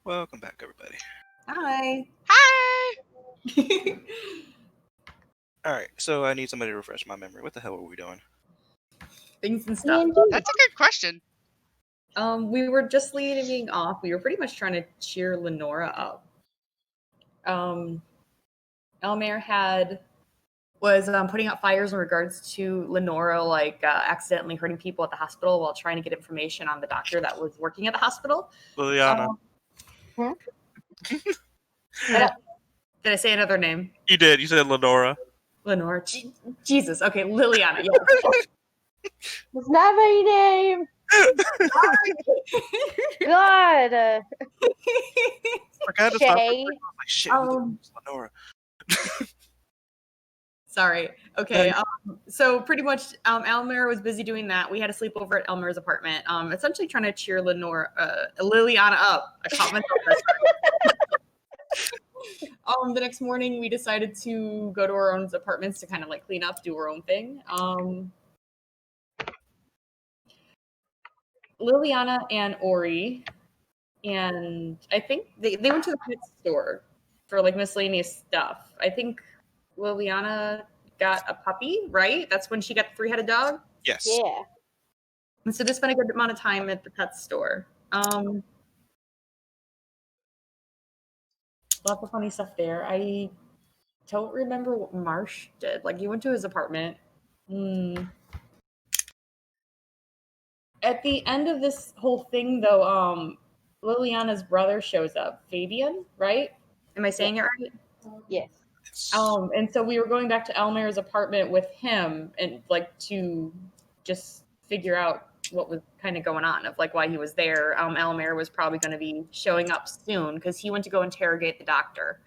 Welcome back, everybody. Hi. Hi! Alright, so I need somebody to refresh my memory. What the hell were we doing? Things and stuff. That's a good question. We were just leading off. We were pretty much trying to cheer Lenora up. Elmer was putting out fires in regards to Lenora, accidentally hurting people at the hospital while trying to get information on the doctor that was working at the hospital. Liliana. Did I say another name? You did. You said Lenora. Lenora. Jesus. Okay, Liliana. Yes. It's not my name. God. Shay. Shit, Lenora. Sorry. Okay. So pretty much, Elmer was busy doing that. We had to sleep over at Elmer's apartment, essentially trying to cheer Liliana up. I caught myself. The next morning, we decided to go to our own apartments to kind of like clean up, do our own thing. Liliana and Ori, and I think they went to the pet store for like miscellaneous stuff. I think Liliana got a puppy, right? That's when she got the 3-headed dog? Yes. Yeah. And so they spent a good amount of time at the pet store. Lots of funny stuff there. I don't remember what Marsh did. Like, he went to his apartment. At the end of this whole thing, though, Liliana's brother shows up. Fabian, right? Am I saying it right? Yes. And so we were going back to Elmer's apartment with him and like to just figure out what was kind of going on, of like why he was there. Elmer was probably going to be showing up soon because he went to go interrogate the doctor.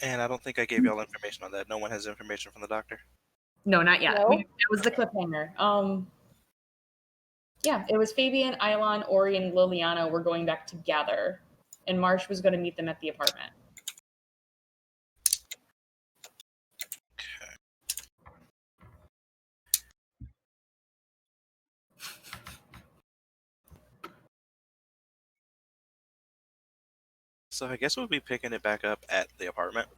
And I don't think I gave y'all information on that. No one has information from the doctor? No, not yet. No? It was the cliffhanger. Yeah, it was Fabian, Ilon, Ori, and Liliana were going back together, and Marsh was going to meet them at the apartment. So I guess we'll be picking it back up at the apartment.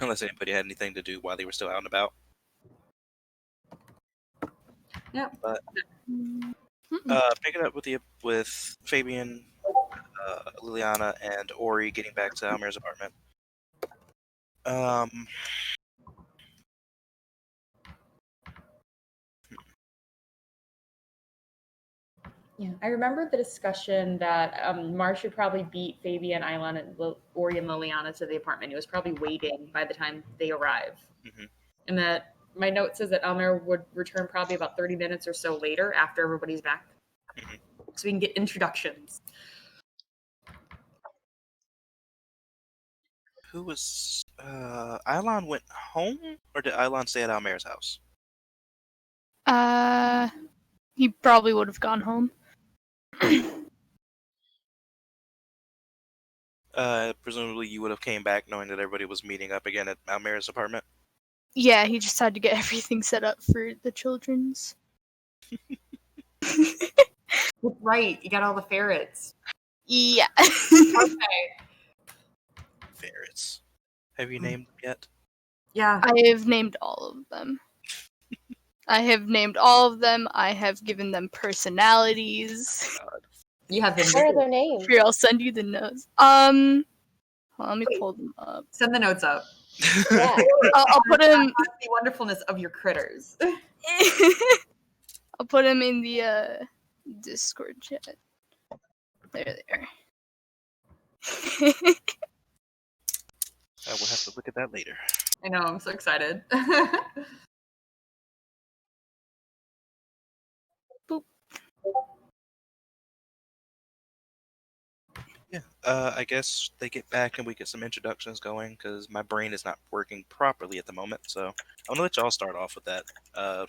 Unless anybody had anything to do while they were still out and about. Yeah. But picking up with Fabian, Liliana, and Ori getting back to Elmer's apartment. Yeah, I remember the discussion that Marsh would probably beat Fabian, Ilon, and Ori and Liliana to the apartment. He was probably waiting by the time they arrive. Mm-hmm. And that my note says that Elmer would return probably about 30 minutes or so later after everybody's back. Mm-hmm. So we can get introductions. Who was... Ilon went home? Or did Ilon stay at Elmer's house? He probably would have gone home. Presumably you would have came back knowing that everybody was meeting up again at Elmer's apartment? Yeah, he just had to get everything set up for the children's. Right, you got all the ferrets. Yeah. Okay. Ferrets. Have you named them yet? Yeah. I have named all of them. I have given them personalities. You have them. What are their names? Here, I'll send you the notes. Let me pull them up. Send the notes up. Yeah. I'll put them. The wonderfulness of your critters. I'll put them in the Discord chat. There they are. I will have to look at that later. I know, I'm so excited. Boop. Yeah, I guess they get back and we get some introductions going because my brain is not working properly at the moment. So I'm gonna let y'all start off with that.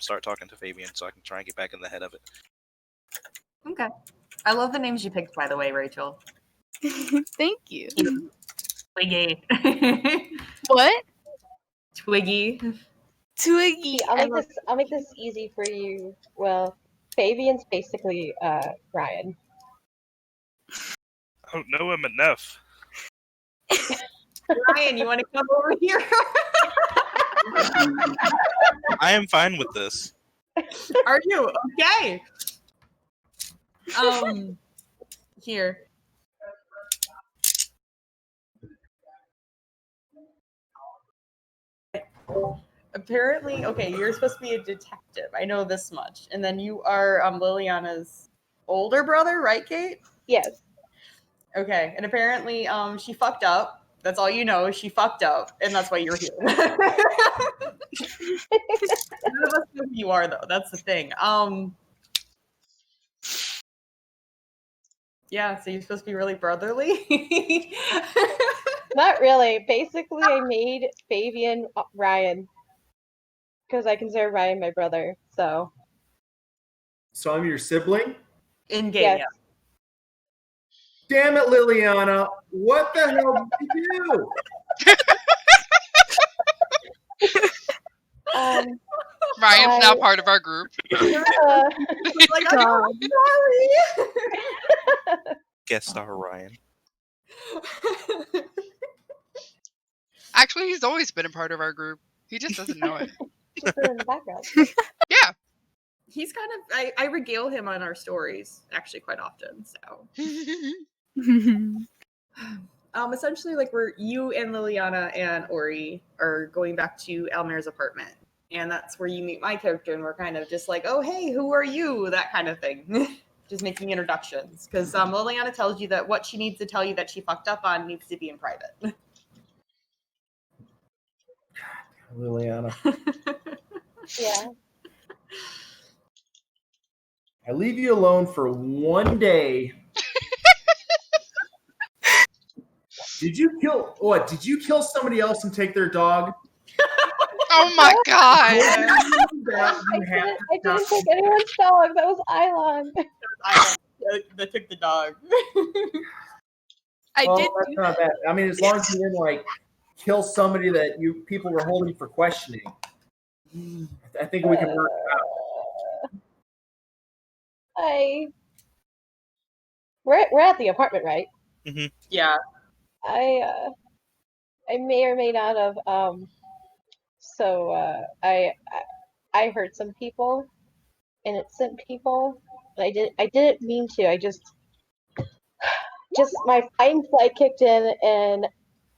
Start talking to Fabian so I can try and get back in the head of it. Okay. I love the names you picked, by the way, Rachel. Thank you. Twiggy. What? Twiggy. Twiggy. I'll make this easy for you. Well, Fabian's basically Ryan. don't know him enough. Ryan, you want to come over here? I am fine with this. Are you? Okay. Here. Apparently, okay, you're supposed to be a detective. I know this much. And then you are Liliana's older brother, right, Kate? Yes. Okay. And apparently, she fucked up. That's all you know. She fucked up, and that's why you're here. None of us know who you are, though. That's the thing. Yeah, so you're supposed to be really brotherly. Not really. Basically, I made Fabian Ryan because I consider Ryan my brother. So. So I'm your sibling? In game, Yes. yeah. Damn it, Liliana! What the hell did you do? Ryan's now part of our group. Like, I'm sorry. Guest star Ryan. Actually, he's always been a part of our group. He just doesn't know it. Just been in the background. Yeah. He's kind of, I regale him on our stories, actually, quite often, so. Essentially, like, you and Liliana and Ori are going back to Elmer's apartment. And that's where you meet my character, and we're kind of just like, oh, hey, who are you? That kind of thing. Just making introductions. Because Liliana tells you that what she needs to tell you that she fucked up on needs to be in private. Liliana. Yeah. I leave you alone for one day. Did you kill somebody else and take their dog? Oh my god! I didn't take anyone's dog. That was Ilon. That took the dog. I did. That's not bad. I mean, as long as you didn't like kill somebody that people were holding for questioning, I think we can work it out. We're at the apartment, right? Mm-hmm. Yeah. I may or may not have I hurt some people, innocent people. But I didn't mean to. I just my fight and flight kicked in, and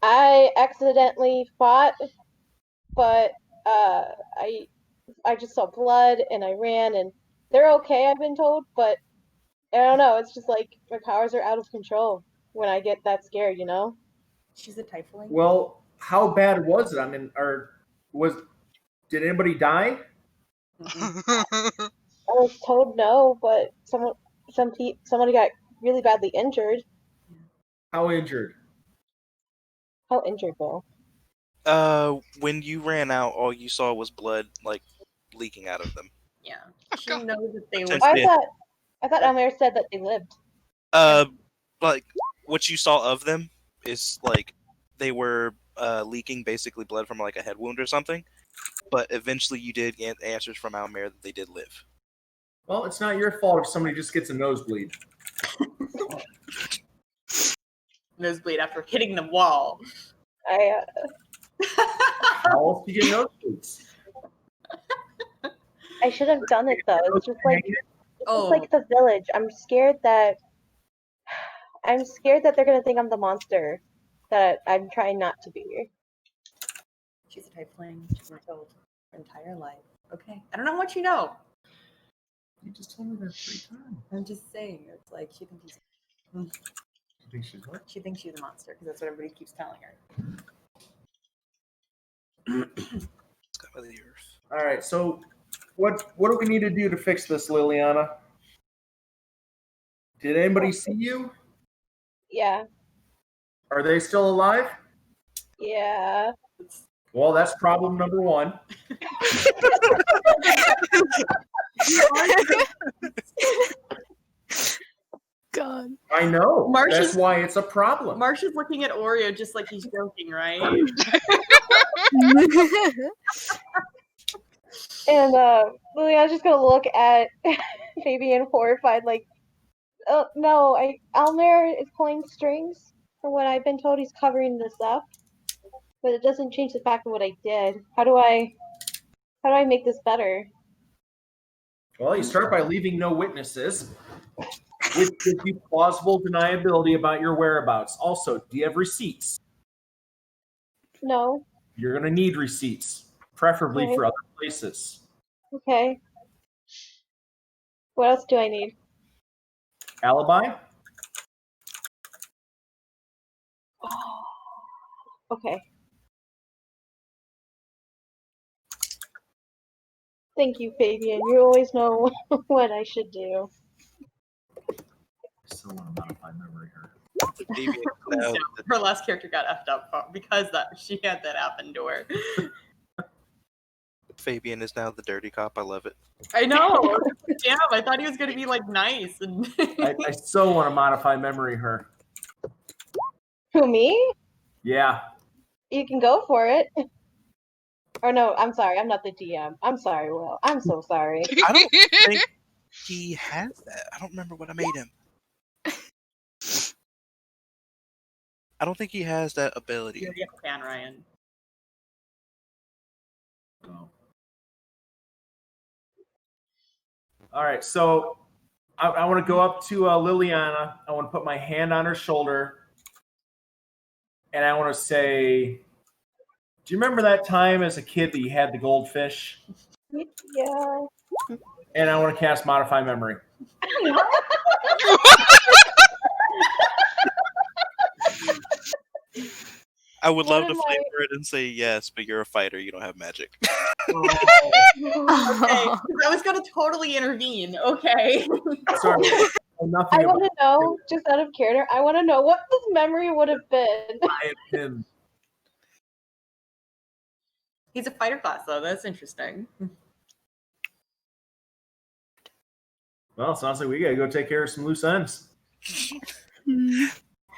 I accidentally fought, but I just saw blood and I ran, and they're okay, I've been told, but I don't know. It's just like my powers are out of control when I get that scared, you know? She's a tiefling. Well, how bad was it? I mean, did anybody die? I was told no, but somebody got really badly injured. How injured? How injured, Bill? When you ran out, all you saw was blood, like, leaking out of them. Yeah. She knows that they were. I thought Elmer said that they lived. Like, what you saw of them is, like, they were leaking basically blood from, like, a head wound or something. But eventually you did get answers from Almere that they did live. Well, it's not your fault if somebody just gets a nosebleed. Nosebleed after hitting the wall. How else do you get nosebleeds? I should have done it though. It's just like the village. I'm scared that they're gonna think I'm the monster that I'm trying not to be. She's a tiefling. She's been told her entire life. Okay. I don't know what you know. You just told me that 3 times. I'm just saying. It's like she thinks You think she's what? she thinks she's a monster because that's what everybody keeps telling her. Sky by the earth. All right. So, what do we need to do to fix this, Liliana? Did anybody see you? Yeah. Are they still alive? Yeah. Well, that's problem number 1. God. I know. Marcia's- That's why it's a problem. Marsha's looking at Oreo just like he's joking, right? And Liliana's just gonna look at Fabian horrified, like, no, Almer is pulling strings. From what I've been told, he's covering this up, but it doesn't change the fact of what I did. How do I make this better? Well, you start by leaving no witnesses, which gives you plausible deniability about your whereabouts. Also, do you have receipts? No. You're going to need receipts, preferably Okay. for other places. Okay. What else do I need? Alibi? Okay. Thank you, Fabian. You always know what I should do. I still want to modify memory here. Fabian is now Her last character got effed up because she had that happen to her. Fabian is now the dirty cop. I love it. I know. Damn, I thought he was gonna be like nice and. I still want to modify memory her. Who, me? Yeah. You can go for it. Or no, I'm sorry. I'm not the DM. I'm sorry, Will. I'm so sorry. I don't think he has that. I don't remember what I made him. I don't think he has that ability. You're a fan, Ryan. Oh. All right, so I want to go up to Liliana. I want to put my hand on her shoulder, and I want to say, do you remember that time as a kid that you had the goldfish? Yeah. And I want to cast Modify Memory. I would love to What am I- flavor it and say yes, but you're a fighter. You don't have magic. Okay, I was gonna totally intervene. Okay. Sorry, nothing I want about to know, just out of character, I want to know what this memory would have been. him. He's a fighter class, though. That's interesting. Well, sounds like we gotta go take care of some loose ends.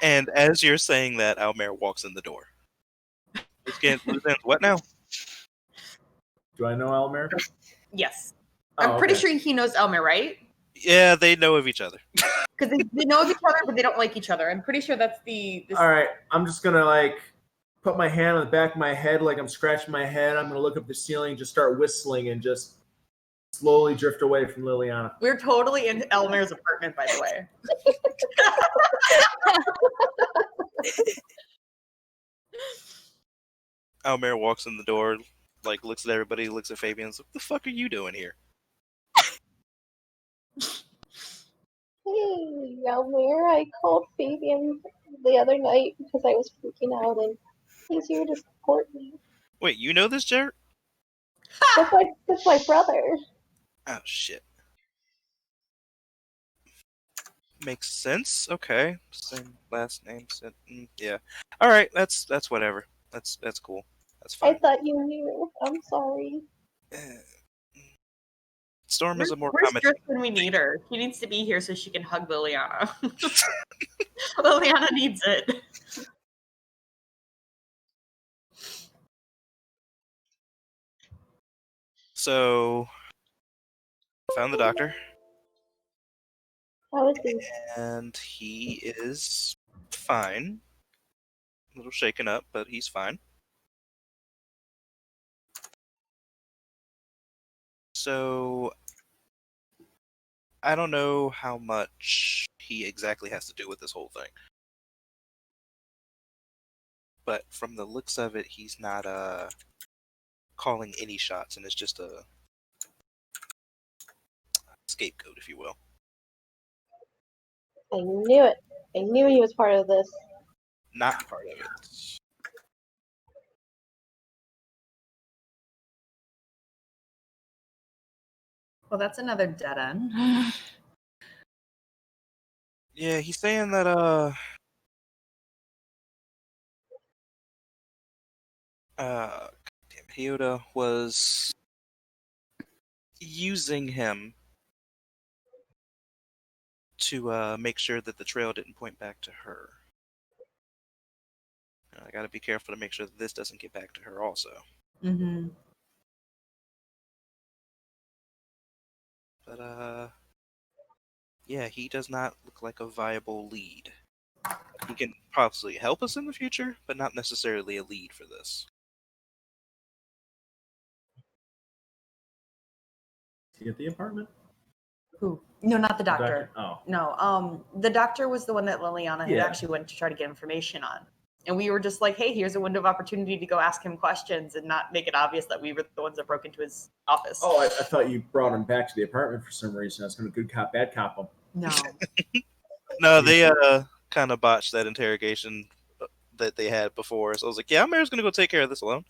And as you're saying that, Almer walks in the door. Let's get loose ends. What now? Do I know Elmer? Yes. Oh, I'm pretty okay. sure he knows Elmer, right? Yeah, they know of each other. Because they know of each other, but they don't like each other. I'm pretty sure that's the. All right, I'm just gonna put my hand on the back of my head like I'm scratching my head. I'm gonna look up the ceiling, just start whistling, and just slowly drift away from Liliana. We're totally in Elmer's apartment, by the way. Almer walks in the door, looks at everybody, looks at Fabian, and says, "What the fuck are you doing here?" Hey, Elmer, I called Fabian the other night because I was freaking out, and he's here to support me. Wait, you know this, Jared? That's my brother. Oh shit. Makes sense. Okay, same last name. Yeah. All right, that's whatever. That's cool. That's I fine. thought you knew. I'm sorry. Storm is a more Where's common. Drift when we need her? She needs to be here so she can hug Liliana. Liliana needs it. So, found the doctor, How is he? and he is fine. A little shaken up, but he's fine. So, I don't know how much he exactly has to do with this whole thing. But from the looks of it, he's not calling any shots, and it's just a scapegoat, if you will. I knew it. I knew he was part of this. Not part of it. Well, that's another dead end. Yeah, he's saying that Hyoda was using him to make sure that the trail didn't point back to her. I gotta be careful to make sure that this doesn't get back to her also. Mm-hmm. But Yeah, he does not look like a viable lead. He can possibly help us in the future, but not necessarily a lead for this. Is he at the apartment? Who? No, not the The doctor. Oh. No, the doctor was the one that Liliana had Yeah. actually went to try to get information on. And we were just like, hey, here's a window of opportunity to go ask him questions and not make it obvious that we were the ones that broke into his office. Oh, I thought you brought him back to the apartment for some reason. I was going to good cop, bad cop him. No. No, they kind of botched that interrogation that they had before. So I was like, yeah, Mayor's gonna go take care of this alone.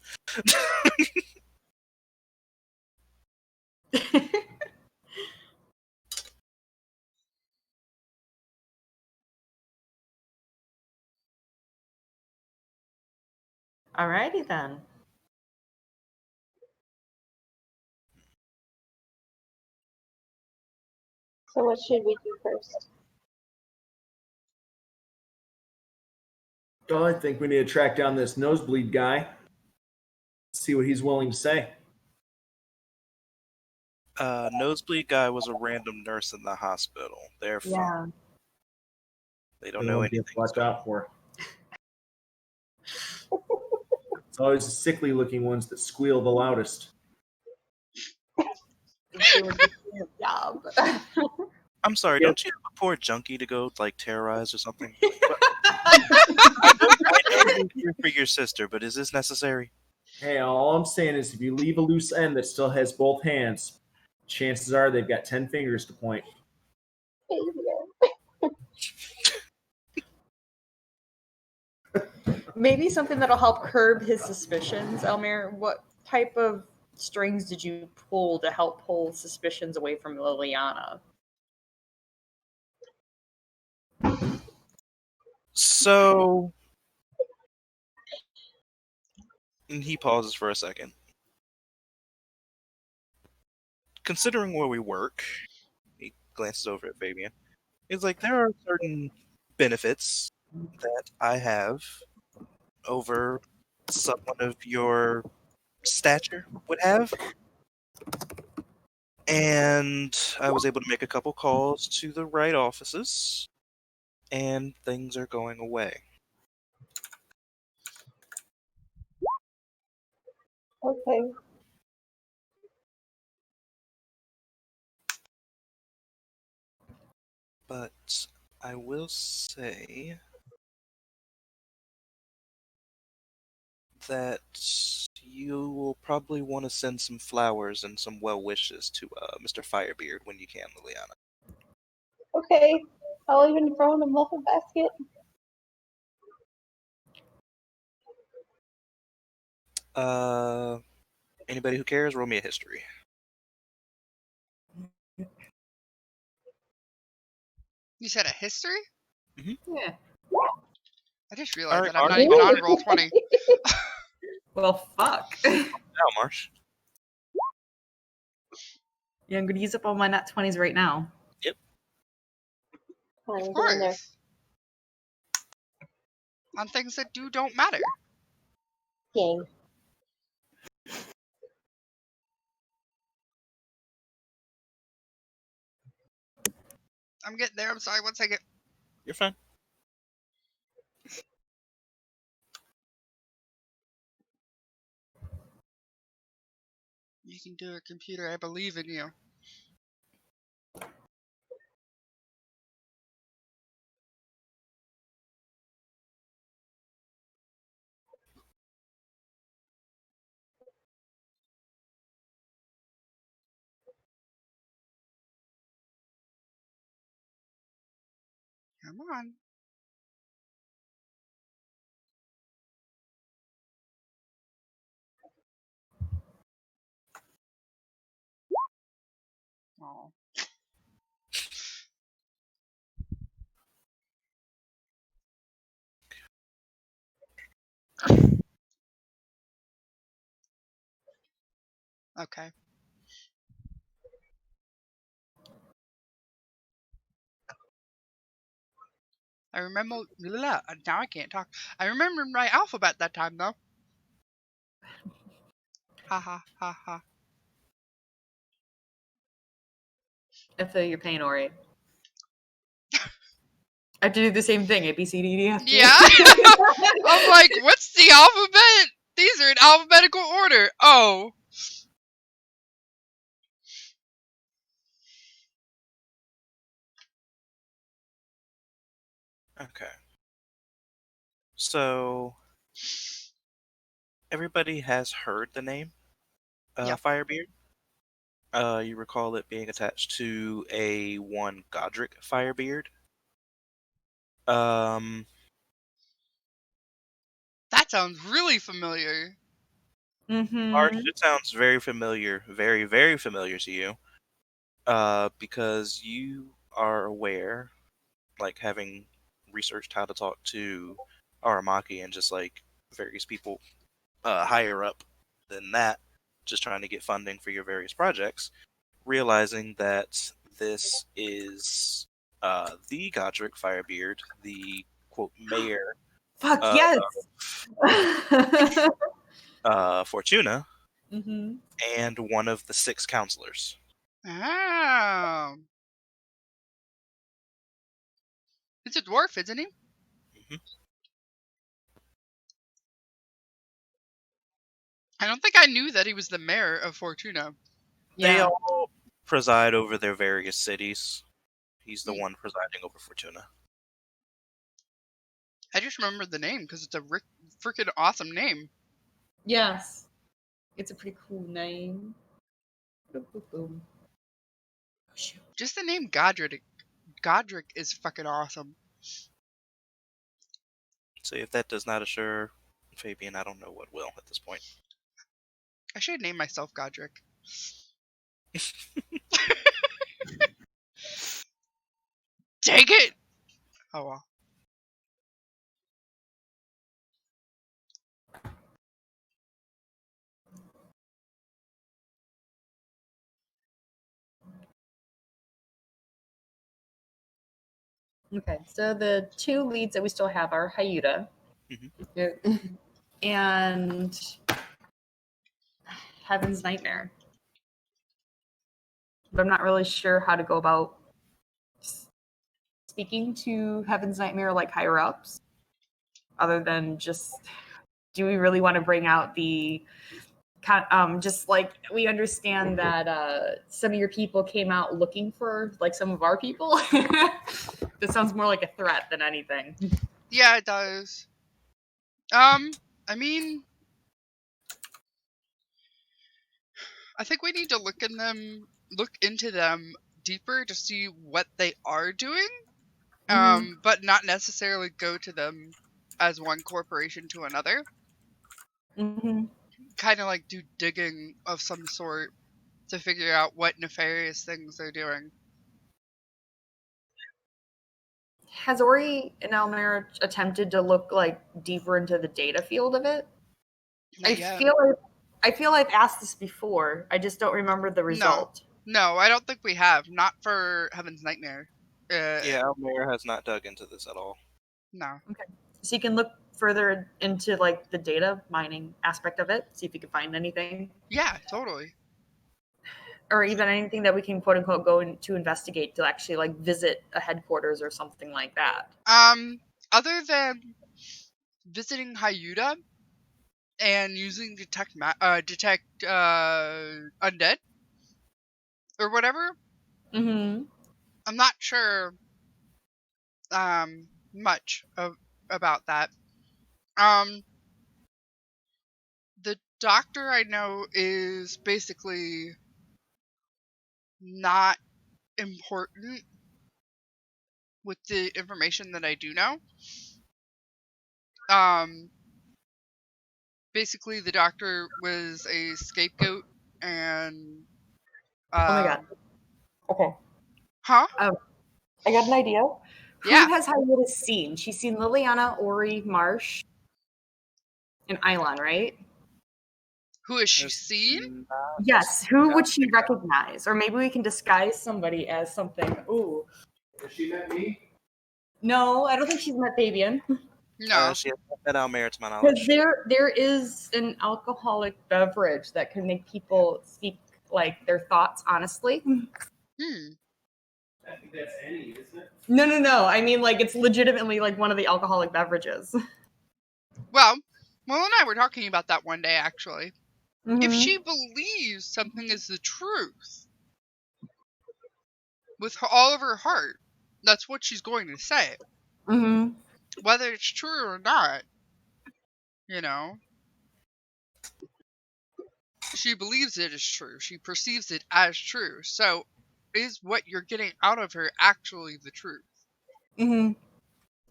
Alrighty then. So what should we do first? Well, I think we need to track down this nosebleed guy. See what he's willing to say. Nosebleed guy was a random nurse in the hospital. They're fine. They don't know anything. Watch out for. It's always the sickly looking ones that squeal the loudest. Job. I'm sorry, Yep. don't you have a poor junkie to go like terrorize or something? I know you're here for your sister, but is this necessary? Hey, all I'm saying is if you leave a loose end that still has both hands, chances are they've got 10 fingers to point. Maybe something that'll help curb his suspicions. Elmer, what type of strings did you pull to help pull suspicions away from Liliana? So, and he pauses for a second. Considering where we work, he glances over at Fabian. He's like, there are certain benefits that I have over someone of your stature would have. And I was able to make a couple calls to the right offices, and things are going away. Okay. But I will say that you will probably want to send some flowers and some well wishes to Mr. Firebeard when you can, Liliana. Okay. I'll even throw in a muffin basket. Anybody who cares, roll me a history. You said a history? Yeah. I just realized Alright, that I'm not Marty. even on roll 20. Well, fuck. Now, Marsh. Yeah, I'm gonna use up all my nat 20s right now. Fine, Of get in there. course. On things that don't matter. Gang. I'm getting there. I'm sorry. 1 second. You're fine. You can do it, computer. I believe in you. Come on. Oh. Okay. I remember. Now I can't talk. I remember my alphabet that time, though. Ha ha ha ha. I feel your pain, Ori. I have to do the same thing. A, B, C, D, E, F, G. Yeah. I'm like, what's the alphabet? These are in alphabetical order. Oh. Okay. So everybody has heard the name Yep. Firebeard. You recall it being attached to a one Godric Firebeard. Um, That sounds really familiar. Marsh, Mm-hmm. it sounds very familiar, very, very familiar to you. Because you are aware, like having researched how to talk to Aramaki and just like various people higher up than that, just trying to get funding for your various projects, realizing that this is the Godric Firebeard, the quote mayor Fuck of yes. Fortuna, Mm-hmm. and one of the 6 counselors. Oh. It's a dwarf, isn't he? Mhm. I don't think I knew that he was the mayor of Fortuna. They Yeah. all preside over their various cities. He's the Hmm. one presiding over Fortuna. I just remembered the name because it's a freaking awesome name. Yes. It's a pretty cool name. Boom, boom, boom. Oh, shoot. Just the name Godric. Godric is fucking awesome. So if that does not assure Fabian, I don't know what will at this point. I should name myself Godric. Dang it! Oh well. Okay, so the 2 leads that we still have are Hyuta and Heaven's Nightmare. But I'm not really sure how to go about speaking to Heaven's Nightmare like higher ups, other than just, do we really want to bring out the just like we understand that some of your people came out looking for like some of our people. This sounds more like a threat than anything. Yeah, it does. I mean, I think we need to look into them deeper to see what they are doing. But not necessarily go to them as one corporation to another. Mm-hmm. Kind of like do digging of some sort to figure out what nefarious things they're doing. Has Ori and Almera attempted to look like deeper into the data field of it? Not yet. I feel I've asked this before. I just don't remember the result. No, I don't think we have. Not for Heaven's Nightmare. Yeah, Almir has not dug into this at all. No. Okay. So you can look further into like the data mining aspect of it, see if you can find anything. Yeah, totally. Or even anything that we can quote unquote go in to investigate, to actually like visit a headquarters or something like that. Other than visiting Hyuta and using detect undead or whatever, Mm-hmm. I'm not sure much about that. The doctor I know is basically not important with the information that I do know. Basically the doctor was a scapegoat and Oh my god. Okay. Huh? I got an idea. Yeah. Who has Hyuta seen? She's seen Liliana, Ori, Marsh, and Eilon, right? Who has she Has seen? not- Yes. Who would she recognize? Or maybe we can disguise somebody as something. Ooh. Has she met me? No, I don't think she's met Fabian. No. She has not met Almir to my Because knowledge. there is an alcoholic beverage that can make people speak like their thoughts honestly. Hmm. I think that's any, isn't it? No. I mean, like, it's legitimately like one of the alcoholic beverages. Well, Will and I were talking about that one day, actually. If Mhm. she believes something is the truth with all of her heart, that's what she's going to say. Mhm. Whether it's true or not, you know, she believes it is true. She perceives it as true. So, is what you're getting out of her actually the truth? Mhm.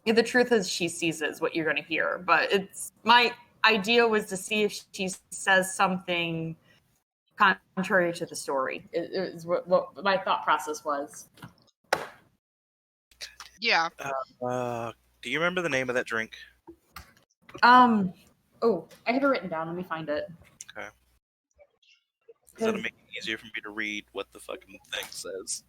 Yeah, the truth is, she sees it is what you're going to hear. But it's my idea was to see if she says something contrary to the story. It is what my thought process was. Yeah. Do you remember the name of that drink? Oh, I have it written down. Let me find it. Okay. Because that'll make it easier for me to read what the fucking thing says.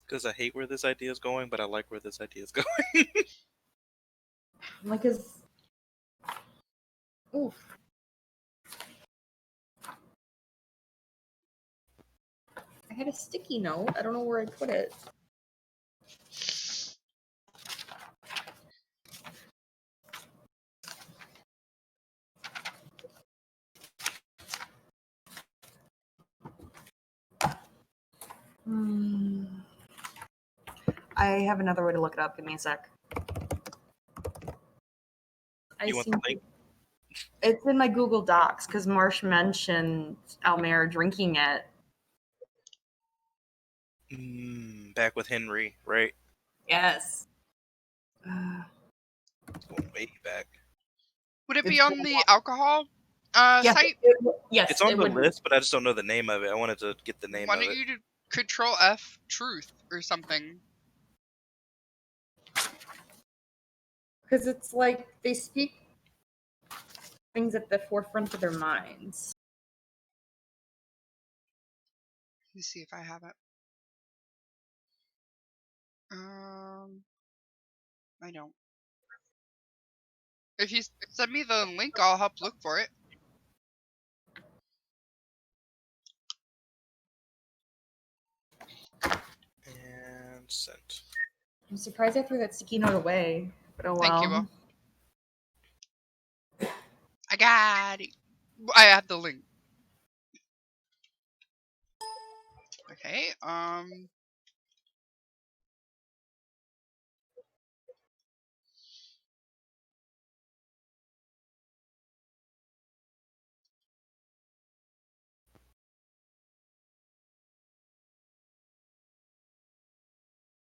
Because I hate where this idea is going, but I like where this idea is going. Like, cause, oof. I had a sticky note. I don't know where I put it. I have another way to look it up. Give me a sec. You want the link? It's in my Google Docs because Marsh mentioned Almere drinking it. Back with Henry, right? Yes. It's going way back. Would it be It's on the alcohol site? Yes, It's on it the would be. list, but I just don't know the name of it. I wanted to get the name Why of don't it. you do Control F truth or something? Because it's like they speak things at the forefront of their minds. Let me see if I have it. I don't. If you send me the link, I'll help look for it. And sent. I'm surprised I threw that sticky note away. But oh well. Thank you, Will. I got it. I have the link. Okay.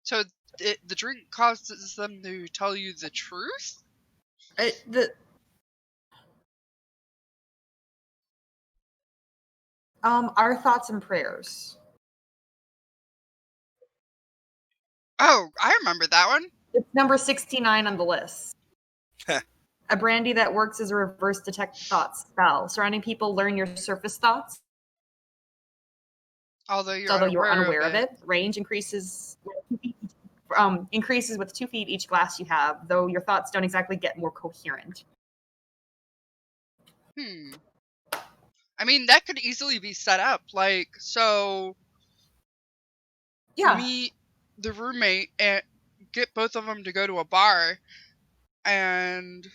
So the drink causes them to tell you the truth? Our thoughts and prayers. Oh, I remember that one. It's number 69 on the list. A brandy that works as a reverse detect thoughts spell. Surrounding people learn your surface thoughts. Although you're unaware of it. Range increases with 2 feet each glass you have, though your thoughts don't exactly get more coherent. I mean, that could easily be set up. Like, so Yeah. meet the roommate and get both of them to go to a bar and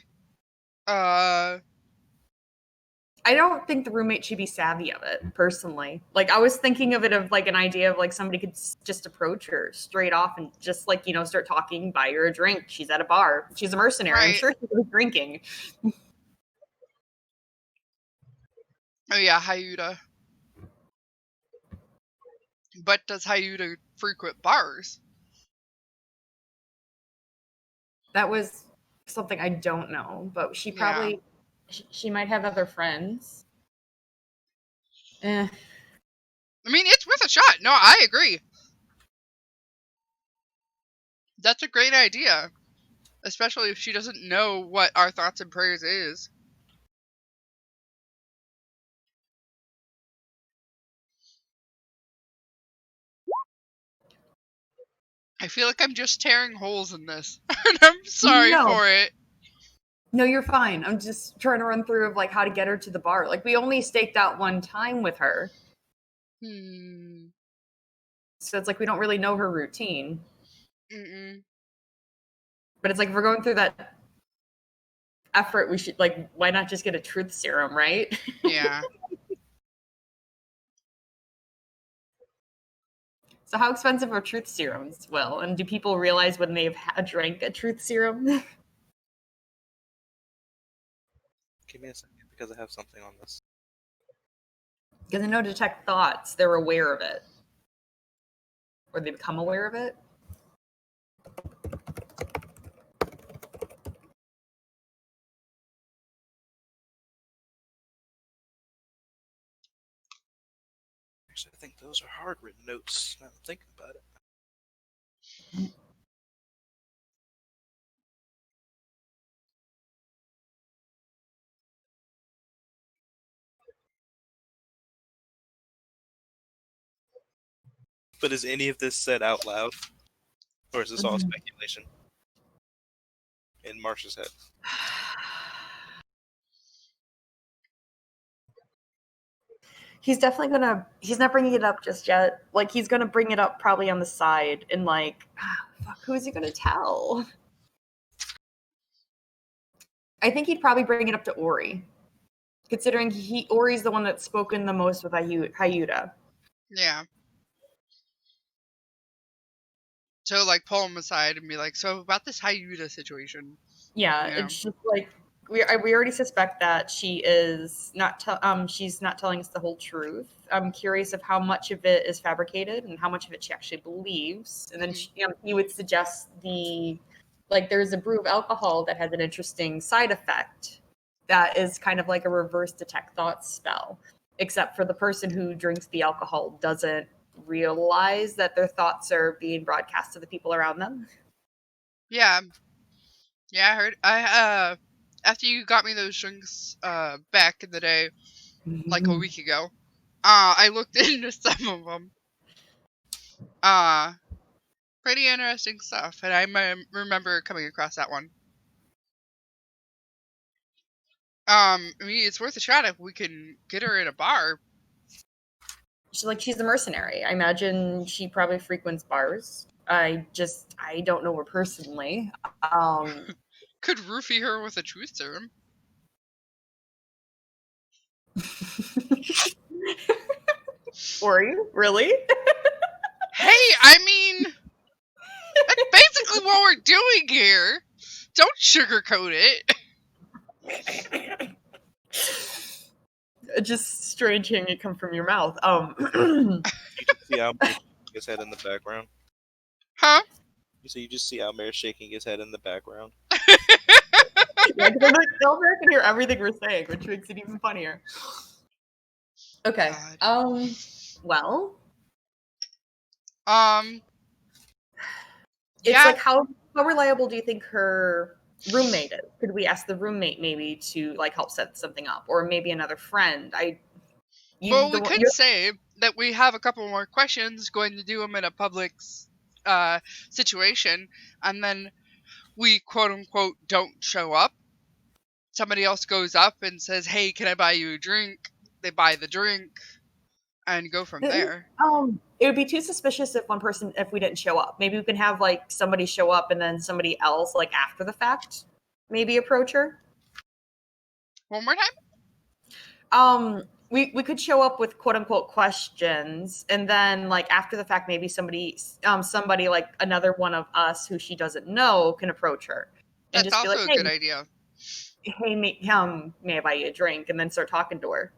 I don't think the roommate should be savvy of it, personally. Like, I was thinking of it of like an idea of like somebody could just approach her straight off and just like, you know, start talking, buy her a drink. She's at a bar. She's a mercenary. Right. I'm sure she's drinking. Oh yeah, Hyuta. But does Hyuta frequent bars? That was something I don't know, but she probably she might have other friends. I mean, it's worth a shot. No, I agree. That's a great idea. Especially if she doesn't know what our thoughts and prayers is. I feel like I'm just tearing holes in this. And I'm sorry No. for it. No, you're fine. I'm just trying to run through of like how to get her to the bar. Like we only staked out one time with her, so it's like we don't really know her routine. But it's like if we're going through that effort, we should like why not just get a truth serum, right? Yeah. So how expensive are truth serums, Will? And do people realize when they've drank a truth serum? Give me a second because I have something on this. Because I know detect thoughts, they're aware of it. Or they become aware of it. Actually, I think those are hard written notes. Now I'm thinking about it. But is any of this said out loud? Or is this all speculation? In Marsha's head. He's definitely gonna. He's not bringing it up just yet. Like he's gonna bring it up probably on the side and like, fuck, who is he gonna tell? I think he'd probably bring it up to Ori, considering Ori's the one that's spoken the most with Hyuta. Yeah. So, like, pull him aside and be like, so about this Hyuta situation. Yeah, Yeah. it's just like we already suspect that she is not she's not telling us the whole truth. I'm curious of how much of it is fabricated and how much of it she actually believes. And then he would suggest there's a brew of alcohol that has an interesting side effect that is kind of like a reverse detect thoughts spell, except for the person who drinks the alcohol doesn't realize that their thoughts are being broadcast to the people around them. Yeah. Yeah, I heard. After you got me those drinks back in the day, like a week ago, I looked into some of them. Pretty interesting stuff, and I remember coming across that one. I mean, it's worth a shot if we can get her in a bar. She's a mercenary. I imagine she probably frequents bars. I don't know her personally. Could roofie her with a truth serum. Ori, really? Hey, I mean, that's basically what we're doing here. Don't sugarcoat it. Just strange hearing it come from your mouth. You just see Almer shaking his head in the background. Huh? So you just see Almer shaking his head in the background. Yeah, because I'm like, Silver can hear everything we're saying, which makes it even funnier. Okay. God. Well. It's Yeah. like how reliable do you think her roommate is? Could we ask the roommate maybe to like help set something up, or maybe another friend? We could say that we have a couple more questions, going to do them in a public situation, and then we quote unquote don't show up. Somebody else goes up and says, "Hey, can I buy you a drink?" They buy the drink, and go from there. It would be too suspicious if we didn't show up. Maybe we can have like somebody show up and then somebody else like after the fact maybe approach her. One more time? We could show up with quote unquote questions, and then like after the fact maybe somebody like another one of us who she doesn't know can approach her. And That's just also be like, a good idea. Hey, may I buy you a drink? And then start talking to her.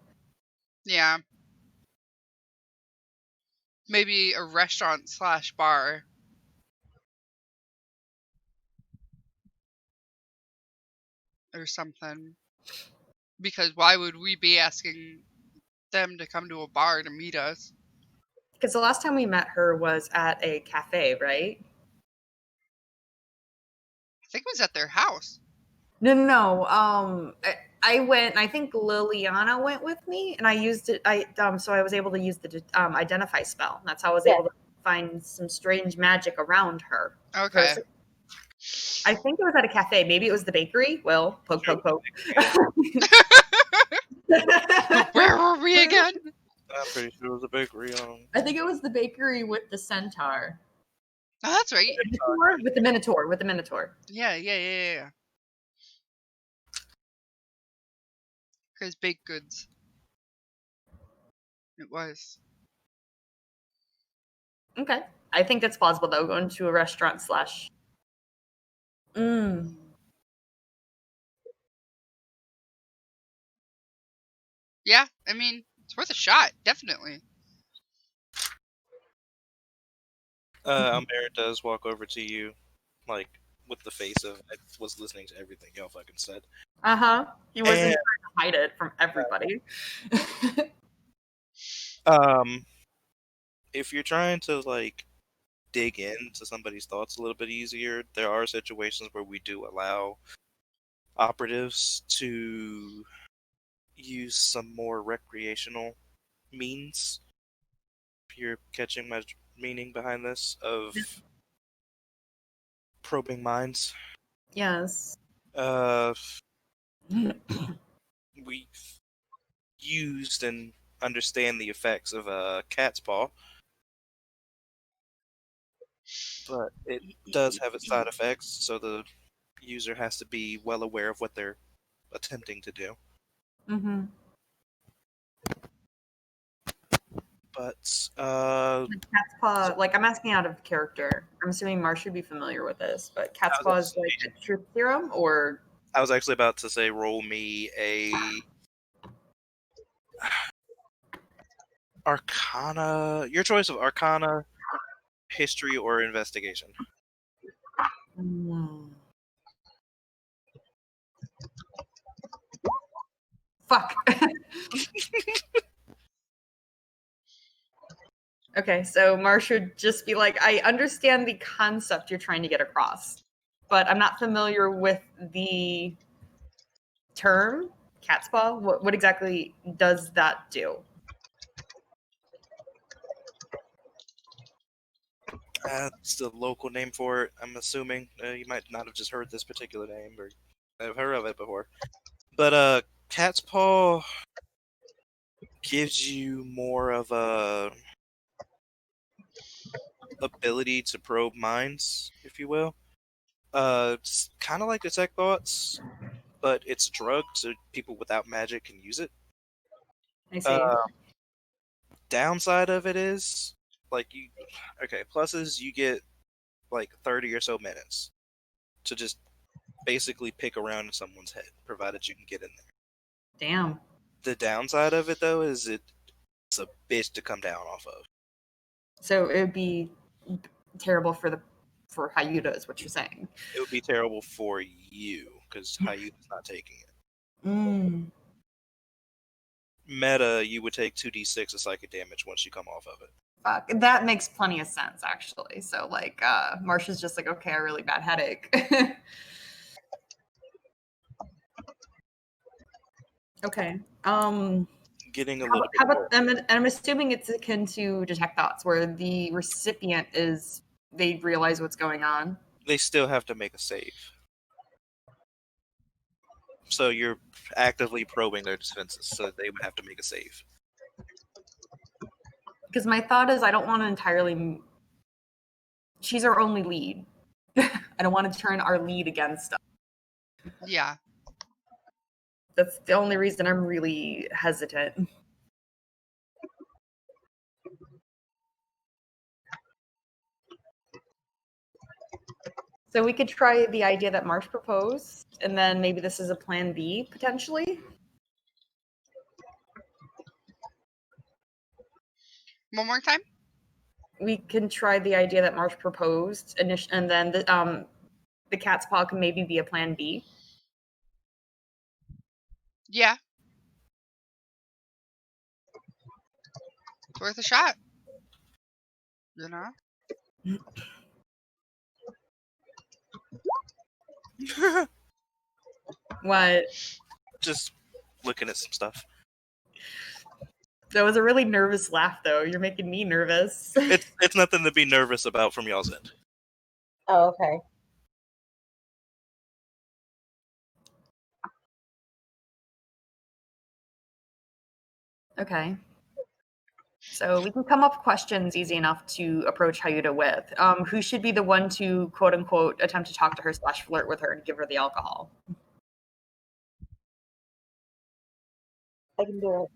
Yeah. Maybe a restaurant/bar. Or something. Because why would we be asking them to come to a bar to meet us? Because the last time we met her was at a cafe, right? I think it was at their house. No. I went. I think Liliana went with me, and I used it. So I was able to use the identify spell. That's how I was able to find some strange magic around her. Okay. I think it was at a cafe. Maybe it was the bakery. Well, poke, poke, poke. Where were we again? I'm pretty sure it was a bakery. I think it was the bakery with the centaur. Oh, that's right. With the minotaur. With the minotaur. Yeah. Because baked goods. It was. Okay. I think that's plausible though. Going to a restaurant slash. Yeah, I mean, it's worth a shot, definitely. Almera does walk over to you, like, with the face of, I was listening to everything y'all fucking said. He wasn't trying to hide it from everybody. If you're trying to, like, dig into somebody's thoughts a little bit easier, there are situations where we do allow operatives to use some more recreational means. If you're catching my meaning behind this, of probing minds. Yes. We used and understand the effects of a cat's paw, but it does have its side effects, so the user has to be well aware of what they're attempting to do. But Cat's paw, like, I'm asking out of character. I'm assuming Marsh should be familiar with this, but cat's paw is like a truth serum, or I was actually about to say, roll me a Arcana. Your choice of Arcana, History, or Investigation. Fuck. Okay, so Marsh would just be like, I understand the concept you're trying to get across, but I'm not familiar with the term cat's paw. What exactly does that do? It's the local name for it, I'm assuming. You might not have just heard this particular name, or I've heard of it before. But cat's paw gives you more of a ability to probe minds, if you will. It's kind of like detect thoughts, but it's a drug, so people without magic can use it. I see. Downside of it is, pluses, you get like 30 or so minutes to just basically pick around in someone's head, provided you can get in there. Damn. The downside of it, though, is it's a bitch to come down off of. So it would be terrible for Hyuta, is what you're saying. It would be terrible for you, because Hyuta's not taking it. Meta, you would take 2d6 of psychic damage once you come off of it. Fuck, that makes plenty of sense, actually. So, like, Marsh is just like, okay, a really bad headache. Okay. Getting a little bit how more. about, I'm assuming it's akin to detect thoughts, where the recipient they realize what's going on. They still have to make a save. So you're actively probing their defenses, so they would have to make a save. Because my thought is, I don't want to entirely. She's our only lead. I don't want to turn our lead against us. Yeah. That's the only reason I'm really hesitant. So we could try the idea that Marsh proposed, and then maybe this is a plan B, potentially. One more time? We can try the idea that Marsh proposed, and then the cat's paw can maybe be a plan B. Yeah. It's worth a shot. You know? What? Just looking at some stuff. That was a really nervous laugh, though. You're making me nervous. It's nothing to be nervous about from y'all's end. Oh, okay. Okay. So we can come up with questions easy enough to approach Hayuta with. Who should be the one to, quote unquote, attempt to talk to her / flirt with her and give her the alcohol? I can do it.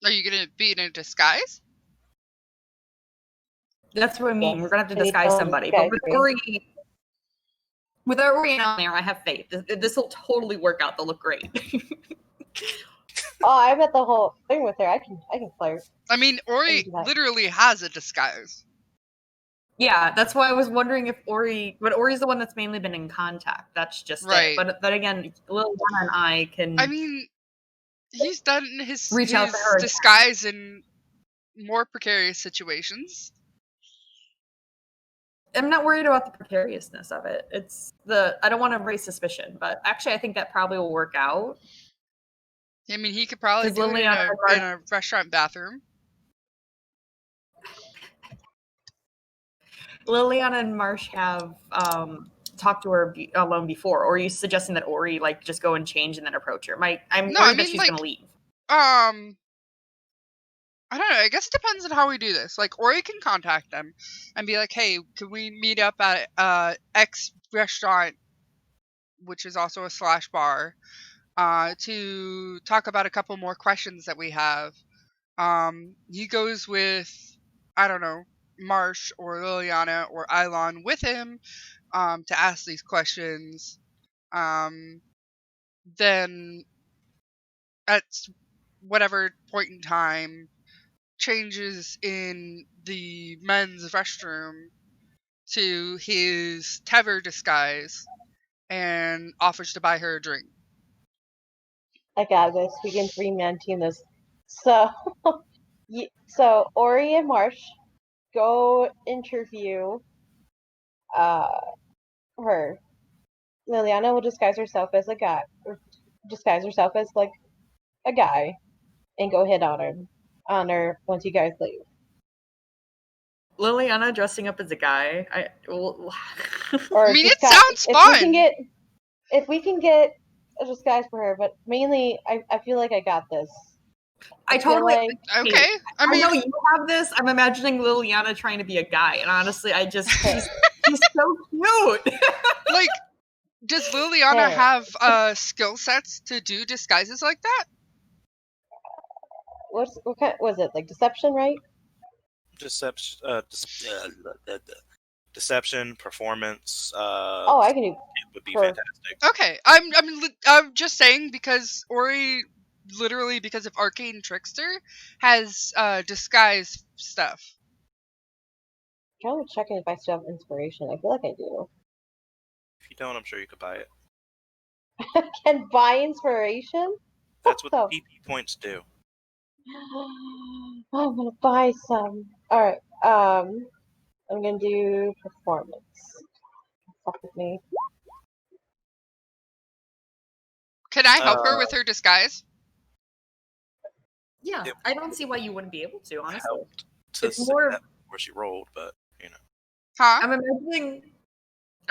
Are you gonna be in a disguise? That's what I mean. Yes. We're gonna have to I need disguise someone to somebody. disguise But me. with Ori and Almir, I have faith. This will totally work out. They'll look great. Oh, I bet the whole thing with her. I can flirt. I mean, Ori do that. literally has a disguise. Yeah, that's why I was wondering if but Ori's the one that's mainly been in contact. That's just Right. it. But again, Liliana and I can. I mean, he's done his Reach out to her. disguise in more precarious situations. I'm not worried about the precariousness of it. I don't want to raise suspicion, but actually, I think that probably will work out. I mean, he could probably 'Cause do it Liliana in a restaurant bathroom. Liliana and Marsh have talked to her alone before, or are you suggesting that Ori just go and change and then approach her? I'm No, worried I mean, that she's gonna leave. I don't know. I guess it depends on how we do this. Like, Ori can contact them and be like, "Hey, can we meet up at X restaurant, which is also a / bar, to talk about a couple more questions that we have." He goes with, I don't know, Marsh or Liliana or Eilon with him to ask these questions. Then at whatever point in time, changes in the men's restroom to his Tever disguise and offers to buy her a drink. I got this. We can 3-man team this. So, so Ori and Marsh go interview her. Liliana will disguise herself as a guy, or disguise herself as like a guy, and go hit on her once you guys leave. Liliana dressing up as a guy. Or I mean, it disguise, sounds fun. If we can get a disguise for her, but mainly, I feel like I got this. I totally Okay. I mean, know you have this. I'm imagining Liliana trying to be a guy, and honestly, she's so cute. like, does Liliana Hey. have skill sets to do disguises like that? What kind was it, like deception, right? Deception, performance. Oh, I can do. Would be for- fantastic. Okay, I'm just saying because Ori, literally because of Arcane Trickster, has disguise stuff. I'm trying to check if I still have inspiration. I feel like I do. If you don't, I'm sure you could buy it. Can buy inspiration? That's what So- the PP points do. I'm gonna buy some. All right. I'm gonna do performance. Fuck with me. Can I help her with her disguise? Yeah, Yep. I don't see why you wouldn't be able to. Honestly, Helped to It's say more- that where she rolled, but you know. Huh? I'm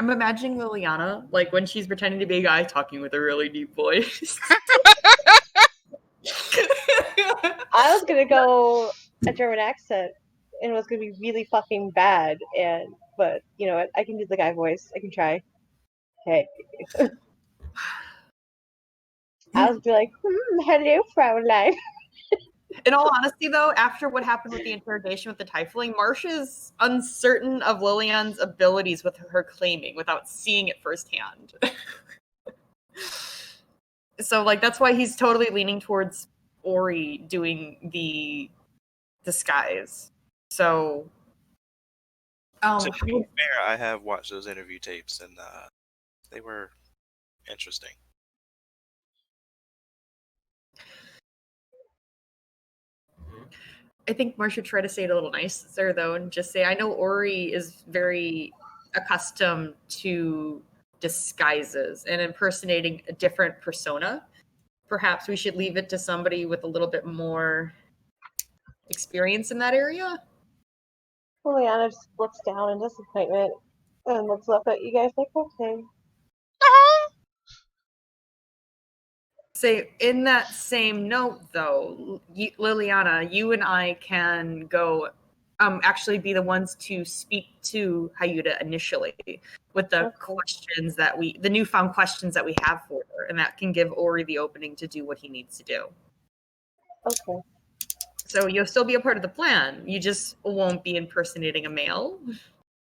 imagining Liliana when she's pretending to be a guy talking with a really deep voice. I was gonna go a German accent, and it was gonna be really fucking bad. But you know what? I can do the guy voice. I can try. Hey. I was be like, hello, Fraulein. In all honesty, though, after what happened with the interrogation with the Tiefling, Marsh is uncertain of Liliana's abilities with her claiming without seeing it firsthand. So, that's why he's totally leaning towards Ori doing the disguise. So, To be fair, I have watched those interview tapes, and they were interesting. I think Marsh should try to say it a little nicer, though, and just say, I know Ori is very accustomed to disguises and impersonating a different persona. perhaps we should leave it to somebody with a little bit more experience in that area. Liliana just looks down in disappointment and looks up at you guys like, okay. Say, in that same note, though, Liliana, you and I can go actually be the ones to speak to Hayuda initially with the questions that the newfound questions that we have for her, and that can give Ori the opening to do what he needs to do. Okay. So you'll still be a part of the plan. You just won't be impersonating a male.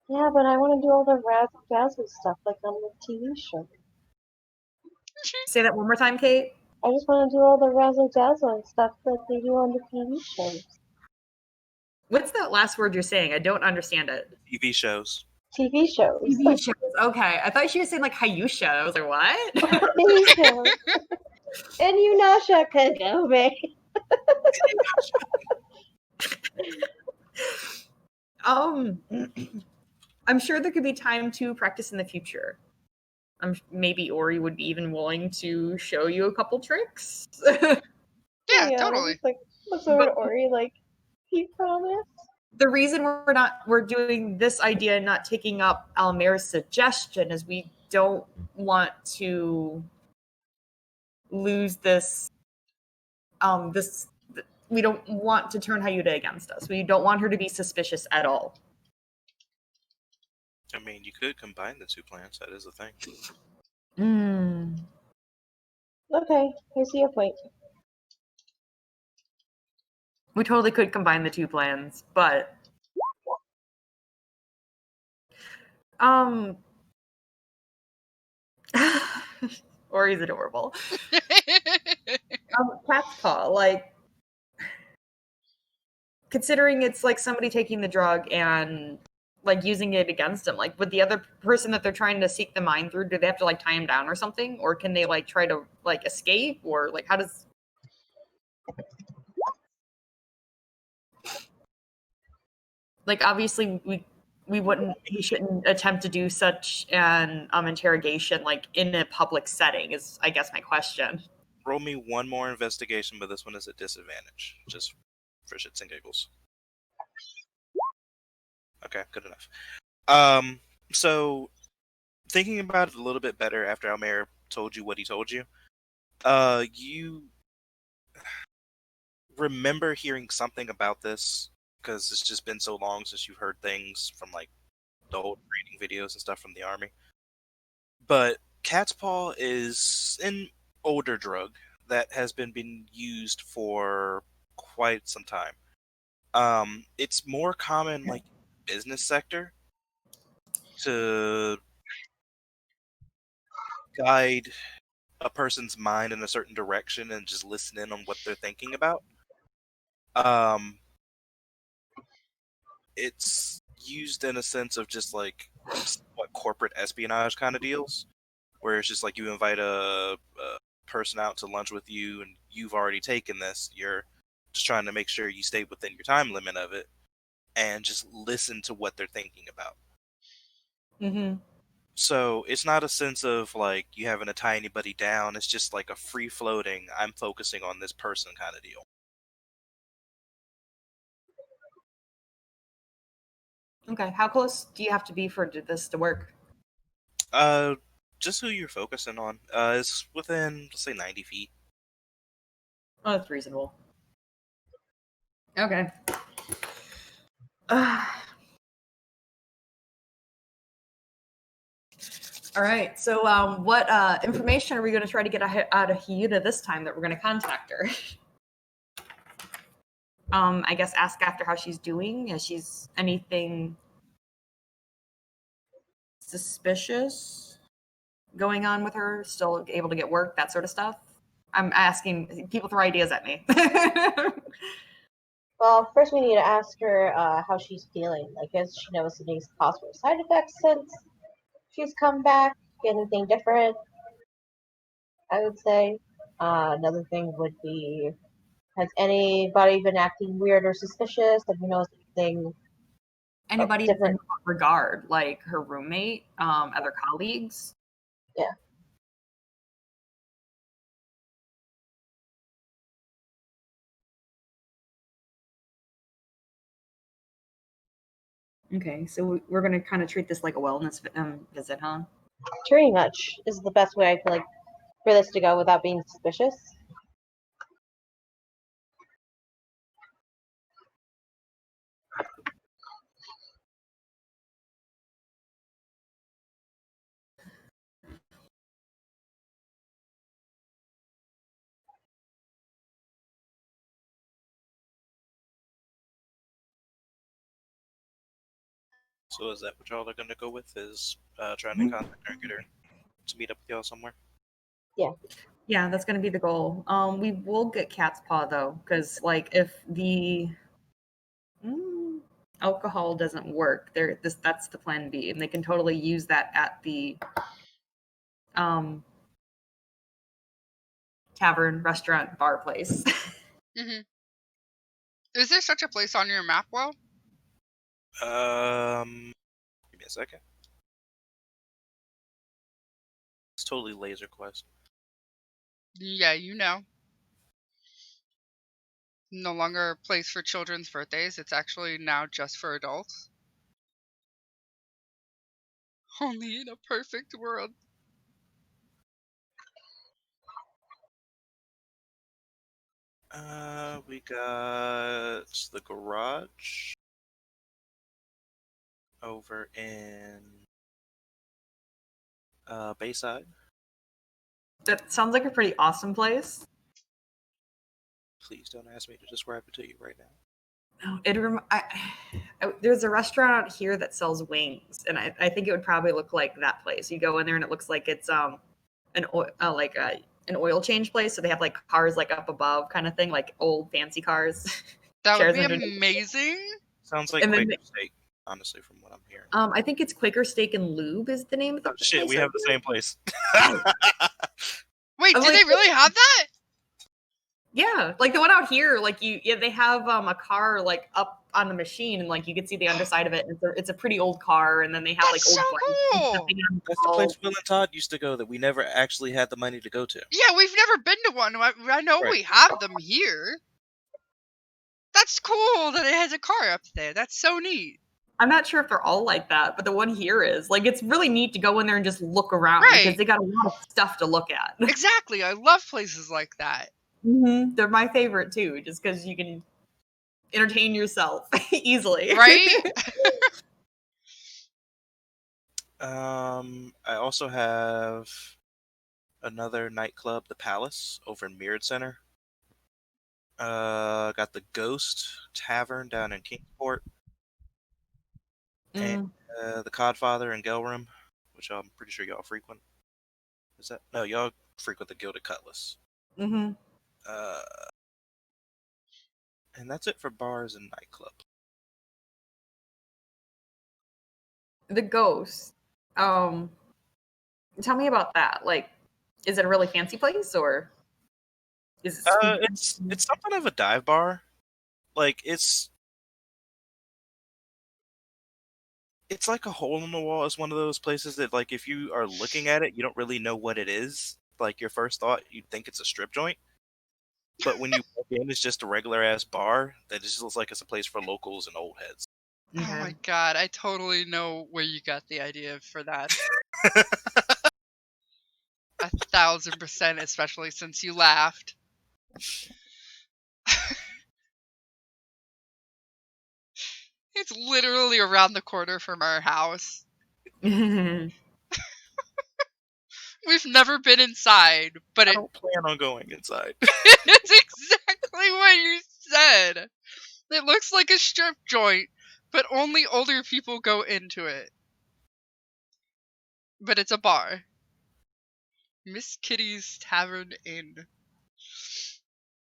Yeah, but I want to do all the razzle-dazzle stuff like on the TV show. Say that one more time, Kate. I just want to do all the razzle-dazzle and stuff that they do on the TV shows. What's that last word you're saying? I don't understand it. TV shows. TV shows. TV shows. Okay. I thought she was saying like Hayusha. I was like, what? TV shows. And Yunasha Kagome. I'm sure there could be time to practice in the future. Maybe Ori would be even willing to show you a couple tricks. Yeah, totally. Like, looks over to Ori like, he promised. The reason we're doing this idea and not taking up Almir's suggestion is we don't want to lose this. We don't want to turn Hayuda against us. We don't want her to be suspicious at all. I mean, you could combine the two plans. That is a thing. Okay, I see your point. We totally could combine the two plans, but Ori's adorable. Cat's paw, like, considering it's like somebody taking the drug and like using it against them, like with the other person that they're trying to seek the mind through, do they have to like tie him down or something, or can they like try to like escape, or like how does? Like, obviously, he shouldn't attempt to do such an interrogation like in a public setting. Is I guess my question. Roll me one more investigation, but this one is a disadvantage, just for shits and giggles. Okay, good enough. So thinking about it a little bit better after Almir told you what he told you, you remember hearing something about this because it's just been so long since you've heard things from like the old training videos and stuff from the army. But cat's paw is an older drug that has been being used for quite some time. It's more common like business sector to guide a person's mind in a certain direction and just listen in on what they're thinking about. It's used in a sense of just like what corporate espionage kind of deals, where it's just like you invite a person out to lunch with you and you've already taken this. You're just trying to make sure you stay within your time limit of it and just listen to what they're thinking about. Mm-hmm. So it's not a sense of like you having to tie anybody down. It's just like a free floating, I'm focusing on this person kind of deal. Okay, how close do you have to be for this to work? Just who you're focusing on. Is within, let's say, 90 feet. Oh, that's reasonable. Okay. All right. So, what information are we going to try to get out of Hyuda this time that we're going to contact her? I guess ask after how she's doing. Is she's anything suspicious going on with her? Still able to get work, that sort of stuff? I'm asking. People throw ideas at me. Well, first we need to ask her how she's feeling. Like, has she noticed any possible side effects since she's come back? Anything different? I would say. Another thing would be, has anybody been acting weird or suspicious? Have you noticed anything? Anybody in different what regard, like her roommate, other colleagues? Yeah. Okay, so we're gonna kind of treat this like a wellness visit, huh? Pretty much is the best way I feel like for this to go without being suspicious. So is that what y'all are gonna go with? Is trying to contact her and get her to meet up with y'all somewhere? Yeah, that's gonna be the goal. We will get cat's paw though, because like if the alcohol doesn't work, that's the plan B, and they can totally use that at the um tavern, restaurant, bar place. Hmm. Is there such a place on your map, Will? Give me a second. It's totally Laser Quest. Yeah, you know. No longer a place for children's birthdays. It's actually now just for adults. Only in a perfect world. We got the garage over in Bayside. That sounds like a pretty awesome place. Please don't ask me to describe it to you right now. There's a restaurant out here that sells wings, and I think it would probably look like that place. You go in there and it looks like it's an oil change place. So they have like cars like up above kind of thing, like old fancy cars. That would Chairs be underneath. amazing. Sounds like And then Quaker Steak, honestly, from what I'm hearing. I think it's Quaker Steak and Lube is the name of the Oh shit, place. we have the same place. Wait, I'm do like- they really have that? Yeah, like the one out here, like they have a car like up on the machine, and like you can see the underside of it. And it's a pretty old car, and then they have That's like old so bikes and stuff cool. hanging on the That's the wall. place Will and Todd used to go that we never actually had the money to go to. Yeah, we've never been to one. I know Right. we have them here. That's cool that it has a car up there. That's so neat. I'm not sure if they're all like that, but the one here is like it's really neat to go in there and just look around Right. because they got a lot of stuff to look at. Exactly. I love places like that. They're my favorite too, just because you can entertain yourself easily. Right? I also have another nightclub, the Palace, over in Mirrored Center. Got the Ghost Tavern down in Kingsport, and the Codfather in Gelrum, which I'm pretty sure y'all frequent. Is that no? Y'all frequent the Gilded Cutlass. Mm-hmm. And that's it for bars and nightclubs. The Ghost. Tell me about that. Like, is it a really fancy place or is it? It's something of a dive bar. Like it's like a hole in the wall. It's one of those places that, like, if you are looking at it, you don't really know what it is. Like, your first thought, you'd think it's a strip joint. But when you walk in, it's just a regular ass bar that just looks like it's a place for locals and old heads. Oh my god, I totally know where you got the idea for that. 1,000%, especially since you laughed. It's literally around the corner from our house. We've never been inside, but I don't plan on going inside. it's exactly what you said. It looks like a strip joint, but only older people go into it. But it's a bar. Miss Kitty's Tavern Inn.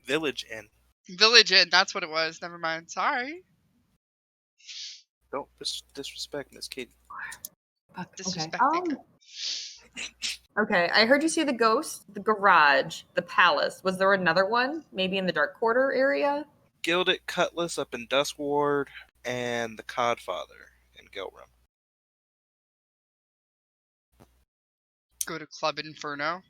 Village Inn. Village Inn, that's what it was. Never mind. Sorry. Don't disrespect Miss Kitty. Disrespect. Okay, I heard you say the Ghost, the Garage, the Palace. Was there another one? Maybe in the Dark Quarter area? Gilded Cutlass up in Dusk Ward, and the Codfather in Gelrum. Go to Club Inferno.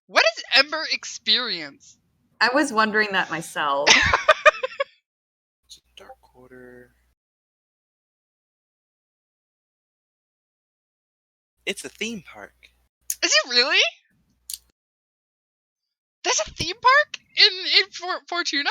What is Ember Experience? I was wondering that myself. Dark Quarter. It's a theme park. Is it really? There's a theme park in Fortuna?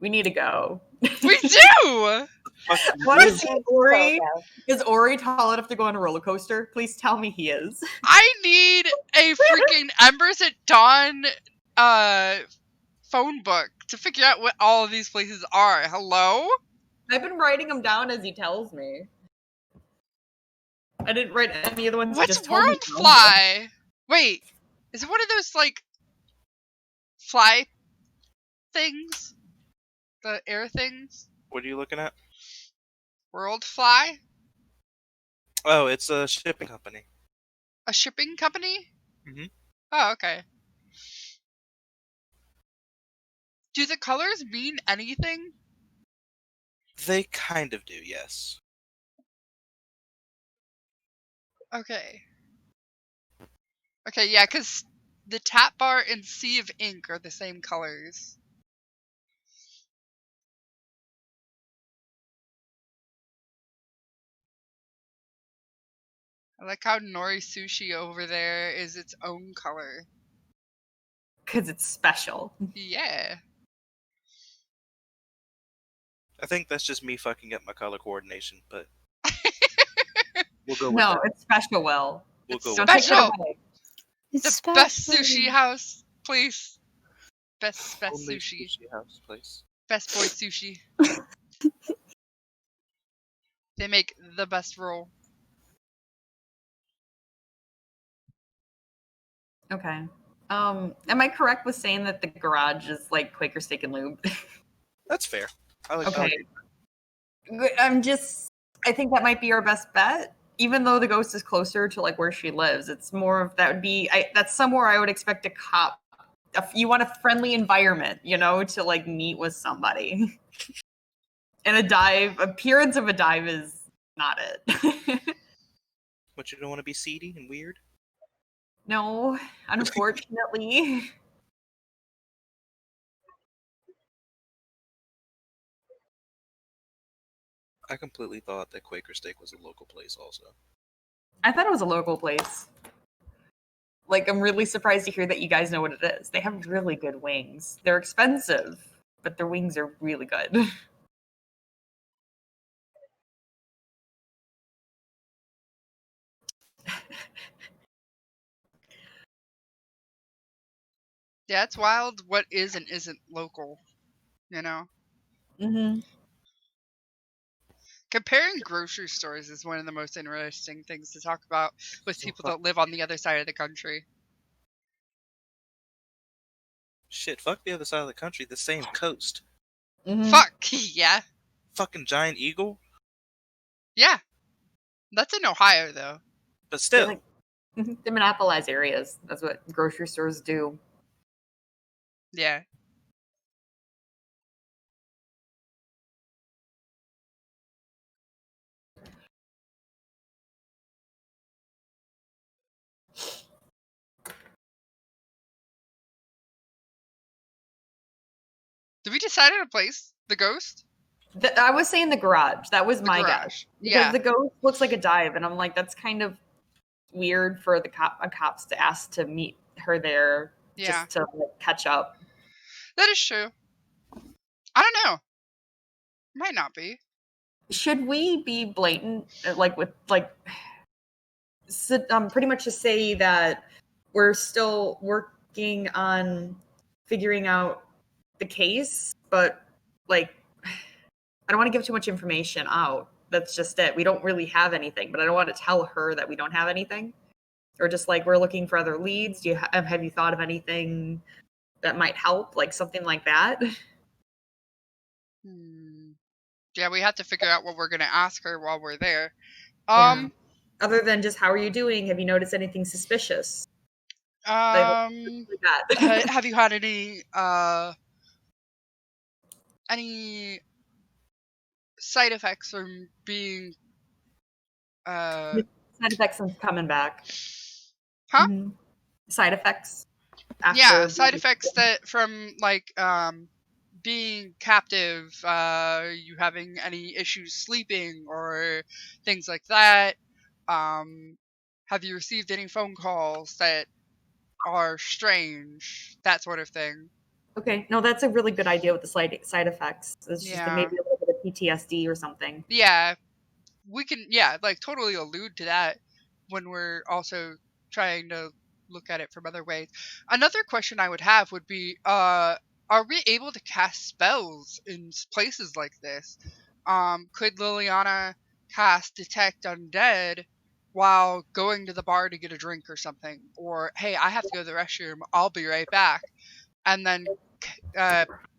We need to go. We do! Fuck, I want to Is- see So Ori. down. Is Ori tall enough to go on a roller coaster? Please tell me he is. I need a freaking Embers at Dawn phone book to figure out what all of these places are. Hello? I've been writing them down as he tells me. I didn't write any of the ones he What's just told me. World Fly? Wait, is it one of those, like, fly things? The air things? what are you looking at? World Fly? Oh, it's a shipping company. A shipping company? Mhm. Oh, okay. Do the colors mean anything? They kind of do, yes. Okay. Okay, yeah, because the tap bar and Sea of Ink are the same colors. I like how Nori Sushi over there is its own color. Because it's special. Yeah. I think that's just me fucking up my color coordination, but we'll go with No, that. it's special, Will. We'll it's go with Don't that. take special. it away. It's The best special. sushi house, please. Best Only sushi. sushi house place. Best boy sushi. They make the best roll. Okay. Am I correct with saying that the garage is like Quaker Steak and Lube? That's fair. I like. Okay. I think that might be our best bet. Even though the ghost is closer to like where she lives, it's more of that would be that's somewhere I would expect a cop. You want a friendly environment, to like meet with somebody. And appearance of a dive is not it. But you don't want to be seedy and weird. No, unfortunately. I completely thought that Quaker Steak was a local place, also. I thought it was a local place. Like, I'm really surprised to hear that you guys know what it is. They have really good wings. They're expensive, but their wings are really good. Yeah, it's wild what is and isn't local, you know? Mm-hmm. Comparing grocery stores is one of the most interesting things to talk about with So people that live on the other side of the country. Shit, fuck the other side of the country, the same coast. Mm-hmm. Fuck, yeah. Fucking giant eagle? Yeah. That's in Ohio, though. But still. Like, they monopolize areas. That's what grocery stores do. Yeah. Did we decide on a place? The ghost? I was saying the garage. That was The my garage. guess. Because Yeah. the ghost looks like a dive, and I'm like, that's kind of weird for the cops to ask to meet her there Yeah. just to like, catch up. That is true. I don't know. Might not be. Should we be blatant, like with like, pretty much to say that we're still working on figuring out the case, but like, I don't want to give too much information out. That's just it. We don't really have anything, but I don't want to tell her that we don't have anything, or just like we're looking for other leads. Do you have you thought of anything that might help, like something like that? Yeah, we have to figure out what we're gonna ask her while we're there. Yeah. Other than just how are you doing? Have you noticed anything suspicious? Like that. Have you had any side effects from being Side effects since coming back. Huh? Mm-hmm. Side effects. Yeah, side effects that from like being captive, you having any issues sleeping or things like that, Have you received any phone calls that are strange? That sort of thing. Okay, no, that's a really good idea with the side effects. It's just Yeah. maybe a little bit of PTSD or something. Yeah, we can, like, totally allude to that when we're also trying to look at it from other ways. Another question I would have would be, are we able to cast spells in places like this? Could Liliana cast Detect Undead while going to the bar to get a drink or something? Or, hey, I have to go to the restroom, I'll be right back. And then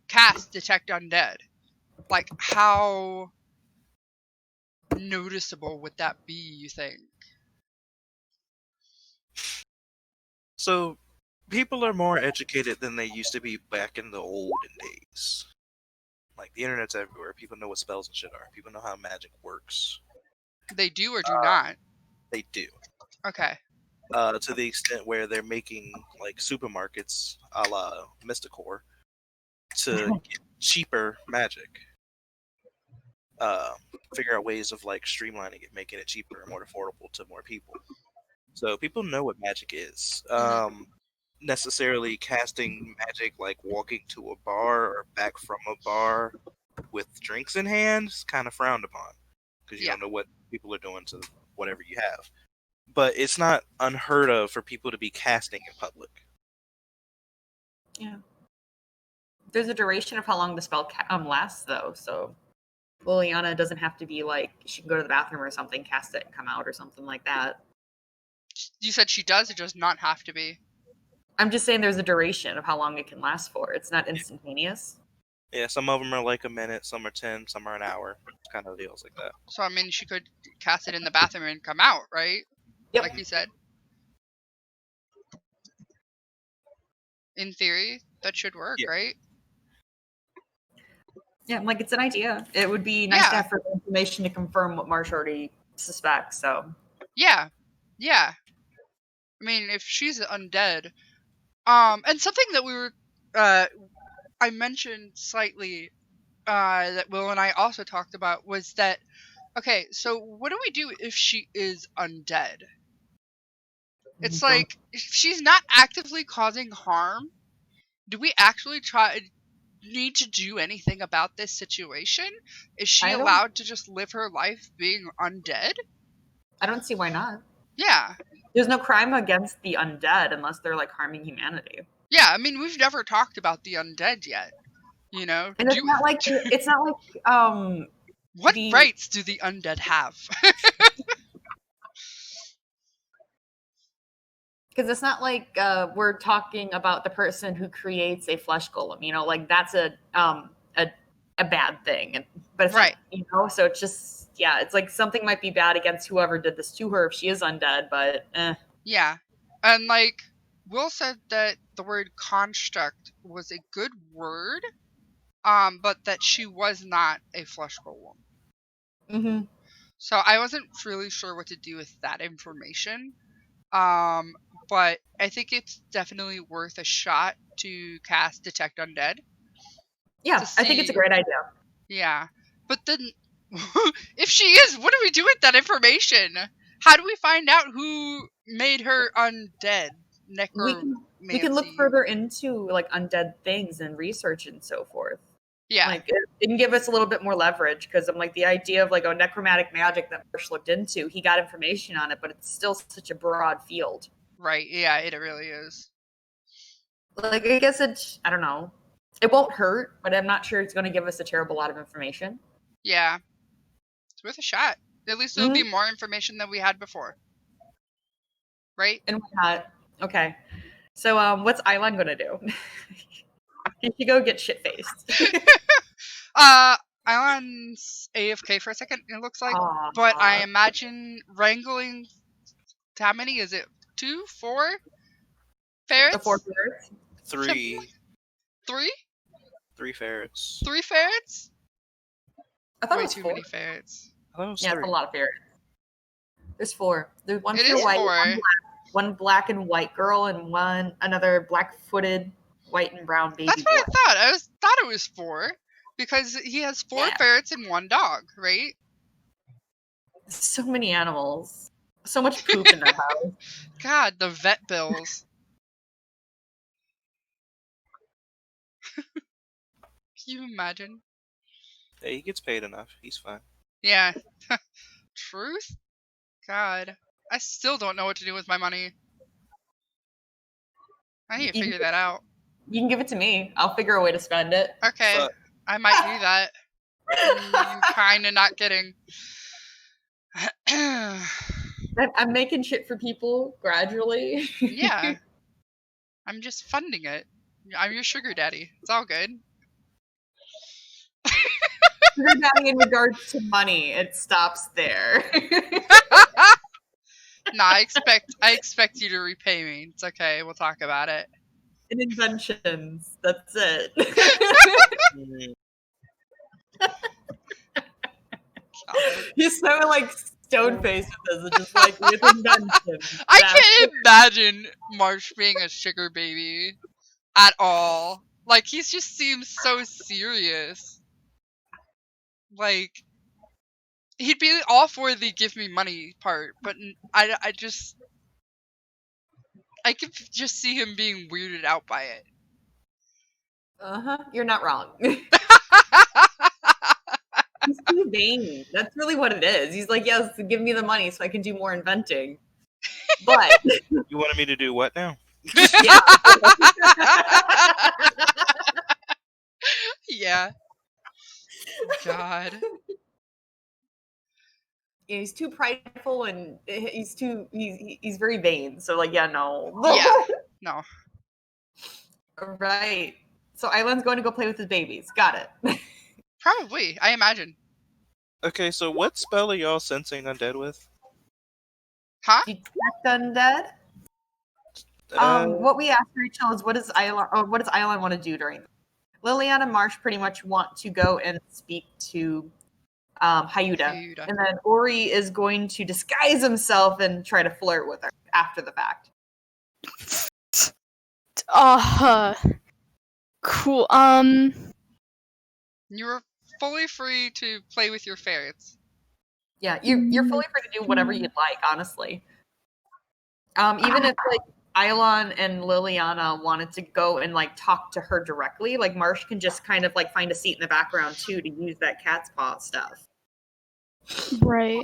cast Detect Undead. Like, how noticeable would that be, you think? So, people are more educated than they used to be back in the olden days. Like, the internet's everywhere. People know what spells and shit are. People know how magic works. They do or do not? They do. Okay. To the extent where they're making, like, supermarkets a la Mysticore to get cheaper magic. Figure out ways of, like, streamlining it, making it cheaper and more affordable to more people. So people know what magic is. Necessarily casting magic, like walking to a bar or back from a bar with drinks in hand, is kind of frowned upon because you Yeah. don't know what people are doing to whatever you have. But it's not unheard of for people to be casting in public. Yeah. There's a duration of how long the spell lasts, though. So Liliana doesn't have to be like, she can go to the bathroom or something, cast it, and come out or something like that. You said she does or does not have to be? I'm just saying there's a duration of how long it can last for. It's not instantaneous. Yeah, some of them are like a minute, some are 10, some are an hour. It's kind of deals like that. So, I mean, she could cast it in the bathroom and come out, right? Yep. Like you said. In theory, that should work, Yeah. right? Yeah, like it's an idea. It would be nice to have further information to confirm what Marsh already suspects. So Yeah. I mean, if she's undead, and something that we were, I mentioned slightly, that Will and I also talked about was that, okay, so what do we do if she is undead? It's like, if she's not actively causing harm, do we actually need to do anything about this situation? Is she allowed to just live her life being undead? I don't see why not. Yeah. There's no crime against the undead unless they're like harming humanity. Yeah, I mean, we've never talked about the undead yet. You know? And it's not like what rights do the undead have? Because it's not like we're talking about the person who creates a flesh golem. You know, like that's a bad thing. But it's right. Not, you know, so it's just it's like something might be bad against whoever did this to her if she is undead. But yeah, and like Will said that the word construct was a good word, but that she was not a flesh golem. Mm-hmm. So I wasn't really sure what to do with that information. But I think it's definitely worth a shot to cast Detect Undead. Yeah, I think it's a great idea. Yeah. But then, if she is, what do we do with that information? How do we find out who made her undead? We can look further into like undead things and research and so forth. Yeah. Like it can give us a little bit more leverage because I'm like the idea of like necromantic magic that Marsh looked into, he got information on it, but it's still such a broad field. Right, yeah, it really is. Like I guess I don't know. It won't hurt, but I'm not sure it's gonna give us a terrible lot of information. Yeah. It's worth a shot. At least there'll be more information than we had before. Right? And we're not. Okay. So what's Eilon gonna do? He should go get shit faced. Eilon's AFK for a second, it looks like. But I imagine wrangling, how many is it? 2? 4 ferrets? 4 ferrets? 3. 3? 3 ferrets. 3 ferrets? I thought way it was too 4. many ferrets. I thought it was 3. It's a lot of ferrets. There's 4. There's one pure white, one black and white girl, and another black-footed white and brown baby. That's what boy. I thought it was 4 because he has 4 ferrets and 1 dog, right? So many animals. So much poop in that house. God, the vet bills. Can you imagine? Yeah, he gets paid enough. He's fine. Yeah. Truth? God. I still don't know what to do with my money. I need to figure that out. You can give it to me. I'll figure a way to spend it. Okay. Fuck. I might do that. You kind of not kidding. I'm making shit for people gradually. Yeah. I'm just funding it. I'm your sugar daddy. It's all good. Sugar daddy in regards to money, it stops there. No, I expect you to repay me. It's okay. We'll talk about it. And inventions. That's it. He's so like stone faced with this, just like with inventions. I can't imagine Marsh being a sugar baby at all. Like, he just seems so serious. Like, he'd be all for the give me money part, but I could just see him being weirded out by it. You're not wrong. He's too vain. That's really what it is. He's like, yes, give me the money so I can do more inventing. But You wanted me to do what now? yeah. Yeah. God. Yeah, he's too prideful and he's very vain. So like, yeah, no. Yeah. No. Right. So Island's going to go play with his babies. Got it. Probably, I imagine. Okay, so what spell are y'all sensing undead with? Huh? Detect undead. What we asked Rachel is, what does Island want to do during this? Liliana and Marsh pretty much want to go and speak to Hyuda. And then Ori is going to disguise himself and try to flirt with her after the fact. Cool. You're fully free to play with your ferrets. Yeah, you're fully free to do whatever you'd like, honestly. Even if like Ilon and Liliana wanted to go and like talk to her directly, like Marsh can just kind of like find a seat in the background too to use that cat's paw stuff. Right.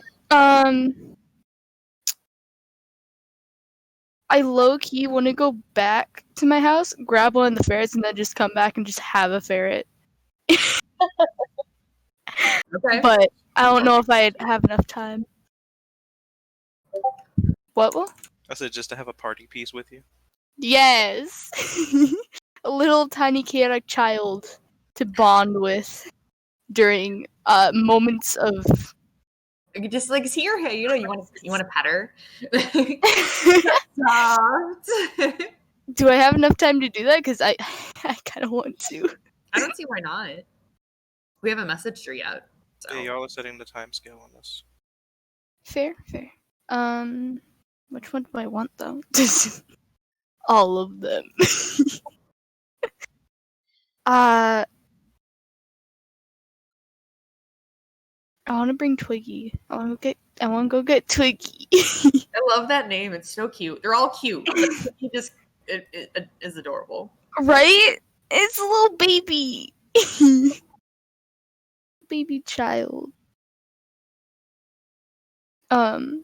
I low-key want to go back to my house, grab one of the ferrets, and then just come back and just have a ferret. Okay. But I don't know if I'd have enough time. What? I said just to have a party piece with you. Yes! A little tiny chaotic child to bond with during moments of... You just like see her hair, you want to pet her. Do I have enough time to do that? Because I kind of want to. I don't see why not. We haven't messaged her yet. So. Yeah, y'all are setting the time scale on this. Fair. Which one do I want though? All of them. I want to bring Twiggy. I want to go get Twiggy. I love that name. It's so cute. They're all cute. But he just it is adorable. Right? It's a little baby. Baby child. So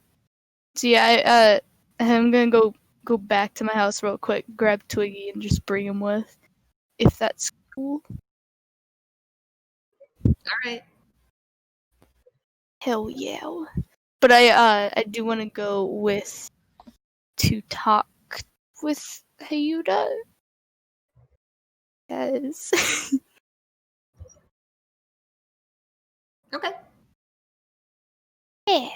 yeah, I'm gonna go back to my house real quick, grab Twiggy, and just bring him with, if that's cool. All right. Hell yeah. But I do want to go to talk with Hyuda. Yes. Okay. Yeah.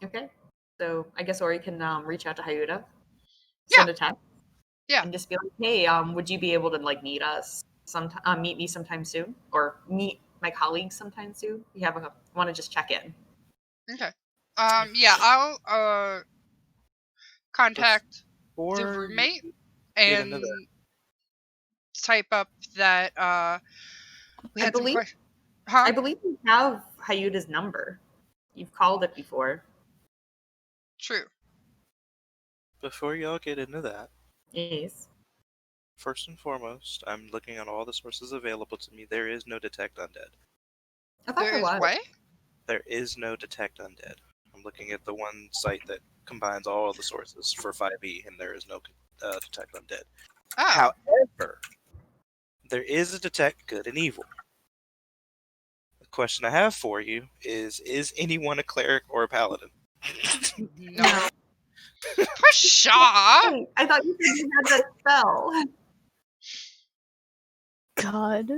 Okay. So I guess Ori can reach out to Hyuda. Send a text. Yeah. And just be like, hey, would you be able to like meet us meet me sometime soon, or meet my colleagues sometime soon? We want to just check in. Okay. Yeah, I'll contact the roommate Get into and that. type up that we I had some believe questions. Huh? I believe you have Hayuta's number. You've called it before. True. Before y'all get into that, Yes. first and foremost, I'm looking at all the sources available to me. There is no detect undead. I thought There there is was. what? There is no detect undead. I'm looking at the one site that combines all of the sources for 5e, and there is no detect undead. Oh. However, there is a detect good and evil. The question I have for you is anyone a cleric or a paladin? No. Pshaw! Hey, I thought you said you had that spell. God.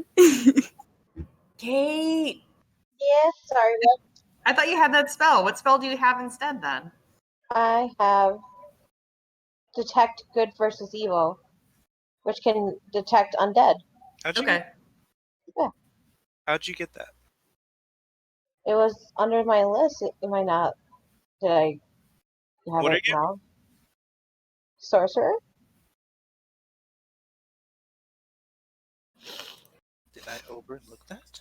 Kate, Yeah, sorry. What? I thought you had that spell. What spell do you have instead then? I have detect good versus evil, which can detect undead. How'd you Okay. how'd you get that? It was under my list. Am I not? Did I have What are it you? wrong? Sorcerer? Did I overlook that?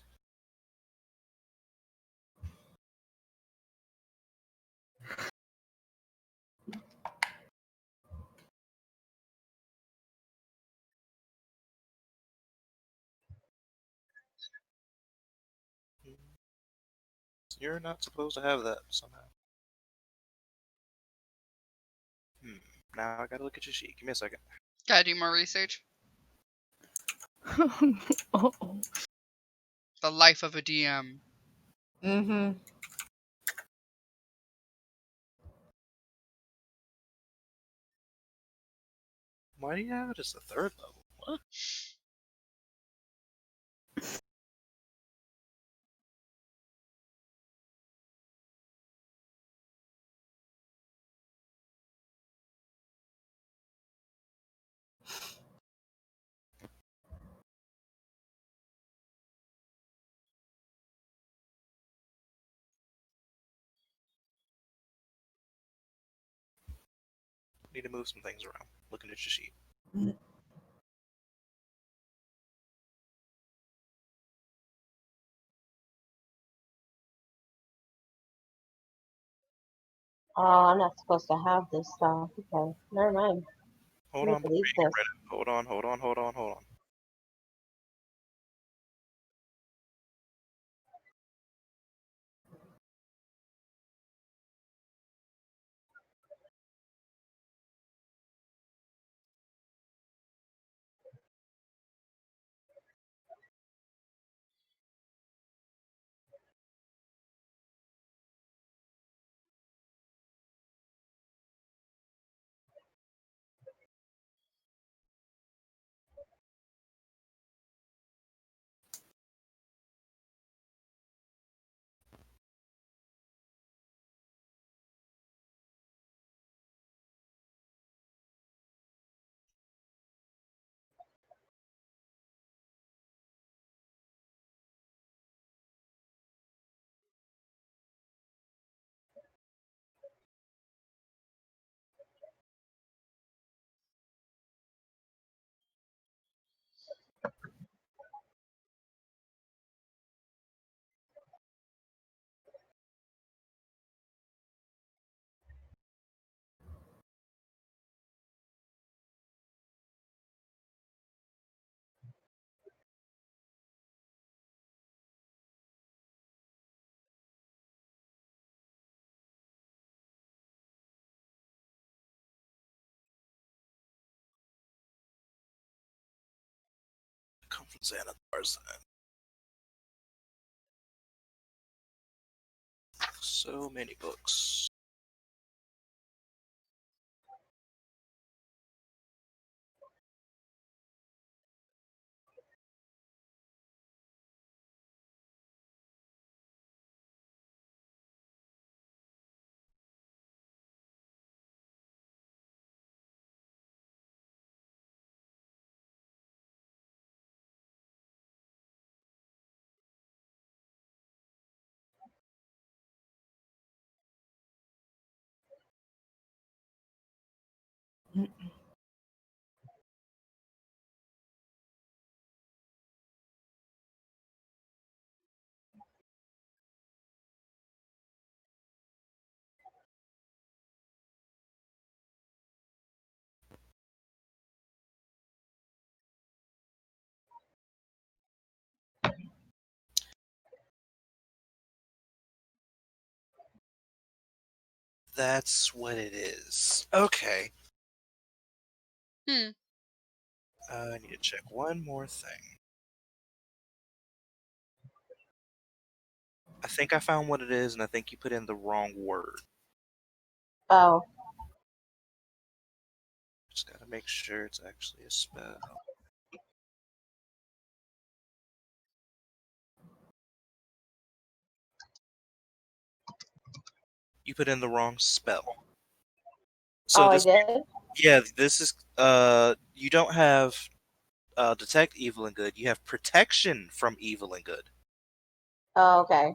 You're not supposed to have that somehow. Now I gotta look at your sheet. Give me a second. Gotta do more research. Oh. The life of a DM. Mm-hmm. Why do you have it as the third level? What? Need to move some things around. Looking at your sheet. Oh, I'm not supposed to have this stuff. Okay, never mind. Hold I'm on, gonna delete before you this. get rid of it. Hold on. Come from Xanathar's. So many books. That's what it is. Okay. Hmm. I need to check one more thing. I think I found what it is, and I think you put in the wrong word. Oh, Just gotta make sure it's actually a spell. You put in the wrong spell. So I this, did. yeah, this is you don't have detect evil and good. You have protection from evil and good. Oh, okay.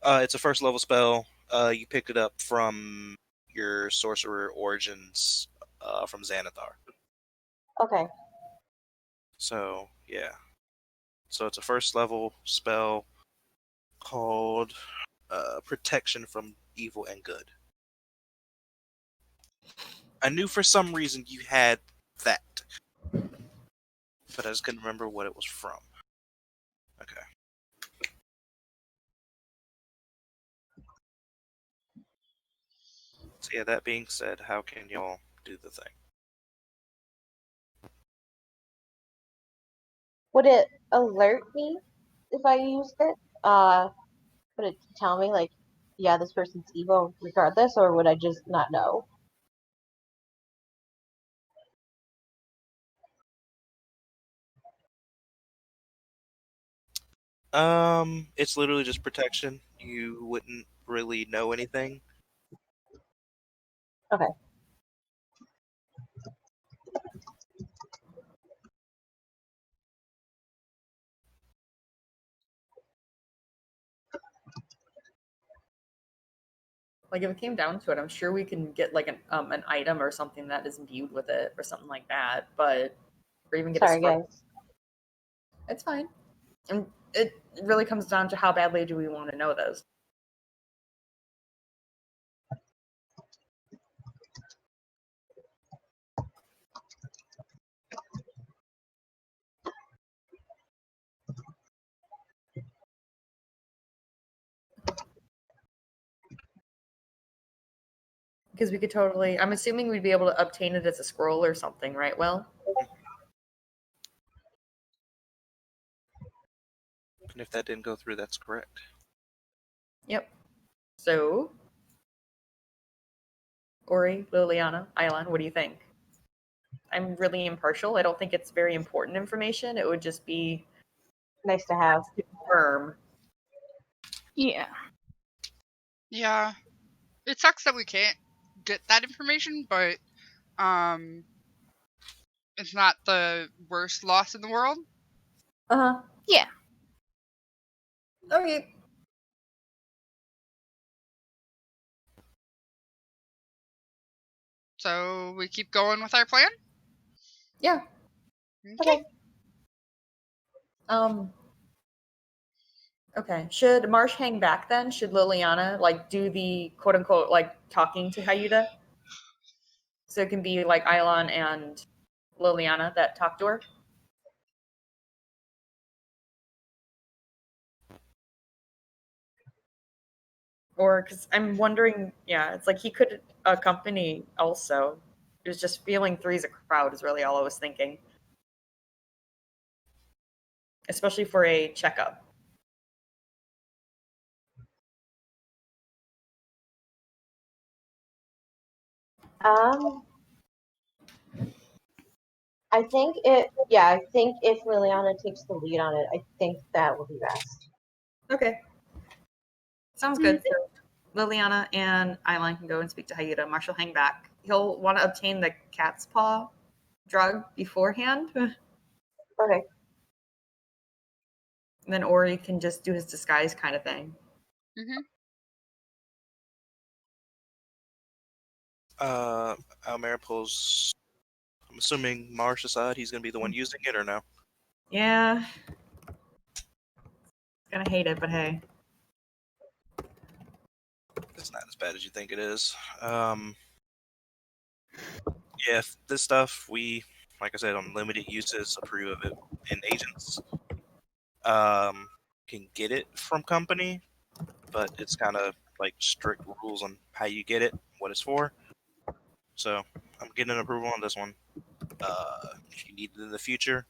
It's a first level spell. You picked it up from your sorcerer origins from Xanathar. Okay. So yeah, so it's a first level spell called protection from evil and good. I knew for some reason you had that, but I just couldn't remember what it was from. Okay. So yeah, that being said, how can y'all do the thing? Would it alert me if I used it? Would it tell me like, yeah, this person's evil regardless, or would I just not know? It's literally just protection. You wouldn't really know anything. Okay. Like if it came down to it, I'm sure we can get like an item or something that is imbued with it or something like that. But or even get a Sorry, spark. guys. It's fine. And it really comes down to how badly do we want to know those. Because we could totally. I'm assuming we'd be able to obtain it as a scroll or something, right? Well, And if that didn't go through, that's correct. yep. So, Ori, Liliana, Islan, what do you think? I'm really impartial. I don't think it's very important information. It would just be Nice to have. firm. Yeah. Yeah. It sucks that we can't get that information, but it's not the worst loss in the world. Uh huh. Yeah. Okay. So we keep going with our plan? Yeah. Okay. Um. Okay. Should Marsh hang back then? Should Liliana like do the quote unquote like talking to Hayuda? So it can be like Islan and Liliana that talk to her. Or because I'm wondering, yeah, it's like he could accompany also. It was just feeling three's a crowd is really all I was thinking, especially for a checkup. Um, I think it. Yeah, I think if Liliana takes the lead on it, I think that would be best. Okay, sounds good. So Liliana and Eileen can go and speak to Hayuda. Marshall hang back. He'll want to obtain the cat's paw drug beforehand. And Okay. then Ori can just do his disguise kind of thing. Mm-hmm. Almera pulls. I'm assuming Marsh aside, he's gonna be the one using it, or no? Yeah. Gonna hate it, but hey. It's not as bad as you think it is. Yeah, this stuff we, like I said, on limited uses, approve of it in agents. Can get it from company, but it's kind of like strict rules on how you get it, what it's for. So I'm getting an approval on this one. If you need it in the future,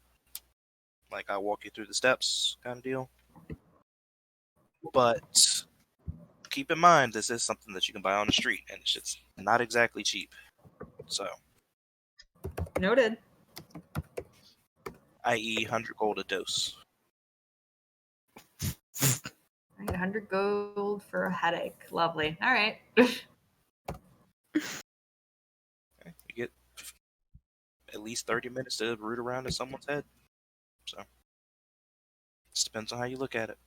like I'll walk you through the steps, kind of deal. But keep in mind, this is something that you can buy on the street, and it's just not exactly cheap. So, Noted. i.e., 100 gold a dose. I get 100 gold for a headache. Lovely. All right. Okay, you get at least 30 minutes to root around in someone's head. So, it depends on how you look at it.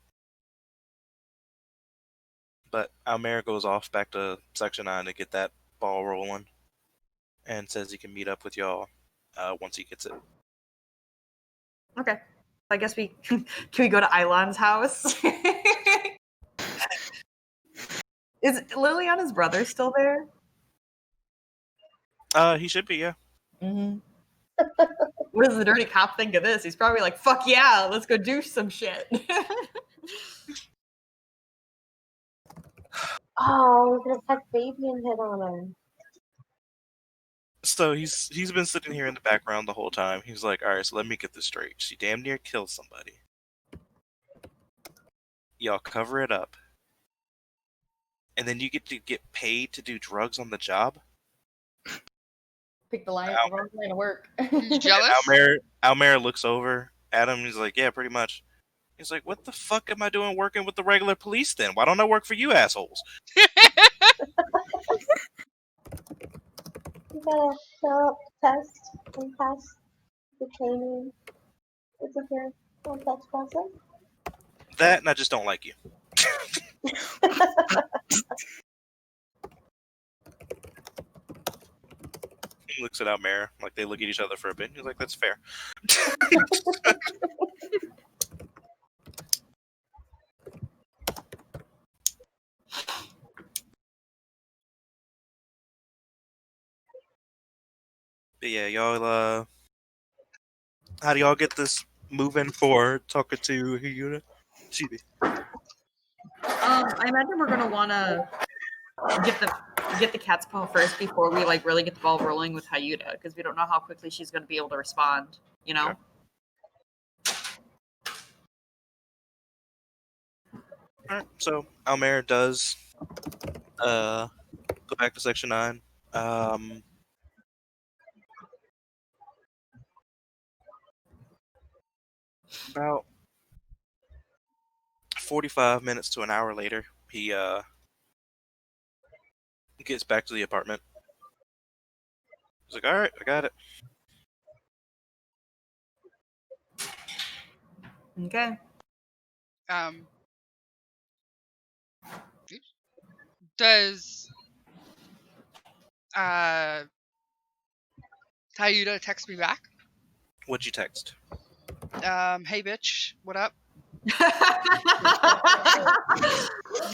But Almere goes off back to Section 9 to get that ball rolling and says he can meet up with y'all once he gets it. Okay. I guess we can we go to Ilon's house? Is Liliana's brother still there? He should be, yeah. Mm-hmm. What does the dirty cop think of this? He's probably like, fuck yeah, let's go do some shit. Oh, we're gonna touch baby and hit on her. So he's been sitting here in the background the whole time. He's like, all right, so let me get this straight. She damn near killed somebody. Y'all cover it up. And then you get to get paid to do drugs on the job? Pick the line, wrong line of work. You jealous? Almere looks over at him and he's like, yeah, pretty much. He's like, what the fuck am I doing working with the regular police then? Why don't I work for you assholes? You gotta show up, test, and pass the training. It's a very complex process. That and I just don't like you. He looks at Almere, like they look at each other for a bit. He's like, that's fair. But yeah, y'all, how do y'all get this moving for talking to Hyuna? Excuse me. I imagine we're gonna want to get the cat's paw first before we like really get the ball rolling with Hyuta, because we don't know how quickly she's gonna be able to respond. You know. Okay. Alright, so Almere does go back to Section 9. About 45 minutes to an hour later, he gets back to the apartment. He's like, alright, I got it. Okay. Does Hyuta text me back? What'd you text? Hey bitch, what up?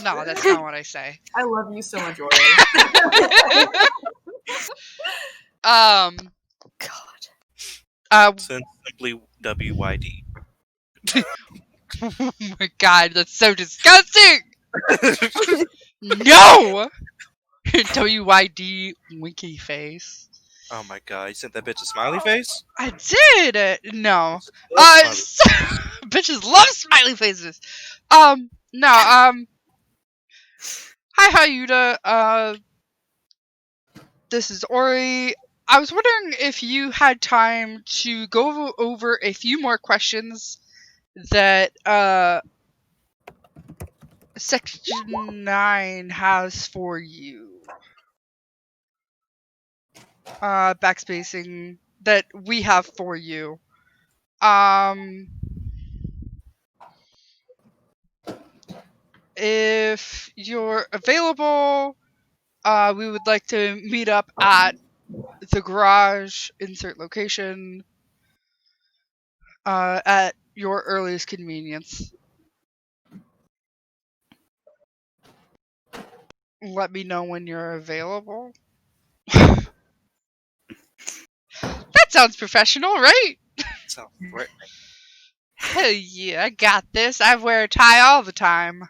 No, that's not what I say. I love you so much, Rory. God. Send simply WYD. Oh my god, that's so disgusting! No! WYD winky face. Oh my god, you sent that bitch a smiley face? I did! No. Smiley. Bitches love smiley faces! No, hi Hyuta, this is Ori. I was wondering if you had time to go over a few more questions that, Section 9 has for you. Backspacing that we have for you. If you're available, we would like to meet up at the garage, insert location, at your earliest convenience. Let me know when you're available. That sounds professional, right? Sounds threatening. Hell yeah, I got this. I wear a tie all the time.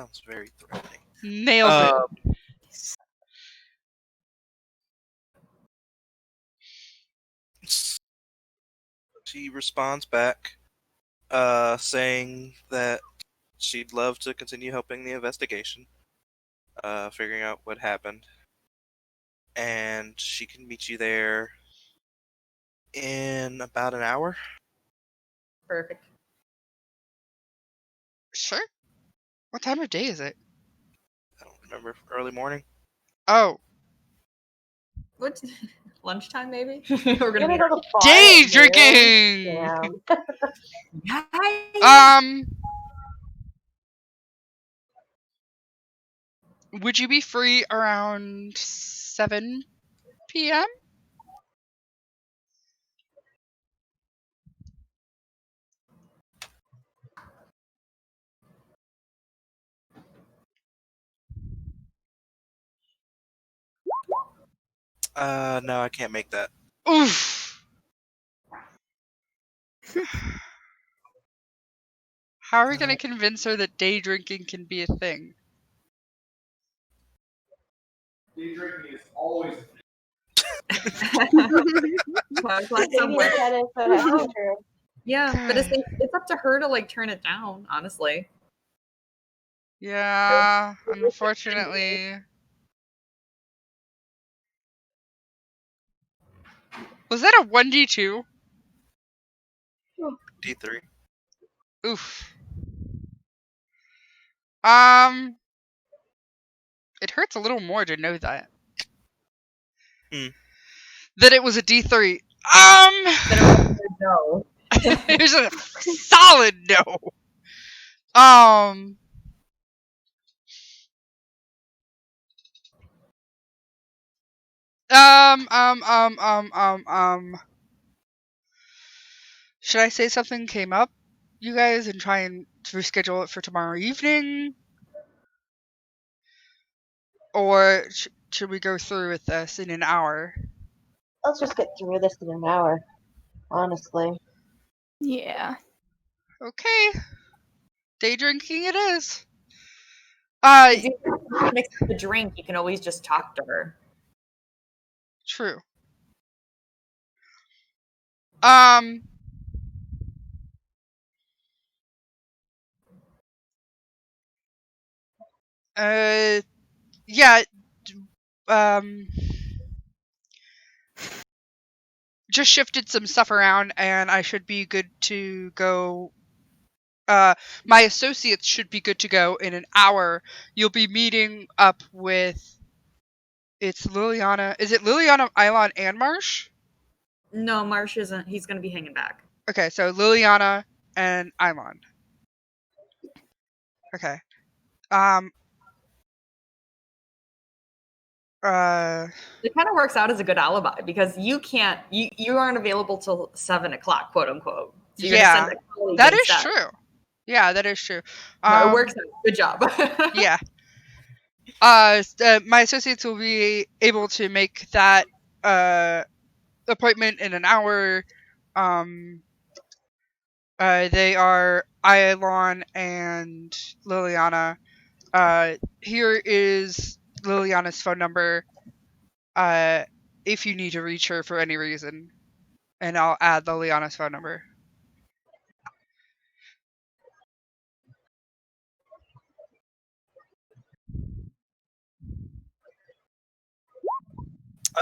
sounds very threatening. Nailed it. She responds back, saying that she'd love to continue helping the investigation, figuring out what happened, and she can meet you there in about an hour. Perfect. Sure. What time of day is it? I don't remember. Early morning. Oh, What? Lunchtime, maybe? We're We're gonna gonna meet. go to the bar day at drinking. noon. Hi. Would you be free around 7 p.m.? No, I can't make that. Oof. How are we gonna convince her that day drinking can be a thing? Day drinking is always. Well, Maybe in tennis, that has to be true. yeah, but it's up to her to like turn it down, honestly. Yeah, unfortunately. Was that a 1d2? D3. Oof. It hurts a little more to know that. That it was a D3. No. It was a solid no. Should I say something came up, you guys, and try and reschedule it for tomorrow evening? Or should we go through with this in an hour? Let's just get through this in an hour, honestly. Yeah. Okay. Day drinking it is. If you mix the drink, you can always just talk to her. True. Yeah. Just shifted some stuff around, and I should be good to go. My associates should be good to go in an hour. You'll be meeting up with. It's Liliana. Is it Liliana, Ilon, and Marsh? No, Marsh isn't. He's going to be hanging back. Okay, so Liliana and Ilon. Okay. It kind of works out as a good alibi because you aren't available till 7:00, quote unquote. So you're yeah, gonna send a colleague that is instead. true. Yeah, that is true. No, it works out. Good job. Yeah. My associates will be able to make that appointment in an hour. They are Ilon and Liliana. Here is Liliana's phone number. If you need to reach her for any reason, and I'll add Liliana's phone number.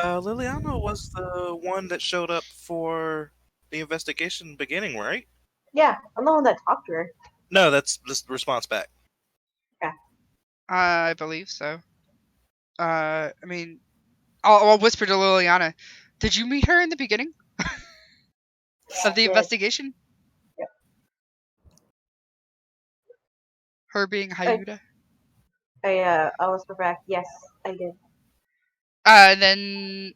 Liliana was the one that showed up for the investigation beginning, right? Yeah, I'm the one that talked to her. No, that's just the response back. I believe so. I mean, I'll whisper to Liliana. Did you meet her in the beginning of the Yes. investigation? Yep. Her being Hyuda? I'll whisper back. Yes, I did. Then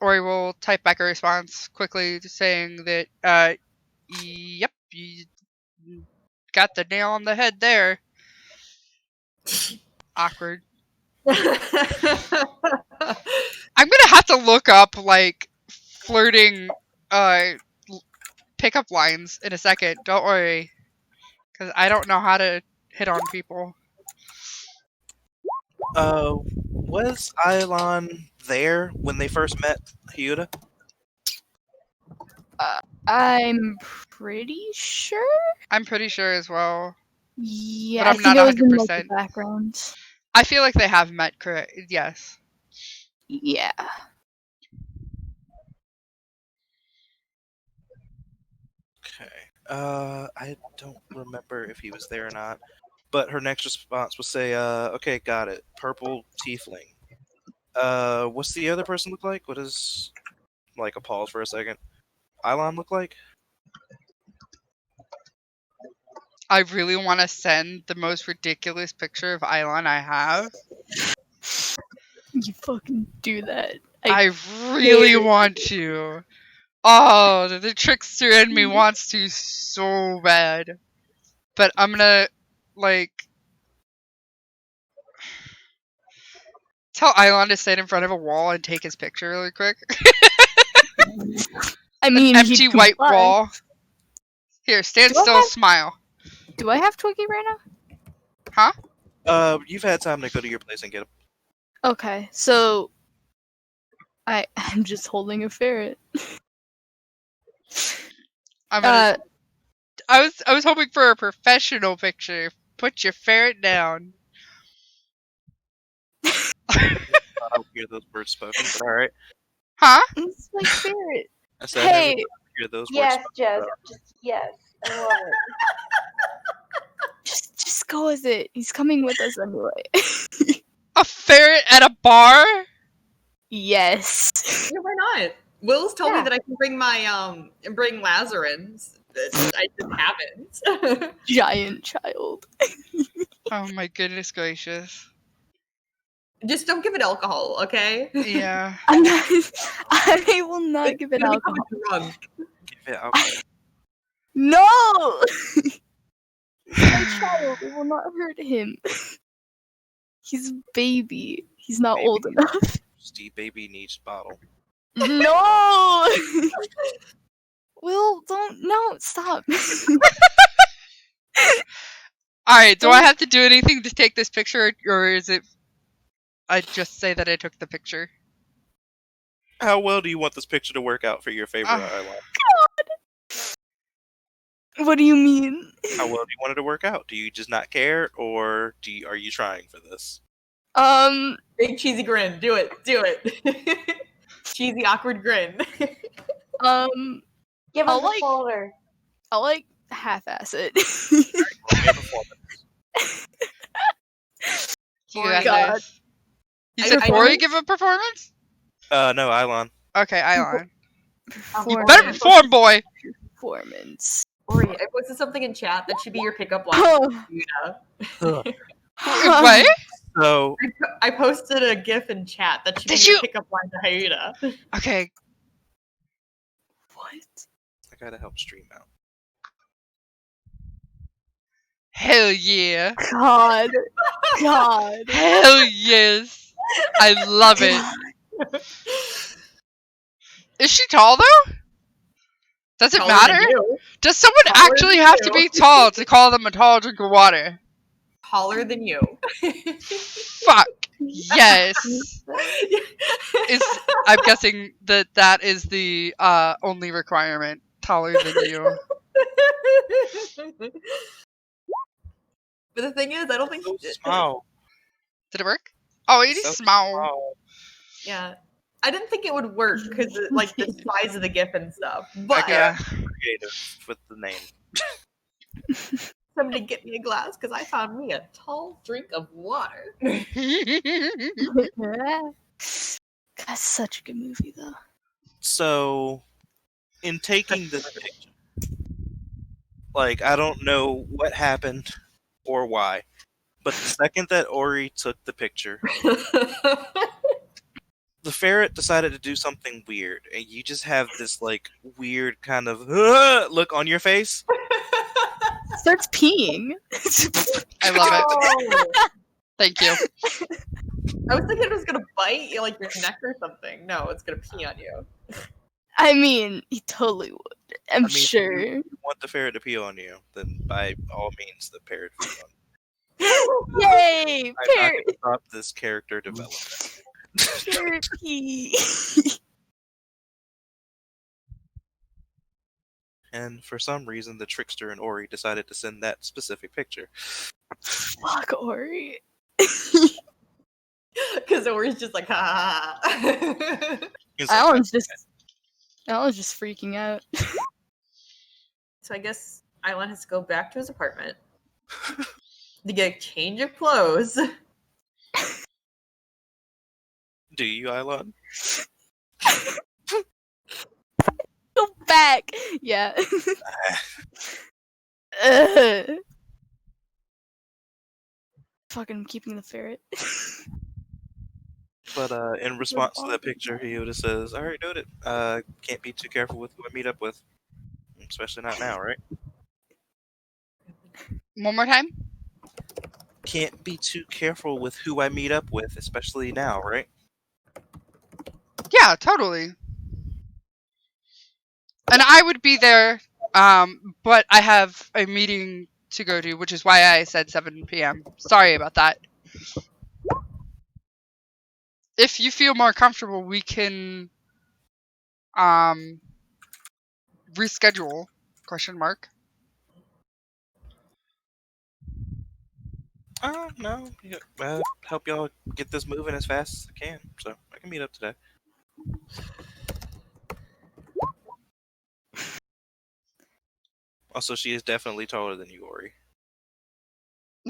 Ori will type back a response quickly saying that, yep, you got the nail on the head there. Awkward. I'm gonna have to look up, like, flirting, pickup lines in a second. Don't worry. Because I don't know how to hit on people. Was Eilon there when they first met Hyuta? I'm pretty sure. I'm pretty sure as well. Yeah, But I'm I think not it was in like the 100%. background. I feel like they have met, correct? Yes. Yeah. Okay. I don't remember if he was there or not. But her next response was say, okay, got it. Purple tiefling. What's the other person look like? What does, like, a pause for a second, Eilon look like? I really want to send the most ridiculous picture of Eilon I have. You fucking do that. I really want to. Oh, the trickster in me wants to so bad. But I'm gonna, like, tell Eilon to stand in front of a wall and take his picture really quick. I mean, An he'd empty white comply. wall. Here, stand Do I still, have- smile. Do I have Twiggy right now? Huh? You've had time to go to your place and get him. Okay, so I'm just holding a ferret. I'm gonna. I was hoping for a professional picture. Put your ferret down. I don't hear those words spoken, but alright. Huh? It's my ferret. I said I never Hey, hear those Yes, words Jess. spoken. Just yes. I love it. just go with it. He's coming with us anyway. A ferret at a bar? Yes. Yeah, why not? Will's told me Yeah. that I can bring my bring Lazarans. I just haven't. Giant child. Oh my goodness gracious. Just don't give it alcohol, okay? Yeah. I'm not. I will not give it You'll alcohol. become drunk. Give it alcohol. No. He's my child. It will not hurt him. He's a baby. He's not old Baby. enough. Steve baby needs bottle. No. Will, don't. No, stop. Alright, do I Don't- have to do anything to take this picture, or is it I just say that I took the picture? How well do you want this picture to work out for your favorite Ah. Eilon? What do you mean? How well do you want it to work out? Do you just not care, or are you trying for this? Big cheesy grin. Do it. Do it. Cheesy awkward grin. Give I'll us a like- folder. I'll like half-ass it. Roll me a performance. You Oh got God. this. You I- said I Tori don't- give a performance? No, Eilon. Okay, Eilon. You Better perform, boy! Performance. Ori, I posted something in chat that should be your pickup line. Oh. What? So, I posted a GIF in chat that should Did be your you- pickup line to Hyuta. Okay, What? I gotta help stream out. hell yeah. God. God. Hell yes. I love it. Is she tall though? Does it Taller than matter? you. Does someone Taller actually than have to you. be tall to call them a tall drink of water? Taller than you. Fuck. Yes. I'm guessing that is the only requirement. Taller than you. But the thing is, I don't think So small. Did it work? Oh, it is So small. small. Yeah, I didn't think it would work because like the size of the GIF and stuff. I But got Yeah. creative with the name. somebody get me a glass because I found me a tall drink of water. That's such a good movie, though. So, in taking this picture, like, I don't know what happened or why, but the second that Ori took the picture, the ferret decided to do something weird, and you just have this, like, weird kind of look on your face. Starts peeing. I love it. Oh. Thank you. I was thinking it was gonna bite you like your neck or something. No, it's gonna pee on you. I mean, he totally would. I'm I mean, sure. If you want the ferret to pee on you, then by all means, the ferret pee on you. Yay! I'm not Parrot! going to stop this character development. Parrot pee. And for some reason, the trickster and Ori decided to send that specific picture. Fuck Ori. Because Ori's just like, ha. He's like, Alan's just freaking out. So I guess Island has to go back to his apartment to get a change of clothes. do you, Ilon? Go back. Yeah. Ugh. Fucking keeping the ferret. But in response to that picture, he would have says, "All right, noted. Can't be too careful with who I meet up with, especially not now, right? One more time. Can't be too careful with who I meet up with, especially now, right?" Yeah, totally. And I would be there, but I have a meeting to go to, which is why I said 7 p.m. Sorry about that. If you feel more comfortable, we can reschedule, question mark. No. Help y'all get this moving as fast as I can, so I can meet up today. Also, she is definitely taller than you, Ori.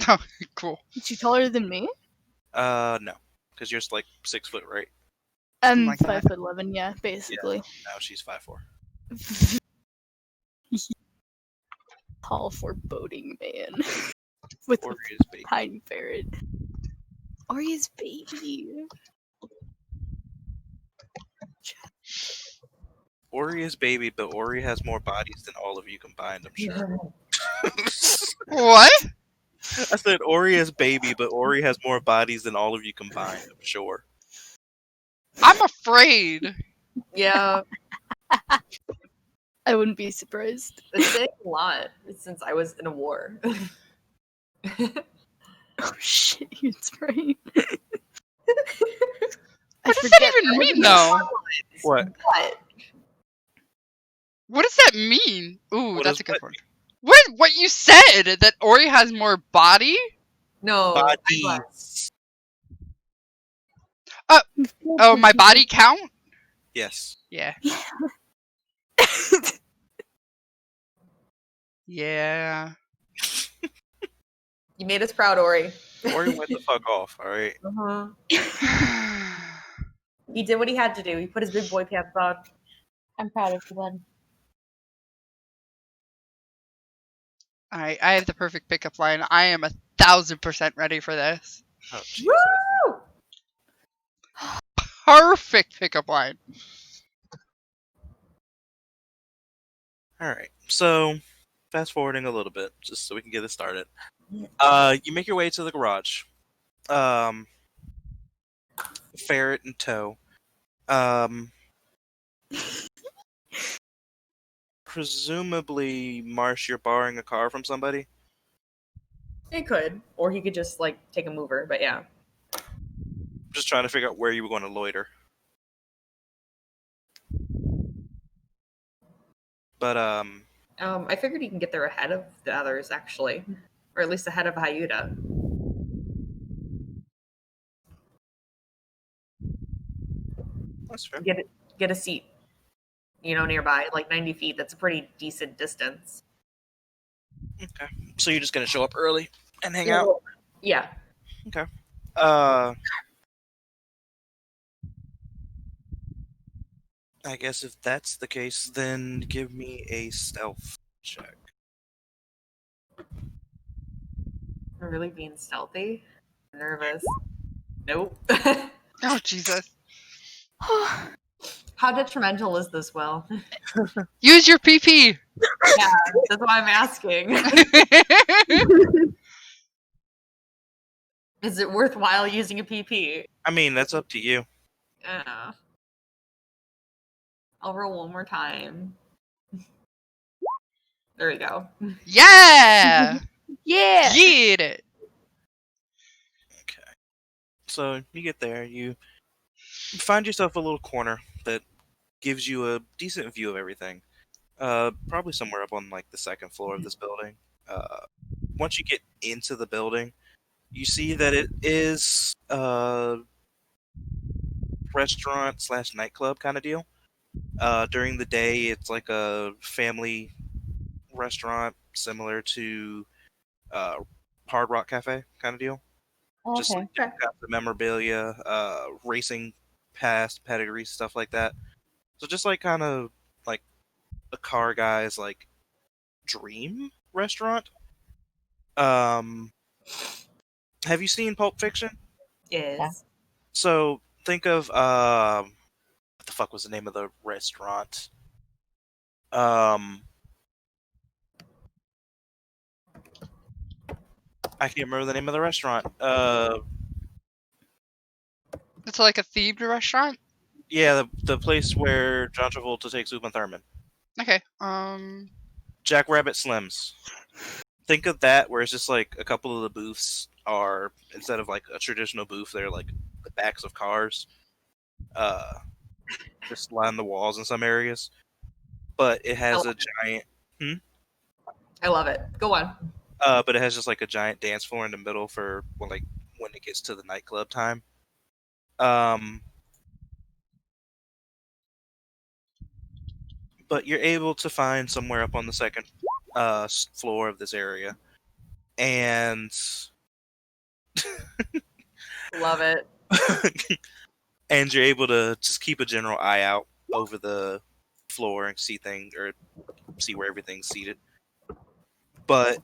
Oh, cool. Is she taller than me? No, because you're like 6 foot, right? I'm Like that. 5'11", yeah, basically. Now she's 5'4". Tall foreboding man. With Ori a is baby. tiny ferret. Ori's baby. Ori is baby, but Ori has more bodies than all of you combined, I'm sure. What? I said Ori is baby, but Ori has more bodies than all of you combined, I'm sure. I'm afraid. Yeah, I wouldn't be surprised. it's saying a lot since I was in a war. Oh shit, it's right. What does that even mean, though? What? What does that mean? Ooh, What that's is a good what? one. What you said? That Ori has more body? No. Bodies. Oh, my body count? Yes. Yeah. Yeah. You made us proud, Ori. Ori went the fuck off, alright? Uh-huh. He did what he had to do. He put his big boy pants on. I'm proud of you, bud. Alright, I have the perfect pickup line. I am 1,000% ready for this. Oh, jeez. Woo! Perfect pickup line. Alright, so fast forwarding a little bit, just so we can get this started. You make your way to the garage. Ferret in tow. Presumably, Marsh, you're borrowing a car from somebody? He could. Or he could just, like, take a mover, but yeah. Just trying to figure out where you were going to loiter. But, I figured he can get there ahead of the others, actually. Or at least ahead of Hyuta. that's fair. Get a seat, nearby, like 90 feet. That's a pretty decent distance. Okay. So you're just going to show up early and hang out? Yeah. Okay. I guess if that's the case, then give me a stealth check. I'm really being stealthy. I'm nervous. Nope. Oh, Jesus. How detrimental is this, Will? Use your PP! Yeah, that's why I'm asking. Is it worthwhile using a PP? I mean, that's up to you. I'll roll one more time. There we go. Yeah! Yeah! Get it! So you get there, you find yourself a little corner that gives you a decent view of everything. Probably somewhere up on like the second floor of this building. Once you get into the building, you see that it is a restaurant slash nightclub kind of deal. During the day, it's like a family restaurant similar to Hard Rock Cafe kind of deal. Just Okay. like different kinds of memorabilia, racing past pedigree, stuff like that. So just like kind of like a car guy's like dream restaurant. Um, have you seen Pulp Fiction? Is So think of what the fuck was the name of the restaurant? I can't remember the name of the restaurant. It's like a themed restaurant. Yeah, the place where John Travolta takes Uma Thurman. Okay. Jack Rabbit Slims. Think of that, where it's just like a couple of the booths are, instead of like a traditional booth, they're like the backs of cars. Just line the walls in some areas. But it has a giant. I love it. Go on. But it has just like a giant dance floor in the middle for when it gets to the nightclub time. But you're able to find somewhere up on the second floor of this area, and Love it. and you're able to just keep a general eye out over the floor and see things or see where everything's seated. But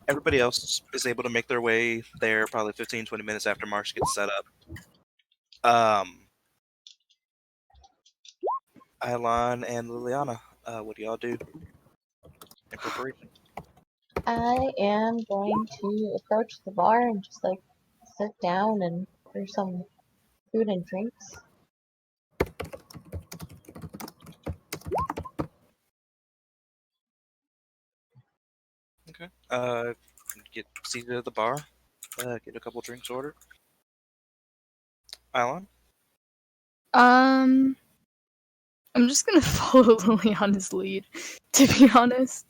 everybody else is able to make their way there probably 15-20 minutes after Marsh gets set up. Ilan and Liliana, what do y'all do in preparation? I am going to approach the bar and just like sit down and order some food and drinks. Okay. Get seated at the bar. Get a couple drinks ordered. Ilan? I'm just gonna follow Liliana's lead, to be honest.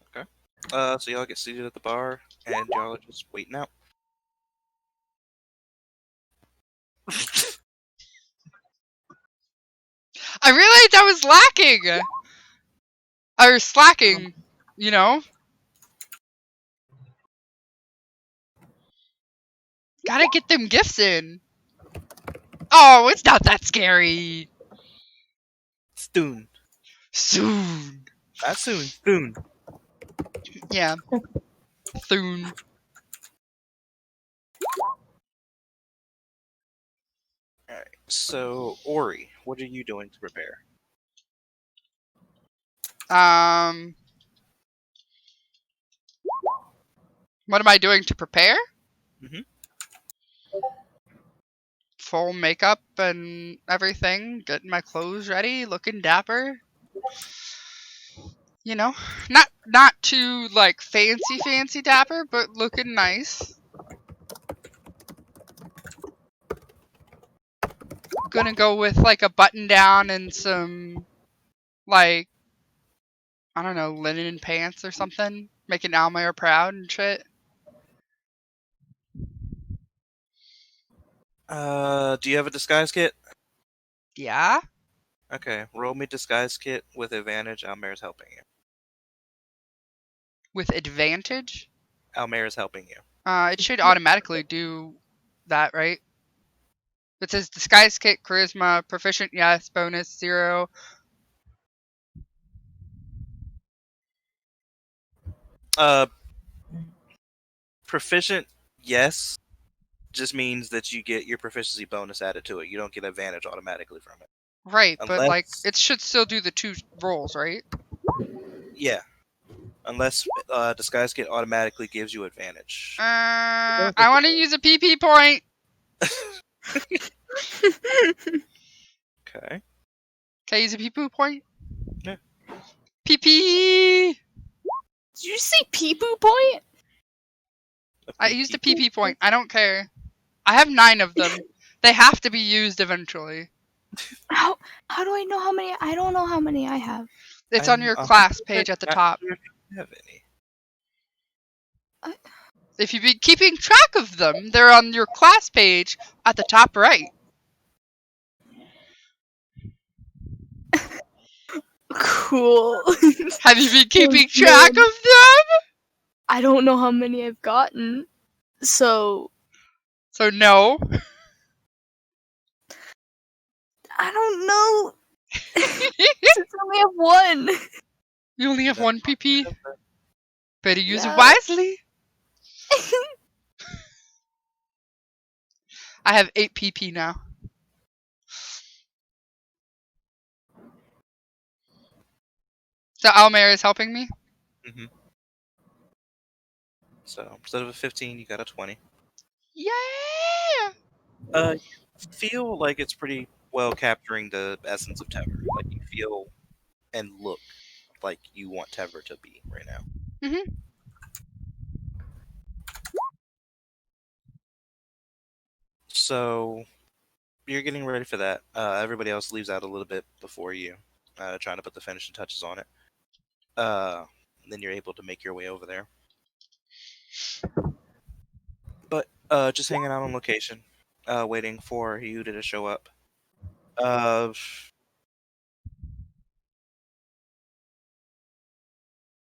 Okay. So y'all get seated at the bar, and y'all are just waiting out. I realized I was lacking. Or slacking, you know? Gotta get them gifts in. Oh, it's not that scary. Soon. Soon. Not soon. Soon. Yeah. Soon. Alright. So, Ori, what are you doing to prepare? What am I doing to prepare? Mhm. Full makeup and everything, getting my clothes ready, looking dapper. You know, not too like fancy dapper, but looking nice. Gonna go with like a button down and some like I don't know, linen pants or something, making Almayer proud and shit. Do you have a disguise kit? Yeah. Okay, roll me disguise kit with advantage. Almair's helping you. With advantage? Almair's helping you. It should automatically do that, right? It says disguise kit, charisma, proficient, yes, bonus, 0. Proficient, yes, just means that you get your proficiency bonus added to it. You don't get advantage automatically from it. Right, but like Unless- it should still do the 2 rolls, right? Yeah. Unless disguise kit automatically gives you advantage. I want to use a PP point. Okay. Can I use a PP point? Yeah. PP. Did you say pee-poo point? I used a PP point. I don't care. I have 9 of them. They have to be used eventually. How do I know how many? I don't know how many I have. It's on your class page at the top. Sure if you have any. If you've been keeping track of them, they're on your class page at the top right. Cool. Have you been keeping track of them? I don't know how many I've gotten, so So no. I don't know. Since I only have one. You only have 1 PP. Better use it Yeah. wisely. I have 8 PP now. So Almer is helping me? Mm-hmm. So instead of a 15, you got a 20. Yeah! You feel like it's pretty well capturing the essence of Tever. Like you feel and look like you want Tever to be right now. Mm-hmm. So you're getting ready for that. Everybody else leaves out a little bit before you, trying to put the finishing touches on it. Then you're able to make your way over there. But just hanging out on location, waiting for Yuta to show up.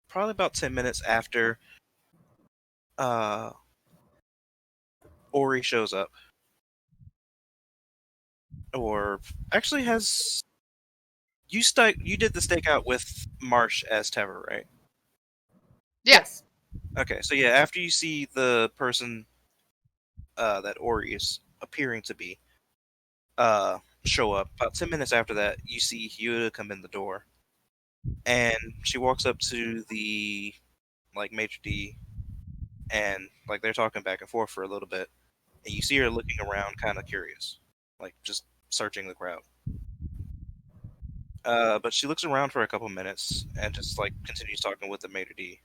Probably about 10 minutes after Ori shows up. Or actually has you did the stakeout with Marsh as Tever, right? Yeah. Yes. Okay, so yeah, after you see the person that Ori is appearing to be show up, about 10 minutes after that, you see Hyuta come in the door. And she walks up to the maitre d', and they're talking back and forth for a little bit, and you see her looking around kind of curious, just searching the crowd. But she looks around for a couple minutes and just continues talking with the maitre d'.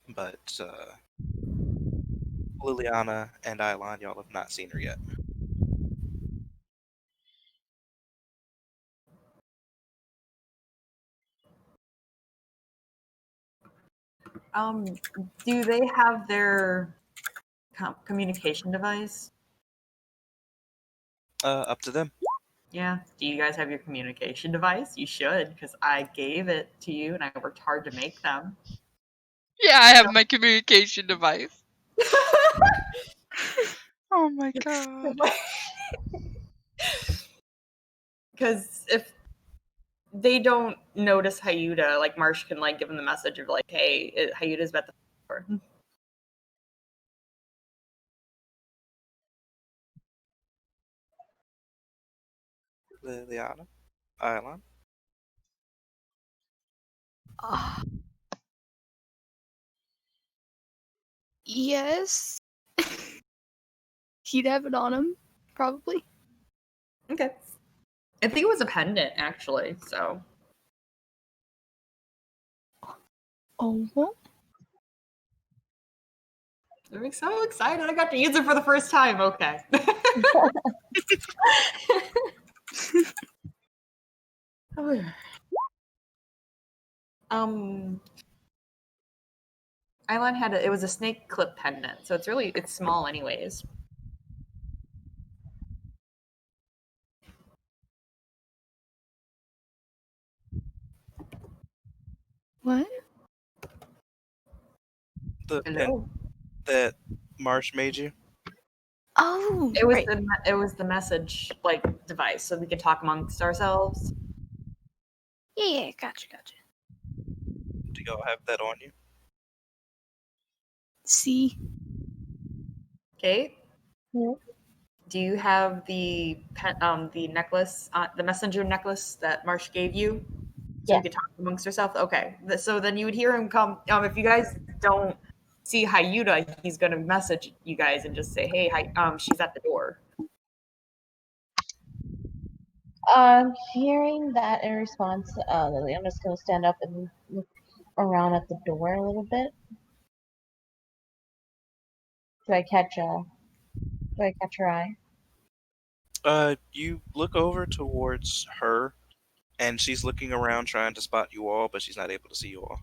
But Liliana and Eilon, y'all have not seen her yet. Do they have their communication device? Up to them. Yeah. Do you guys have your communication device? You should, because I gave it to you and I worked hard to make them. Yeah, I have my communication device. Oh my god. Because if they don't notice Hyuta, Marsh can give them the message of hey, Hyuta's at the door. Liliana, Eilon. Yes. He'd have it on him, probably. Okay. I think it was a pendant, actually, so. Oh, well. I'm so excited. I got to use it for the first time. Okay. Eilon had it was a snake clip pendant, so it's small anyways. What? The Hello? pin that Marsh made you. Oh, It was right. it was the message device, so we could talk amongst ourselves. Yeah, gotcha. Do y'all have that on you? See? Kate? Hmm? Do you have the necklace, the messenger necklace that Marsh gave you? So Yes. you could talk amongst yourself? Okay. So then you would hear him come. If you guys don't see Hyuta, he's going to message you guys and just say, hey, she's at the door. Hearing that in response, Lily, I'm just gonna stand up and look around at the door a little bit. Do I catch her eye? You look over towards her, and she's looking around trying to spot you all, but she's not able to see you all.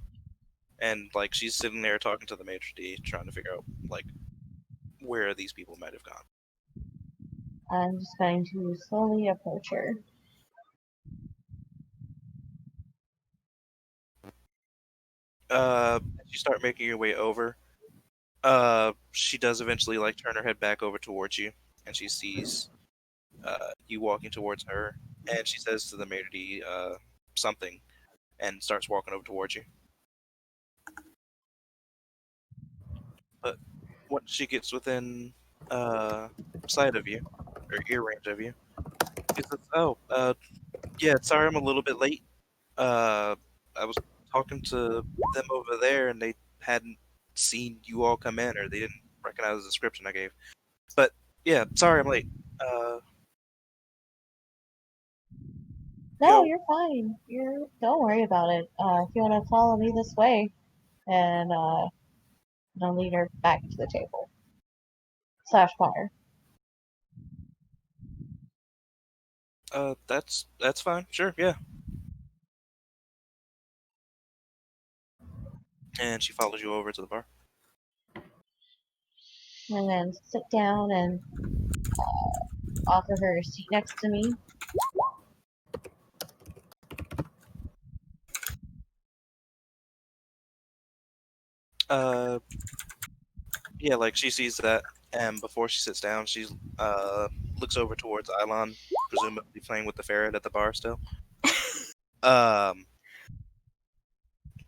And like she's sitting there talking to the maitre d, trying to figure out like where these people might have gone. I'm just going to slowly approach her. As you start making your way over, she does eventually like turn her head back over towards you, and she sees you walking towards her, and she says to the maitre d something, and starts walking over towards you. But once she gets within sight of you, or ear range of you, she says, "Oh, yeah, sorry, I'm a little bit late. Uh, I was talking to them over there, and they hadn't seen you all come in, or they didn't recognize the description I gave. But yeah, sorry, I'm late. Uh, No, yo, you're fine. Don't worry about it. If you want to follow me this way, and I'll lead her back to the table / bar. that's fine. Sure, yeah." And she follows you over to the bar. And then sit down and offer her a seat next to me. Uh, yeah, like she sees that, and before she sits down, she looks over towards Ilon, presumably playing with the ferret at the bar still. Um,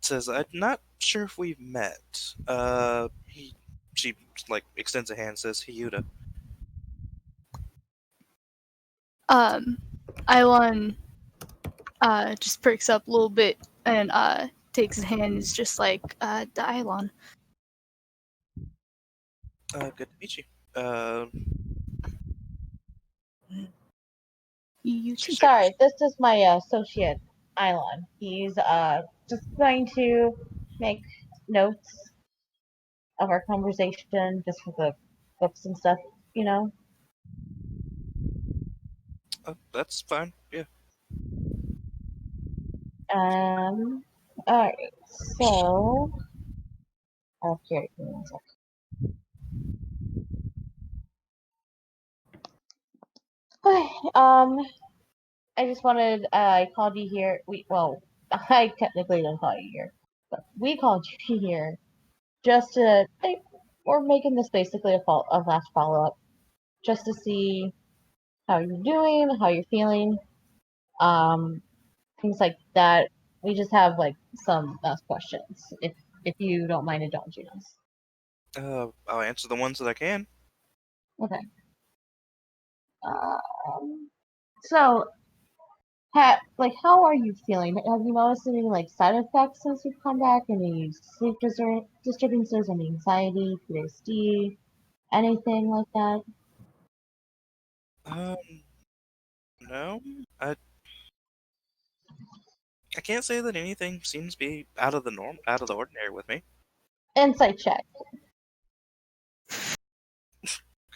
says, "I'm not sure if we've met." She like extends a hand, says, "Hyuta." Ilon just perks up a little bit and takes his hand and is just like, the Ilon. Good to meet you. Uh, You she too. Sorry, this is my associate, Ilon. He's just going to make notes of our conversation just for the books and stuff, you know? That's fine. Yeah. Alright, so. Okay, give me one second. Okay, I just wanted, I called you here. Well, I technically didn't call you here, but we called you here just to, we're making this basically a last follow up, just to see how you're doing, how you're feeling, um, things like that. We just have like some last questions, if you don't mind indulging us. I'll answer the ones that I can. Okay. So, how are you feeling? Have you noticed any like side effects since you've come back? Any sleep disturbances, any anxiety, PTSD, anything like that? Um, no, I I can't say that anything seems to be out of the ordinary with me. Insight check.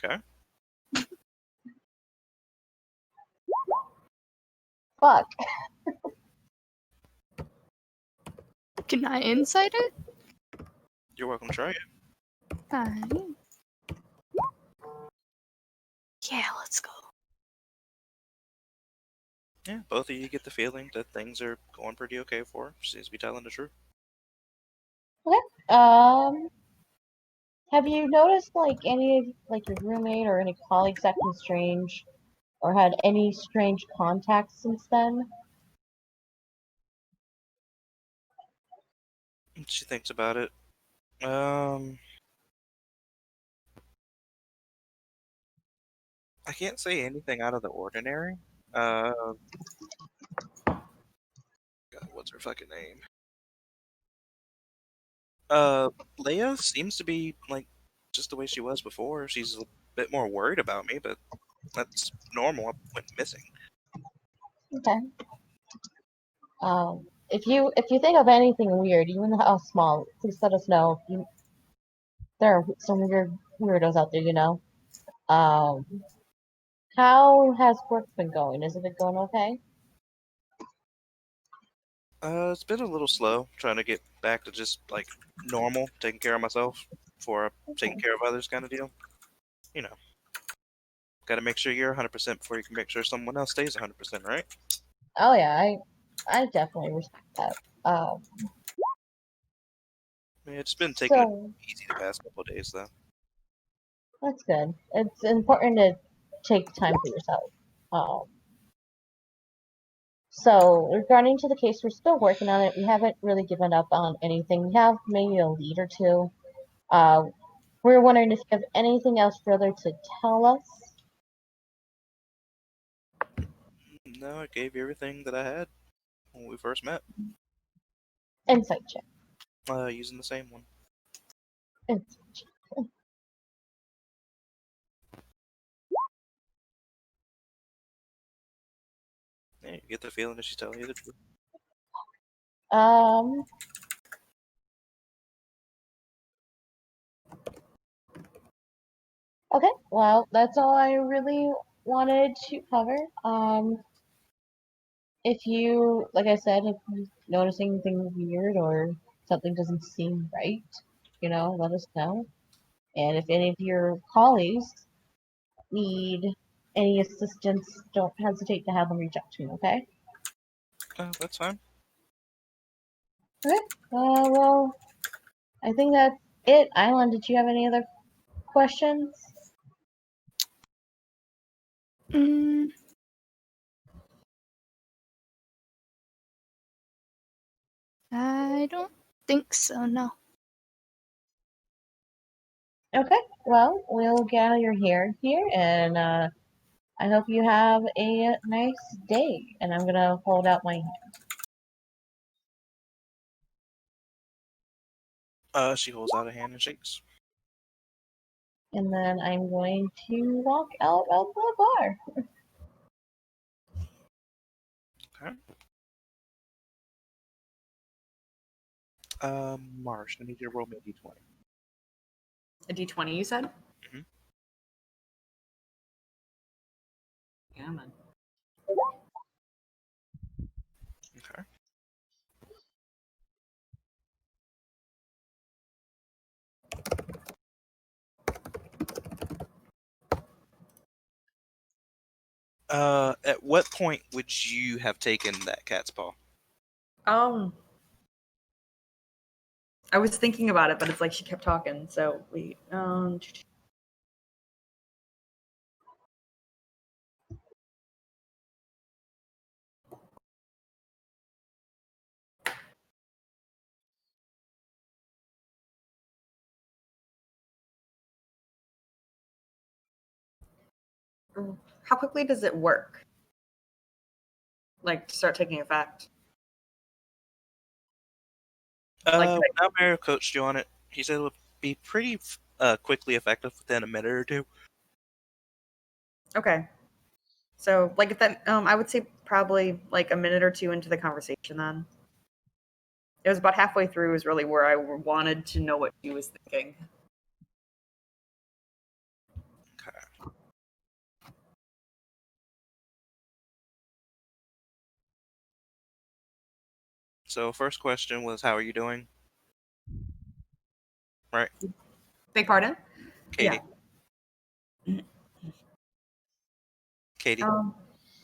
Okay. Fuck. Can I insight it? You're welcome to try it. Yeah, let's go. Yeah, both of you get the feeling that things are going pretty okay for her. She seems to be telling the truth. Okay. Have you noticed like any of like your roommate or any colleagues acting strange, or had any strange contacts since then? She thinks about it. Um, I can't say anything out of the ordinary. God, what's her fucking name? Leia seems to be like just the way she was before. She's a bit more worried about me, but that's normal. I went missing. Okay. If you think of anything weird, even how small, please let us know. There are some weirdos out there, you know. Um, how has work been going? Has it been going okay? It's been a little slow trying to get back to just like normal, taking care of myself before taking care of others kind of deal. You know, got to make sure you're 100% before you can make sure someone else stays 100%, right? Oh yeah, I definitely respect that. Yeah, it's been taking it So easy the past couple of days though. that's good. It's important to take time for yourself. Um, so regarding to the case, we're still working on it. We haven't really given up on anything. We have maybe a lead or two. Uh, we're wondering if you have anything else further to tell us. No, I gave you everything that I had when we first met. Insight check. Using the same one. Insight check. Yeah, you get the feeling that she's telling you the truth. Um, okay, well, that's all I really wanted to cover. If you, like I said, if you're noticing anything weird or something doesn't seem right, you know, let us know. And if any of your colleagues need any assistance, don't hesitate to have them reach out to me, okay? That's fine. Okay, well, I think that's it. Island, did you have any other questions? Mm, I don't think so. No. Okay, well, we'll get out of your hair here, and I hope you have a nice day. And I'm gonna hold out my hand. She holds out a hand and shakes. And then I'm going to walk out of the bar. Okay. Marsh, I need you to roll me a d20. A D20, you said? Mhm. Yeah, man. Okay. At what point would you have taken that cat's paw? I was thinking about it, but it's like she kept talking. So wait. How quickly does it work? Like to start taking effect? Like, Now Mario coached you on it. He said it would be pretty quickly effective within a minute or two. okay. So like if that, I would say probably like a minute or two into the conversation. Then it was about halfway through. Is really where I wanted to know what she was thinking. Okay. So first question was, how are you doing? Right, Beg pardon? Katie. Katie.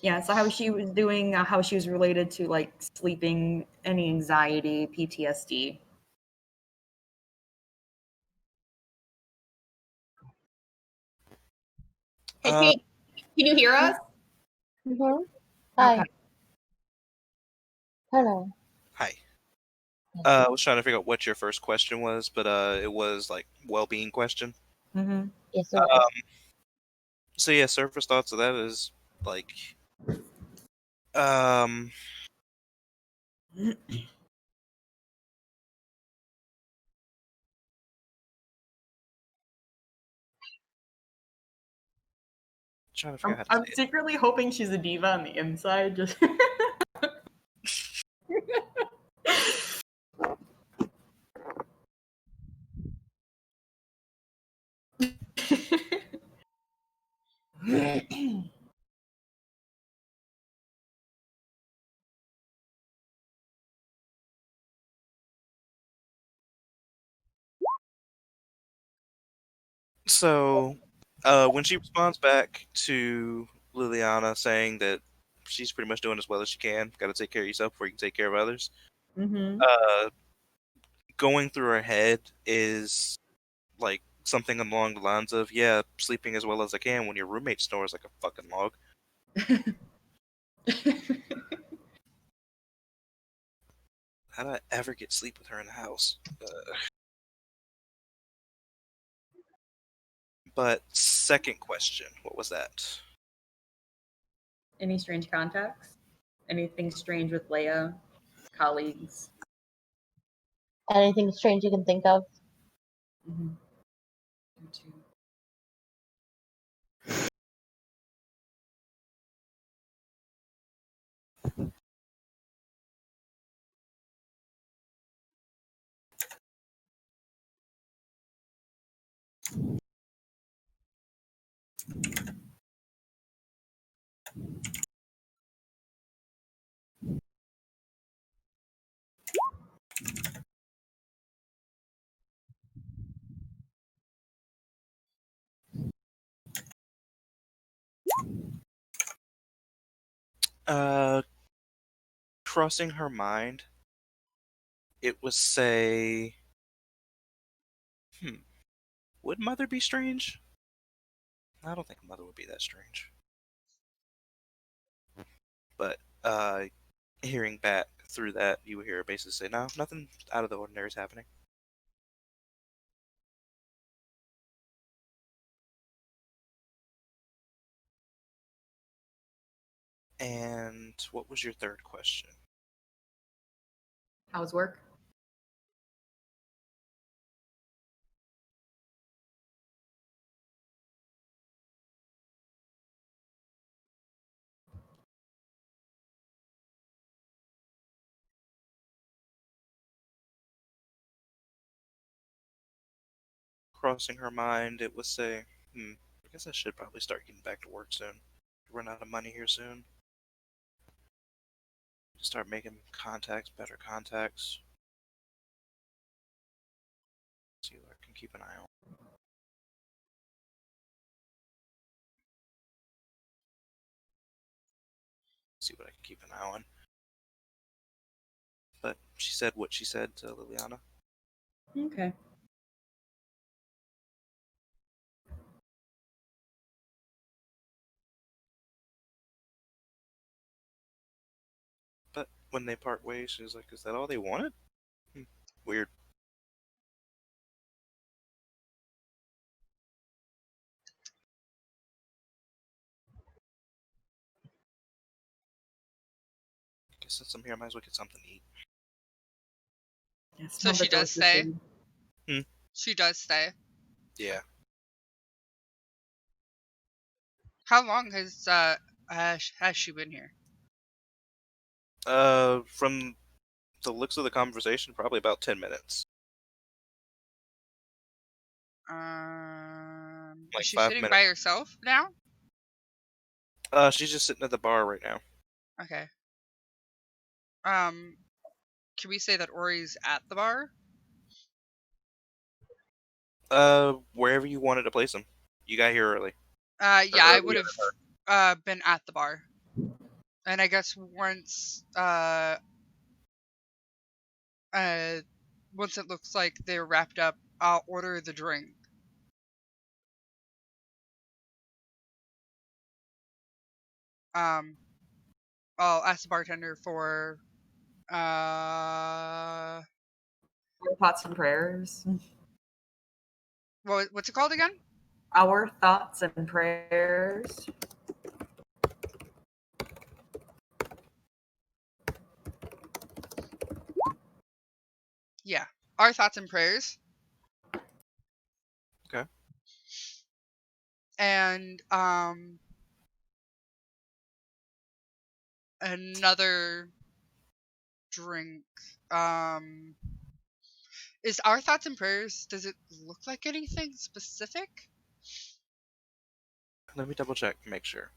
Yeah. So how she was doing, how she was related to like sleeping, any anxiety, PTSD. Hey, Uh, Kate, can you hear us? Mm-hmm. Hi. Okay. Hello. Hi. I was trying to figure out what your first question was, but it was like well-being question. Mm-hmm. Yes, sir. So yeah, surface thoughts of that is like, um, trying to figure out how I'm to say secretly hoping she's a diva on the inside. Just it. So, when she responds back to Liliana saying that she's pretty much doing as well as she can, got to take care of yourself before you can take care of others. Mm-hmm. Going through her head is like something along the lines of, "Yeah, sleeping as well as I can when your roommate snores like a fucking log." How did I ever get sleep with her in the house? But second question, what was that? Any strange contacts? Anything strange with Leia? Colleagues? Anything strange you can think of? Mm-hmm. Uh, Crossing her mind, it was say, would Mother be strange? I don't think Mother would be that strange. But hearing back through that, you would hear her basically say, "No, nothing out of the ordinary is happening." And what was your third question? How's work? Crossing her mind, it was say, I guess I should probably start getting back to work soon. Run out of money here soon. Start making contacts, better contacts. See what I can keep an eye on. See what I can keep an eye on. But she said what she said to Liliana. Okay. But when they part ways, she's like, "Is that all they wanted?" Weird. Guess since I'm here, I might as well get something to eat. Yeah, So smell she the does delicious stay? food. She does stay. Yeah. How long has she been here? From the looks of the conversation, probably about 10 minutes. Is Like she 5 sitting minutes. by herself now? She's just sitting at the bar right now. Okay. Can we say that Ori's at the bar? Wherever you wanted to place him. You got here early. Yeah, Or I earlier would than her. have been at the bar. And I guess once it looks like they're wrapped up, I'll order the drink. I'll ask the bartender for Our thoughts and prayers. what's it called again? Our thoughts and prayers. Yeah, our thoughts and prayers. Okay. And another drink. Is Our Thoughts and Prayers, does it look like anything specific? Let me double check, make sure.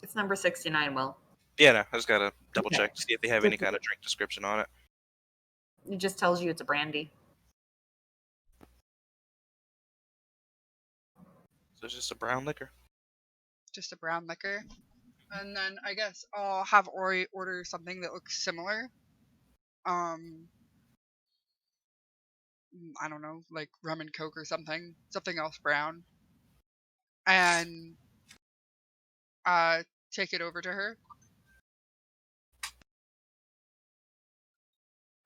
It's number 69, Will. Yeah, no, I just gotta double Okay. check to see if they have any kind of drink description on it. It just tells you it's a brandy. So it's just a brown liquor. Just a brown liquor. And then I guess I'll have Ori order something that looks similar. I don't know, like rum and coke or something. Something else brown. And take it over to her.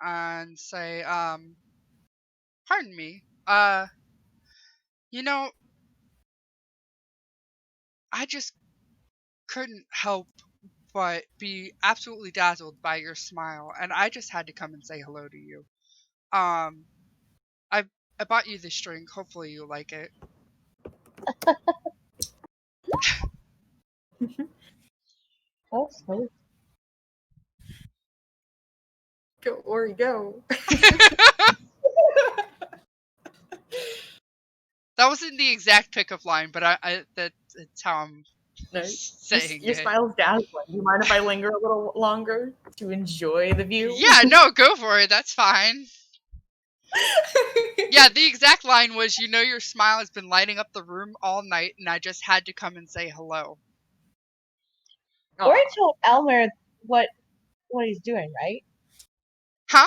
And say, pardon me, you know, I just couldn't help but be absolutely dazzled by your smile, and I just had to come and say hello to you. I bought you this drink. Hopefully you like it. Oh, sweet. Go, Ori, go. That wasn't the exact pickup line, but that's how I'm saying Your it. smile's dazzling. You mind if I linger a little longer to enjoy the view? Yeah, no, go for it. That's fine. Yeah, the exact line was, you know, your smile has been lighting up the room all night, and I just had to come and say hello. Aw. Ori told Elmer what he's doing, right? Huh?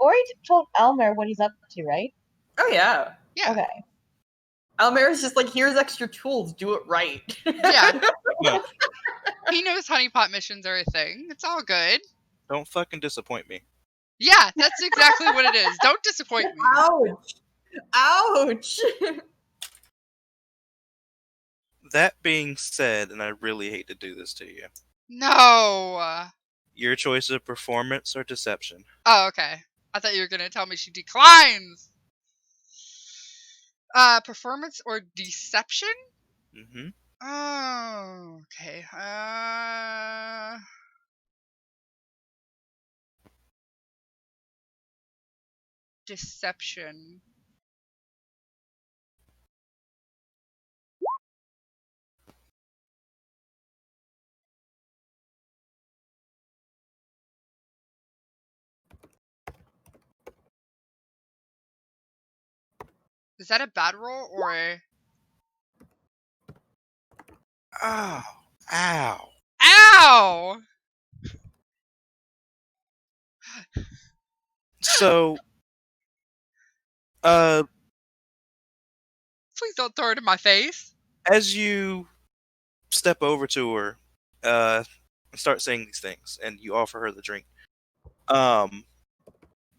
Ori told Elmer what he's up to, right? Oh, yeah. Yeah. Okay. Almera's just like, here's extra tools. Do it right. Yeah. Yeah. He knows honeypot missions are a thing. It's all good. Don't fucking disappoint me. Yeah, that's exactly what it is. Don't disappoint me. Ouch. Ouch. That being said, and I really hate to do this to you, No. your choice of performance or deception. Oh, okay. I thought you were gonna tell me she declines. Performance or deception? Mm-hmm. Oh, okay. Deception. Is that a bad roll or? Ow. Ow. Ow! So, Please don't throw it in my face. as you step over to her, and start saying these things, and you offer her the drink,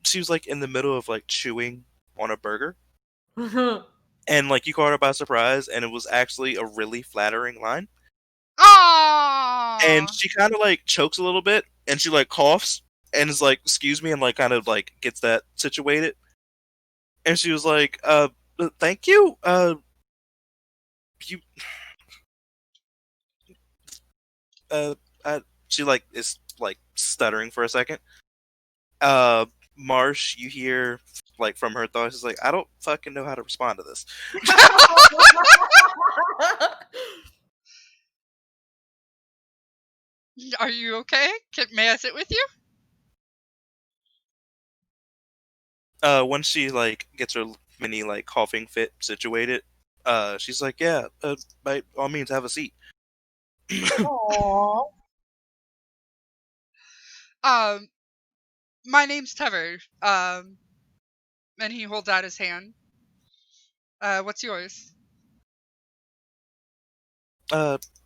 she was like in the middle of like chewing on a burger, and like you caught her by surprise, and it was actually a really flattering line. Aww. And she kind of like chokes a little bit, and she like coughs, and is like, "Excuse me," and like kind of like gets that situated. And she was like, thank you, you, she like is like stuttering for a second. Marsh, you hear like from her thoughts, is like, I don't fucking know how to respond to this. Are you okay? May I sit with you? Once she like gets her mini like coughing fit situated, she's like, yeah, by all means, have a seat. Aww. My name's Tever. And he holds out his hand. What's yours?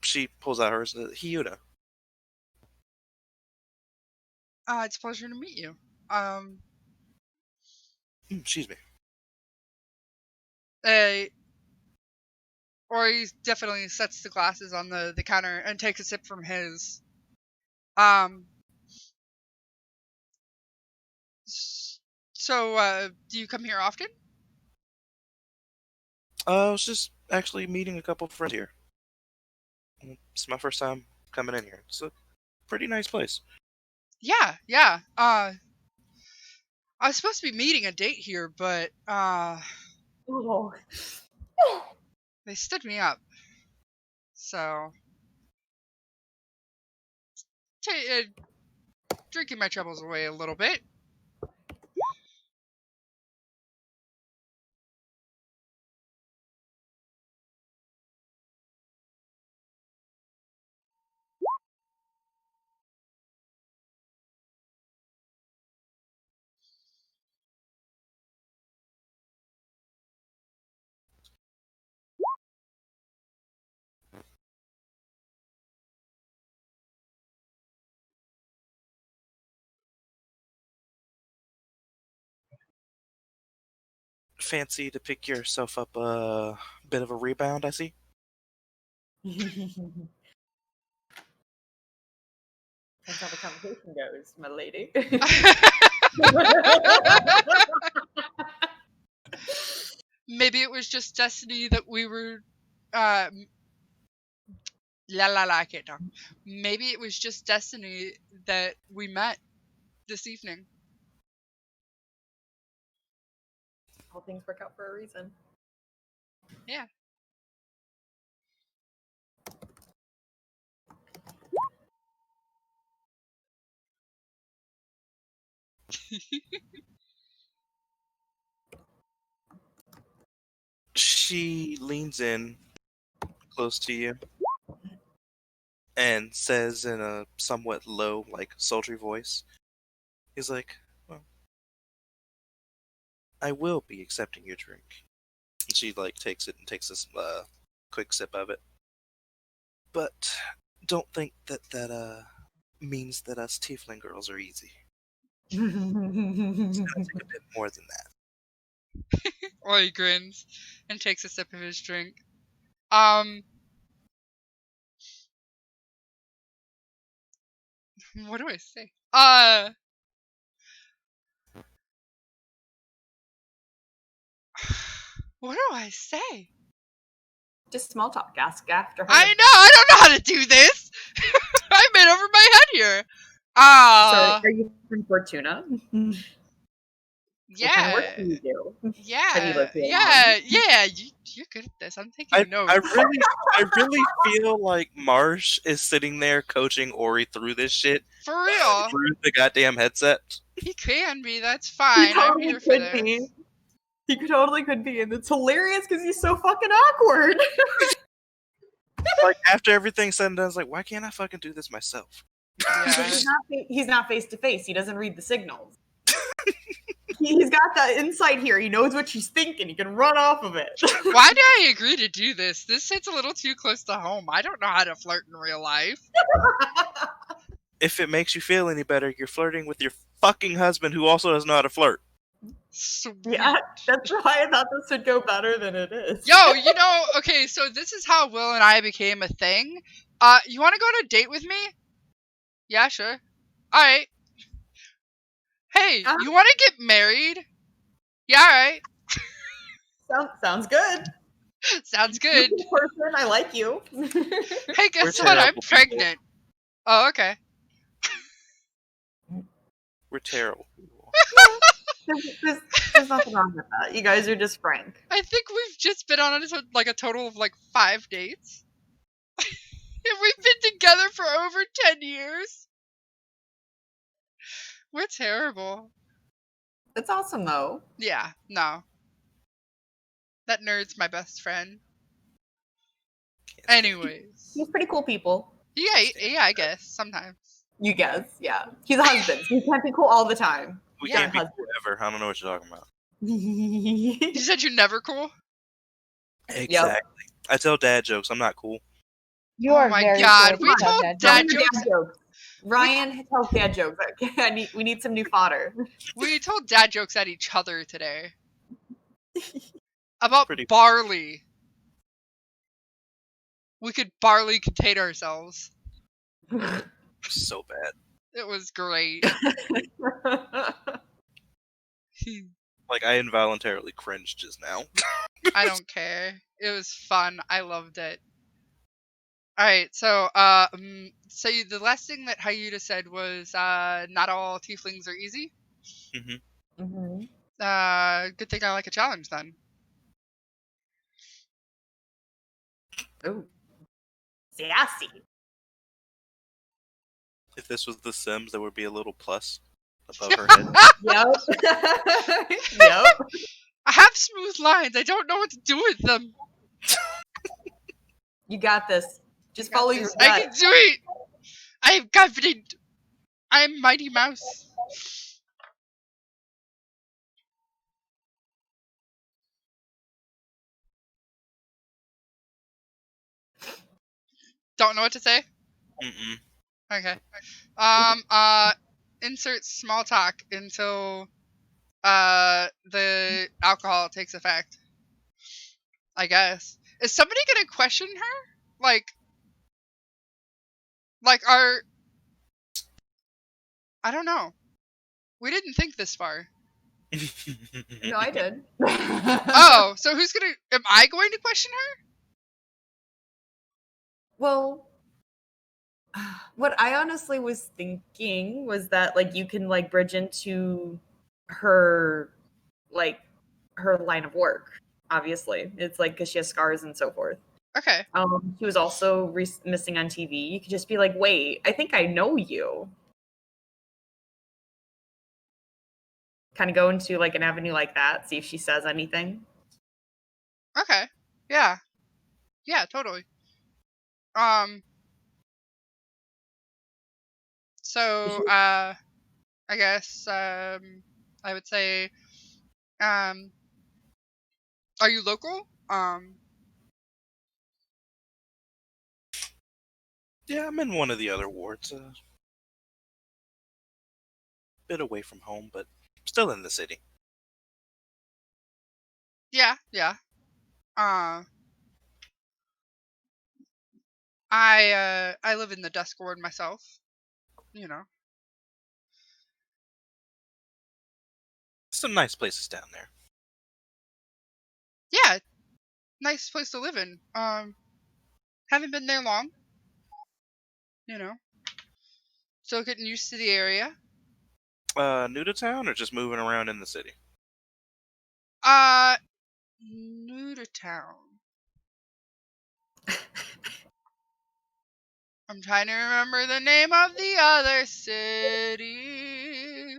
She pulls out hers. Hyuna. It's a pleasure to meet you. Excuse me. Or he definitely sets the glasses on the counter and takes a sip from his. So, do you come here often? I was just actually meeting a couple of friends here. It's my first time coming in here. So pretty nice place. Yeah. I was supposed to be meeting a date here, but Oh. they stood me up. So, drinking my troubles away a little bit. Fancy to pick yourself up a bit of a rebound, I see. Depends how the conversation goes, my lady. Maybe it was just destiny that we were. I can't talk. Maybe it was just destiny that we met this evening. All things work out for a reason. Yeah. She leans in close to you and says in a somewhat low, like sultry voice, he's like, well, I will be accepting your drink. And she like takes it and takes this quick sip of it. But don't think that means that us tiefling girls are easy. It's gonna take a bit more than that. Or he grins and takes a sip of his drink. What do I say? What do I say? Just small talk. Ask after her. I know, I don't know how to do this. I'm in over my head here. So, are you from Fortuna? Yeah. What kind of work do you do? Yeah. Have you lived here Yeah. You're good at this. I'm taking notes. I really feel like Marsh is sitting there coaching Ori through this shit For real. through the goddamn headset. He can be. That's fine. I'm here for this. He totally could be, and it's hilarious because he's so fucking awkward. Like after everything's said and done, it's like, why can't I fucking do this myself? Yeah. He's not face to face. He doesn't read the signals. He's got that insight here. He knows what she's thinking. He can run off of it. Why did I agree to do this? This hits a little too close to home. I don't know how to flirt in real life. If it makes you feel any better, you're flirting with your fucking husband who also doesn't know how to flirt. Sweet. Yeah, that's why I thought this would go better than it is. Yo, okay, so this is how Will and I became a thing. You want to go on a date with me? Yeah, sure. Alright. Hey, you want to get married? Yeah, alright. Sounds good. Sounds good. You're a good person, I like you. Hey, guess We're what? I'm terrible pregnant. Oh, okay. We're terrible people. There's nothing wrong with that. You guys are just frank. I think we've just been on like a total of like 5 dates. And we've been together for over 10 years. We're terrible. That's awesome, though. Yeah, no. That nerd's my best friend. Anyways. He's pretty cool people. Yeah, I guess. Sometimes. You guess, yeah. He's a husband. He can't be cool all the time. We Yeah. can't be cool ever. I don't know what you're talking about. You said you're never cool? Exactly. I tell dad jokes. I'm not cool. You Oh are my very God, cool. we Stop told that. Dad Ryan, jokes. Ryan tells dad jokes. We need some new fodder. We told dad jokes at each other today. About Pretty- barley. We could barley contain ourselves. So bad. It was great. Like I involuntarily cringed just now. I don't care. It was fun. I loved it. All right, so the last thing that Hyuta said was not all tieflings are easy. Mm-hmm. Good thing I like a challenge then. Ooh. Sassy. If this was The Sims, there would be a little plus above her head. Yep. Yep. I have smooth lines. I don't know what to do with them. You got this. Just I got follow this. your I gut. can do it. I am confident. I am Mighty Mouse. Don't know what to say? Mm-mm. Okay. Insert small talk until the alcohol takes effect. I guess. Is somebody gonna question her? Like our I don't know. We didn't think this far. No, I did. Oh, so who's gonna am I going to question her? Well, what I honestly was thinking was that like you can like bridge into her like her line of work. Obviously, it's like because she has scars and so forth. Okay. She was also missing on TV. You could just be like, "Wait, I think I know you." Kind of go into like an avenue like that. See if she says anything. Okay. Yeah. Yeah, totally. So I guess I would say are you local? Yeah, I'm in one of the other wards. Bit away from home, but still in the city. Yeah, yeah. I live in the Dusk Ward myself. You know. Some nice places down there. Yeah, nice place to live in. Haven't been there long. You know. Still getting used to the area. New to town or just moving around in the city? New to town. I'm trying to remember the name of the other city.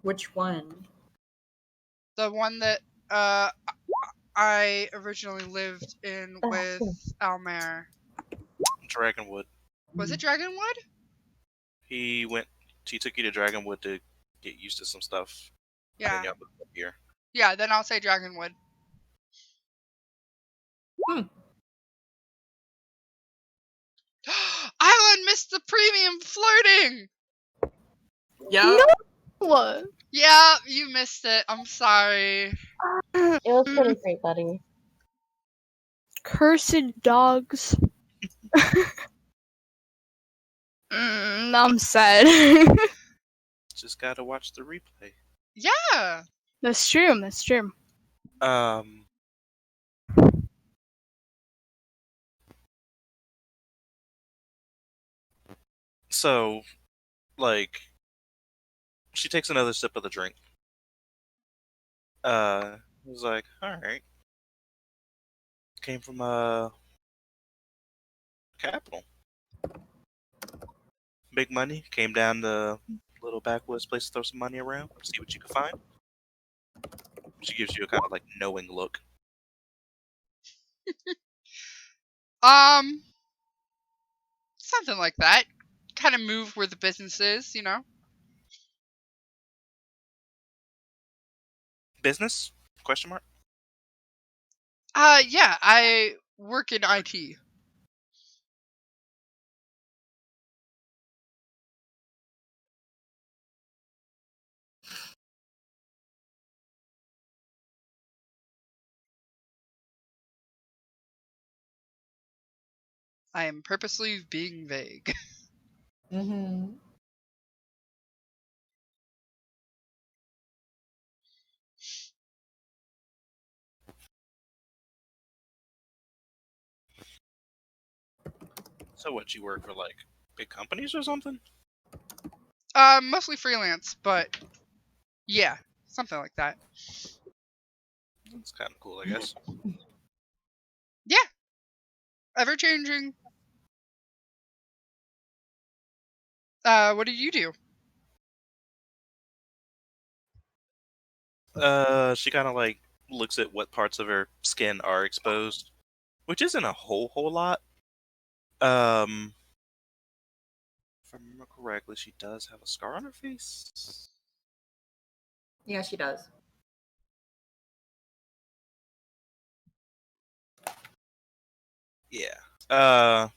Which one? The one that I originally lived in with Almer. Dragonwood. Was it Dragonwood? He took you to Dragonwood to get used to some stuff. And Yeah. then y'all moved up here. Yeah, then I'll say Dragonwood. Island missed the premium flirting! Yeah. What? Yeah, you missed it. I'm sorry. It was pretty great, buddy. Cursed dogs. I'm sad. Just gotta watch the replay. Yeah. That's true. That's true. So, like, she takes another sip of the drink. Was like, alright. Came from, capital. Big money. Came down to little backwoods place to throw some money around. See what you can find. She gives you a kind of, like, knowing look. Something like that. Kind of move where the business is, you know? Business? Question mark? Yeah, I work in IT. I am purposely being vague. Mm-hmm. So what? You work for like big companies or something? Mostly freelance, but yeah, something like that. That's kind of cool, I guess. Yeah, ever changing. What do you do? She kind of like looks at what parts of her skin are exposed, which isn't a whole lot. If I remember correctly, she does have a scar on her face. Yeah, she does. Yeah.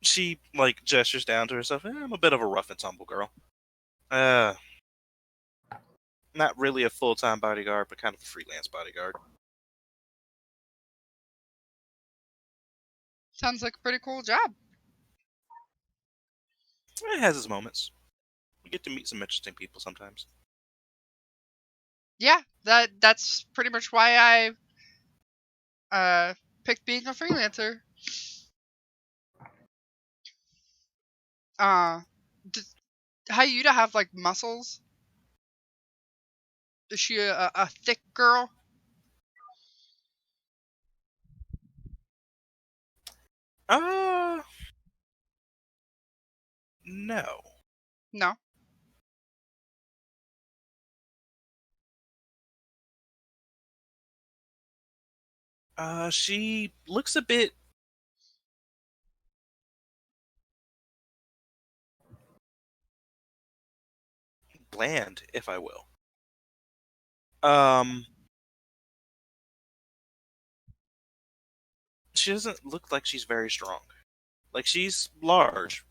She like gestures down to herself. I'm a bit of a rough and tumble girl. Uh, Not really a full-time bodyguard, but kind of a freelance bodyguard. Sounds like a pretty cool job. It has its moments. You get to meet some interesting people sometimes. Yeah, that's pretty much why I picked being a freelancer. Does Hayuta have like muscles? Is she a thick girl? Uh, no. No. She looks a bit bland, if I will. Um, she doesn't look like she's very strong. Like she's large,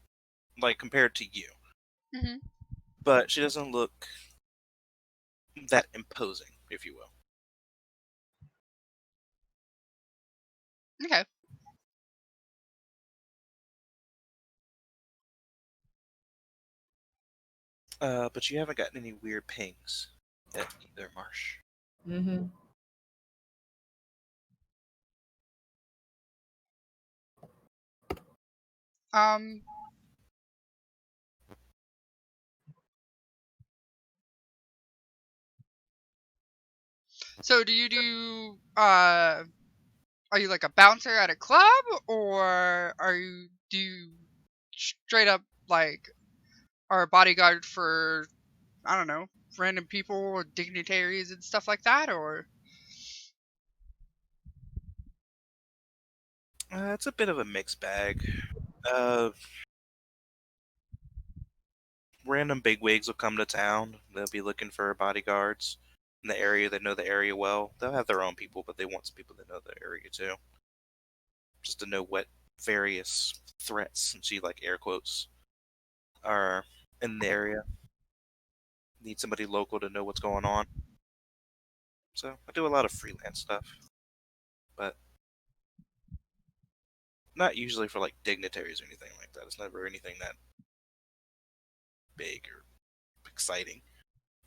like compared to you, Mhm. but she doesn't look that imposing, if you will. Okay. But you haven't gotten any weird pings yet either, Marsh. Mm-hmm. Um. So do you do are you like a bouncer at a club, or do you straight up like are a bodyguard for, I don't know, random people or dignitaries and stuff like that, or It's a bit of a mixed bag. Uh, Random bigwigs will come to town. They'll be looking for bodyguards in the area. They know the area well. They'll have their own people, but they want some people that know the area too, just to know what various threats, and she like air quotes, are in the area. Need somebody local to know what's going on. So I do a lot of freelance stuff, but not usually for like dignitaries or anything like that. It's never anything that big or exciting.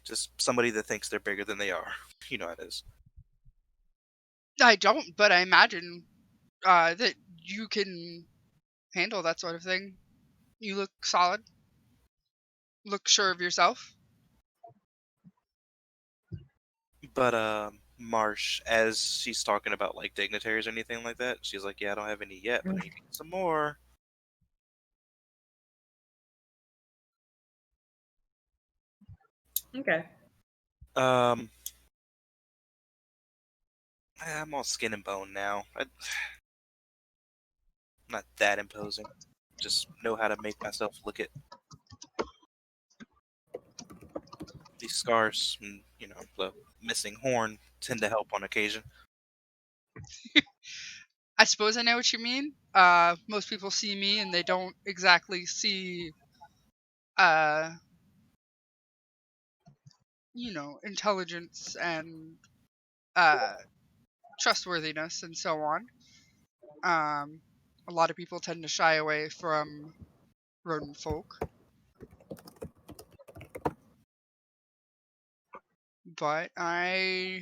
Just somebody that thinks they're bigger than they are. You know how it is. I don't, but I imagine that you can handle that sort of thing. You look solid, look sure of yourself. But Marsh, as she's talking about like dignitaries or anything like that, she's like, "Yeah, I don't have any yet, but I need to get some more." Okay. Um, I'm all skin and bone now. I'm not that imposing. Just know how to make myself look at these scars, and the missing horn tend to help on occasion. I suppose I know what you mean. Most people see me and they don't exactly see, uh, intelligence and uh, trustworthiness and so on. A lot of people tend to shy away from rodent folk, but I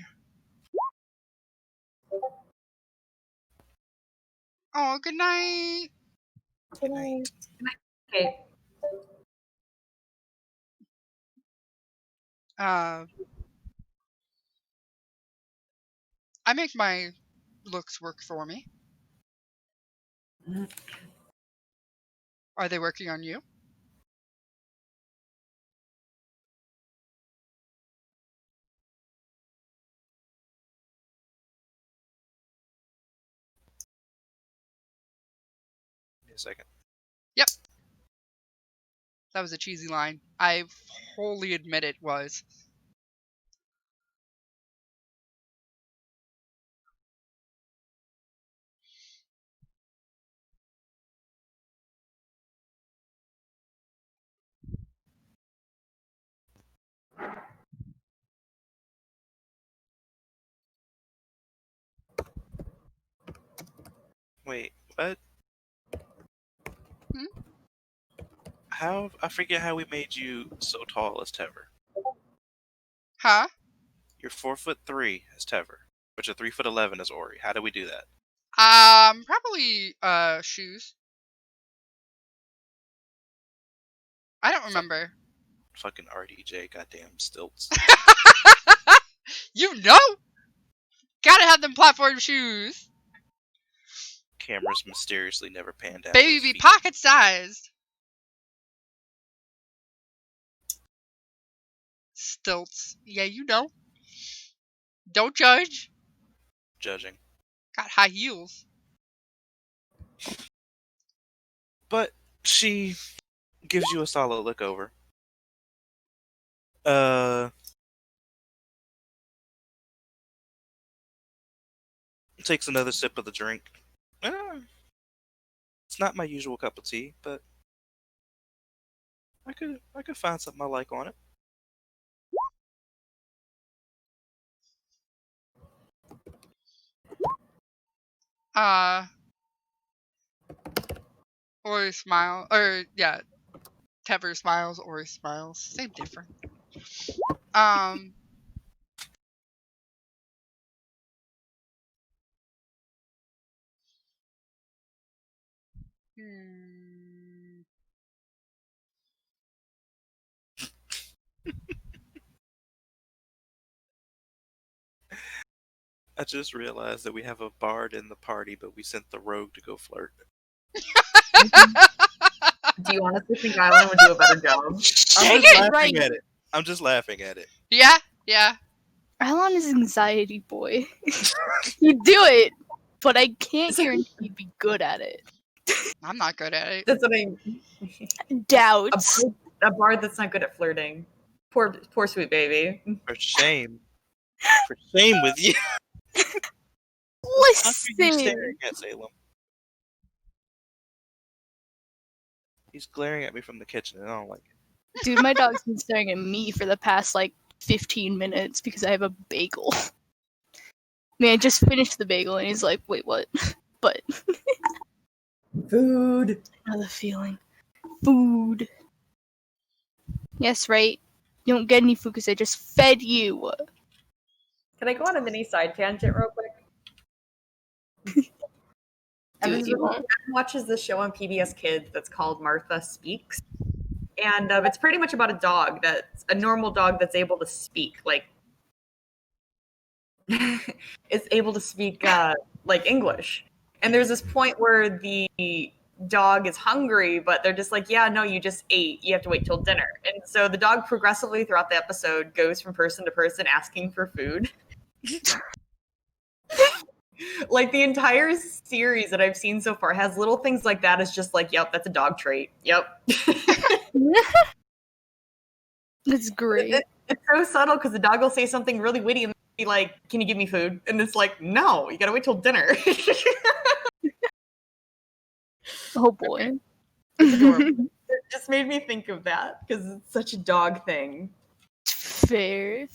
Oh, good night. Good night. Okay. I make my looks work for me. Are they working on you? Give me a second. Yep. That was a cheesy line. I wholly admit it was. Wait, what? Hmm? How? I forget how we made you so tall as Tever. Huh? You're 4'3" as Tever, but you're 3'11" as Ori. How do we do that? Probably shoes. I don't remember. Fucking RDJ, goddamn stilts. You know? Gotta have them platform shoes. Cameras mysteriously never panned down. Baby those be feet. pocket sized. Stilts. Yeah, you know. Don't judge. Judging. Got high heels. But she gives you a solid look over. Takes another sip of the drink. It's not my usual cup of tea, but I could find something I like on it. Ori smile. Or, yeah. Tever smiles, Ori smiles. Same difference. Hmm. I just realized that we have a bard in the party, but we sent the rogue to go flirt. Do you honestly think Island would do a better job? I'm Dang just it! laughing Right. at it. I'm just laughing at it. Yeah, yeah. Alon is anxiety boy. You do it, but I can't guarantee you'd be good at it. I'm not good at it. That's what I. Doubts. A bard that's not good at flirting. Poor sweet baby. For shame. For shame with you. What are you Listen. staring at, Salem? He's glaring at me from the kitchen, and I don't like it. Dude, my dog's been staring at me for the past, 15 minutes because I have a bagel. I mean, I just finished the bagel, and he's like, wait, what? But, Food. I know the feeling. Food. Yes, right? You don't get any food because I just fed you. Can I go on a mini side tangent real quick? Do what you want. Evan watches this show on PBS Kids that's called Martha Speaks, and it's pretty much about a dog that's a normal dog that's able to speak, is able to speak English. And there's this point where the dog is hungry, but they're just like, yeah, no, you just ate. You have to wait till dinner. And so the dog progressively throughout the episode goes from person to person asking for food. Like the entire series that I've seen so far has little things like that. It's just like, yep, that's a dog trait. Yep. That's great. It's so subtle because the dog will say something really witty and be like, can you give me food? And it's like, no, you gotta wait till dinner. Oh boy. It just made me think of that because it's such a dog thing. Fair.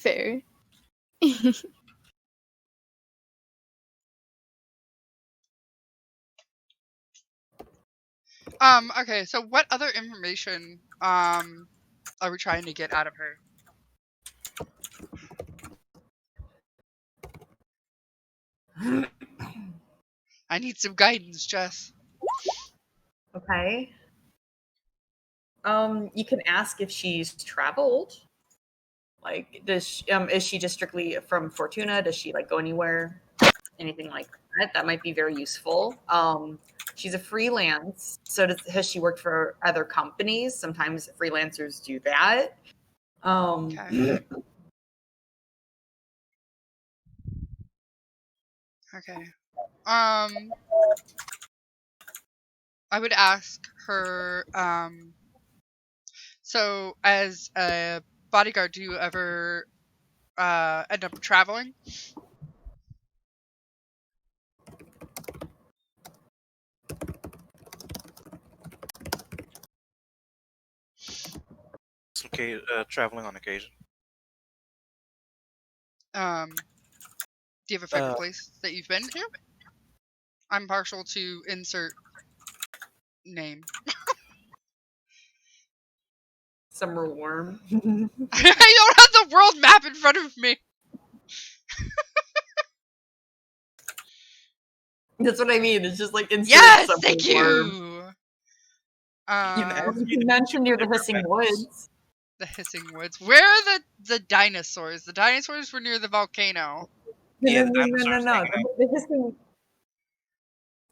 Okay, so what other information are we trying to get out of her? I need some guidance, Jess. Okay. You can ask if she's traveled. Like, is she just strictly from Fortuna? Does she like go anywhere? Anything like that? That might be very useful. She's a freelance, so has she worked for other companies? Sometimes freelancers do that. Okay. Okay. I would ask her, so as a bodyguard, do you ever end up traveling? Okay, traveling on occasion. Do you have a favorite place that you've been to? I'm partial to insert name. Summer warm. I don't have the world map in front of me. That's what I mean. It's just like insert Yes, Summer thank warm. you. You mentioned near the hissing woods. The hissing woods. Where are the dinosaurs? The dinosaurs were near the volcano. Yeah, No. The hissing.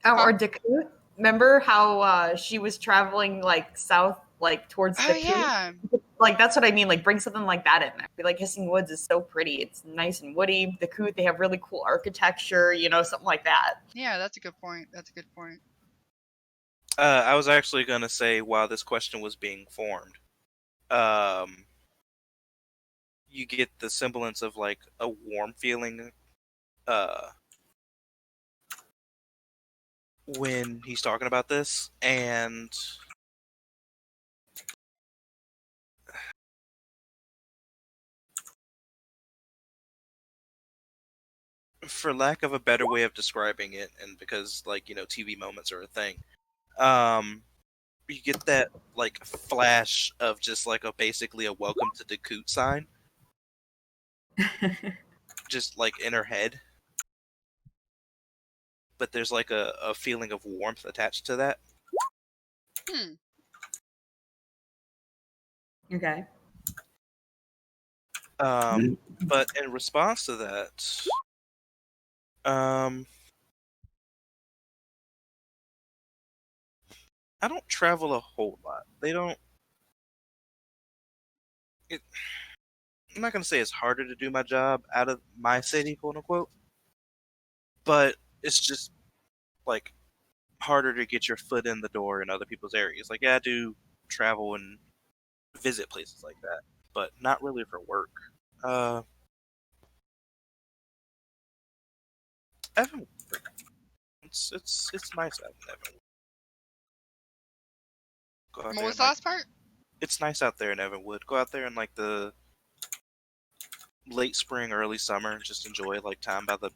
Oh, Huh? or Dakut. Remember how she was traveling like south, like towards Oh Dakut? yeah. Like that's what I mean. Like bring something like that in there. Be like Hissing Woods is so pretty. It's nice and woody. Dakut, they have really cool architecture. You know, something like that. Yeah, that's a good point. That's a good point. I was actually gonna say while this question was being formed, you get the semblance of like a warm feeling, when he's talking about this, and for lack of a better way of describing it, and because like TV moments are a thing, you get that like flash of just like basically a welcome to Dakut sign, just like in her head. But there's like a feeling of warmth attached to that. Okay. But in response to that, I don't travel a whole lot. They don't. I'm not gonna say it's harder to do my job out of my city, quote unquote, but it's just like harder to get your foot in the door in other people's areas. Like, yeah, I do travel and visit places like that, but not really for work. Evan, it's nice out in Evan. Go out What there was and, the last part? it's nice out there in Evanwood. Go out there in like the late spring, early summer, and just enjoy like time by the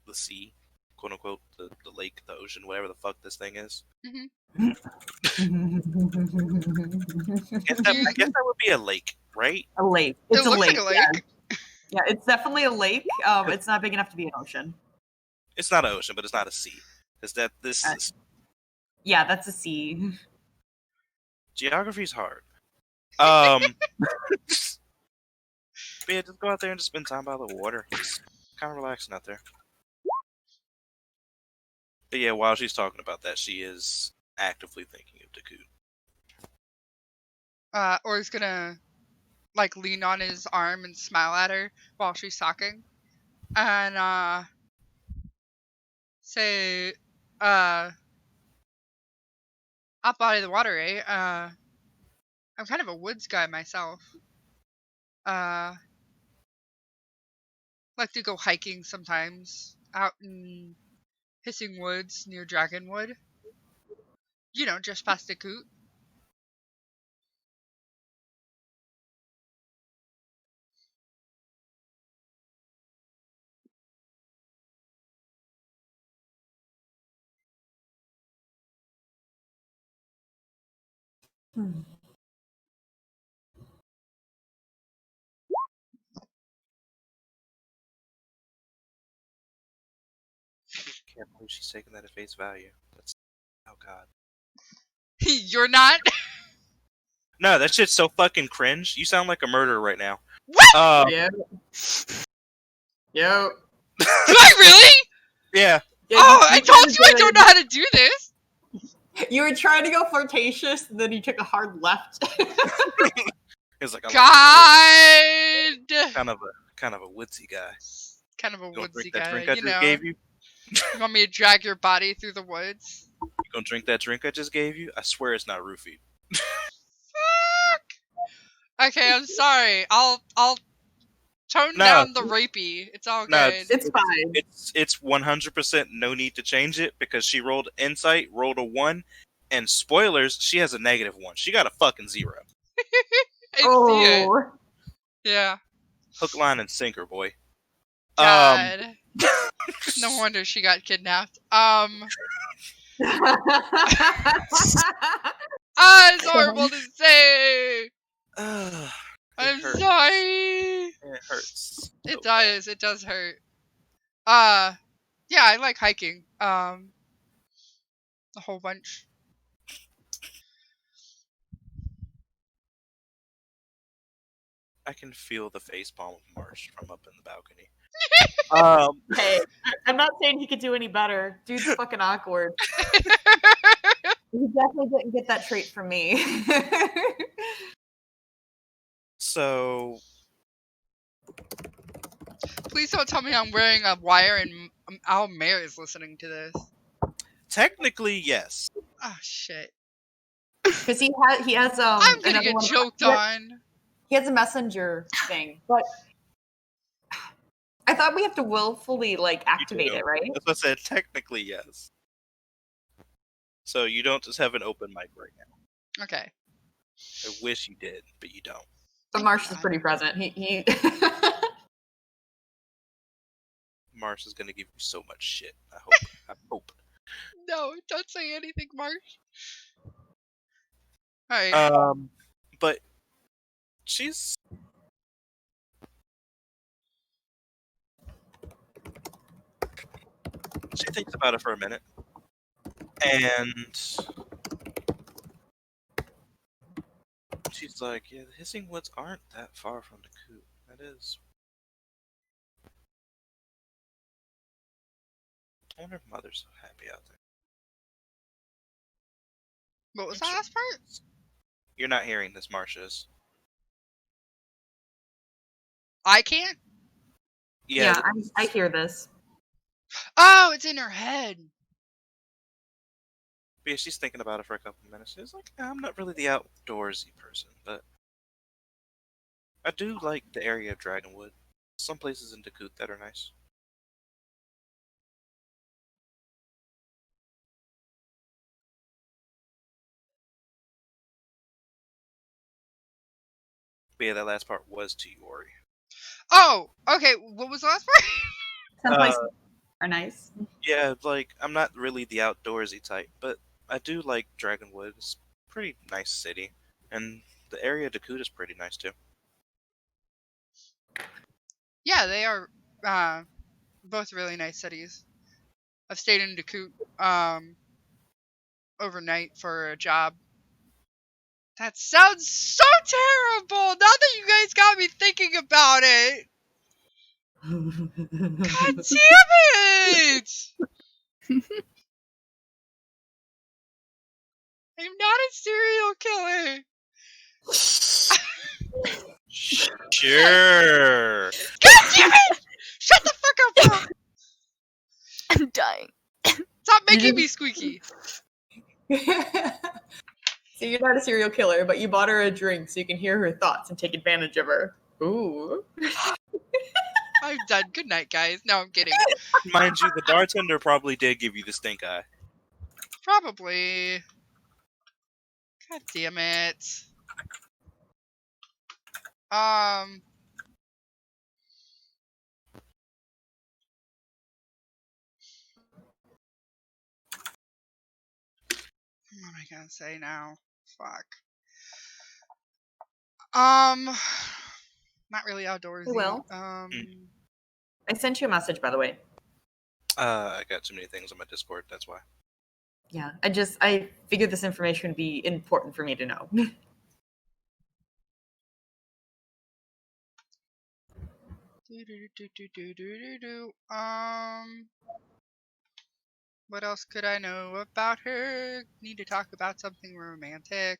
the sea, quote unquote, the lake, the ocean, whatever the fuck this thing is. Mm-hmm. I guess that would be a lake, right? A lake. It's It looks lake. like a lake. Yeah, it's definitely a lake. It's not big enough to be an ocean. It's not an ocean, but it's not a sea. Because this is Yeah, that's a sea. geography's hard. But yeah, just go out there and just spend time by the water. Just kind of relaxing out there. But yeah, while she's talking about that, she is actively thinking of Dakut. Or he's gonna like lean on his arm and smile at her while she's talking. And say, up out of the water, eh? I'm kind of a woods guy myself. Like to go hiking sometimes out in Hissing Woods near Dragonwood. You know, just past the coot. can't believe she's taking that at face value. That's oh god. You're not? No, that shit's so fucking cringe. You sound like a murderer right now. What? Yeah. Yo. Do I really? Yeah. Yeah, Oh, I told you I don't know how to do this. You were trying to go flirtatious, and then you took a hard left. He's like, God. kind of a woodsy guy. Kind of a You gonna woodsy drink that guy, drink I you just know. gave you? You want me to drag your body through the woods? You gonna drink that drink I just gave you? I swear it's not roofied. Fuck. Okay, I'm sorry. I'll tone No. down the rapey. It's all No, good. It's fine. It's 100% no need to change it because she rolled insight, rolled a 1, and spoilers, she has a -1. She got a fucking 0. I see it. Yeah. Hook, line, and sinker, boy. God. No wonder she got kidnapped. It's horrible to say. I'm hurts. sorry. It hurts. It does. It does hurt. Yeah, I like hiking. A whole bunch. I can feel the facepalm of Marsh from up in the balcony. Hey, I'm not saying he could do any better. Dude's fucking awkward. He definitely didn't get that trait from me. So Please don't tell me I'm wearing a wire and Al Mayer is listening to this. technically, yes. Oh shit. Because he has I'm gonna another get one- choked on. He has a messenger thing, but I thought we have to willfully activate it, right? That's what I said. Technically, yes. So you don't just have an open mic right now. Okay. I wish you did, but you don't. But Marsh is pretty present. He Marsh is gonna give you so much shit. I hope. No, don't say anything, Marsh. Alright. But she's she thinks about it for a minute, and she's like, "Yeah, the hissing woods aren't that far from the coop. That is." I wonder if Mother's so happy out there. What was the last part? You're not hearing this, Marsha's. I can't? yeah, I hear this. Oh, it's in her head. But yeah, she's thinking about it for a couple of minutes. She's like, I'm not really the outdoorsy person, but I do like the area of Dragonwood. Some places in Dakut that are nice. But yeah, that last part was to you, Ori. Oh, okay. What was the last part? Some places are nice. Yeah, like, I'm not really the outdoorsy type, but I do like Dragonwood. It's a pretty nice city. And the area of Dakut is pretty nice, too. Yeah, they are both really nice cities. I've stayed in Dakut overnight for a job. That sounds so terrible! Now that you guys got me thinking about it! God damn it! I'm not a serial killer! Sure! God damn it! Shut the fuck up, bro! I'm dying. Stop making me squeaky! So you're not a serial killer, but you bought her a drink so you can hear her thoughts and take advantage of her. Ooh. I'm done. Good night, guys. No, I'm kidding. Mind you, the bartender probably did give you the stink eye. Probably. God damn it. What am I gonna say now? Fuck. Not really outdoorsy. Well. I sent you a message, by the way. I got too many things on my Discord. That's why. Yeah, I figured this information would be important for me to know. What else could I know about her? Need to talk about something romantic.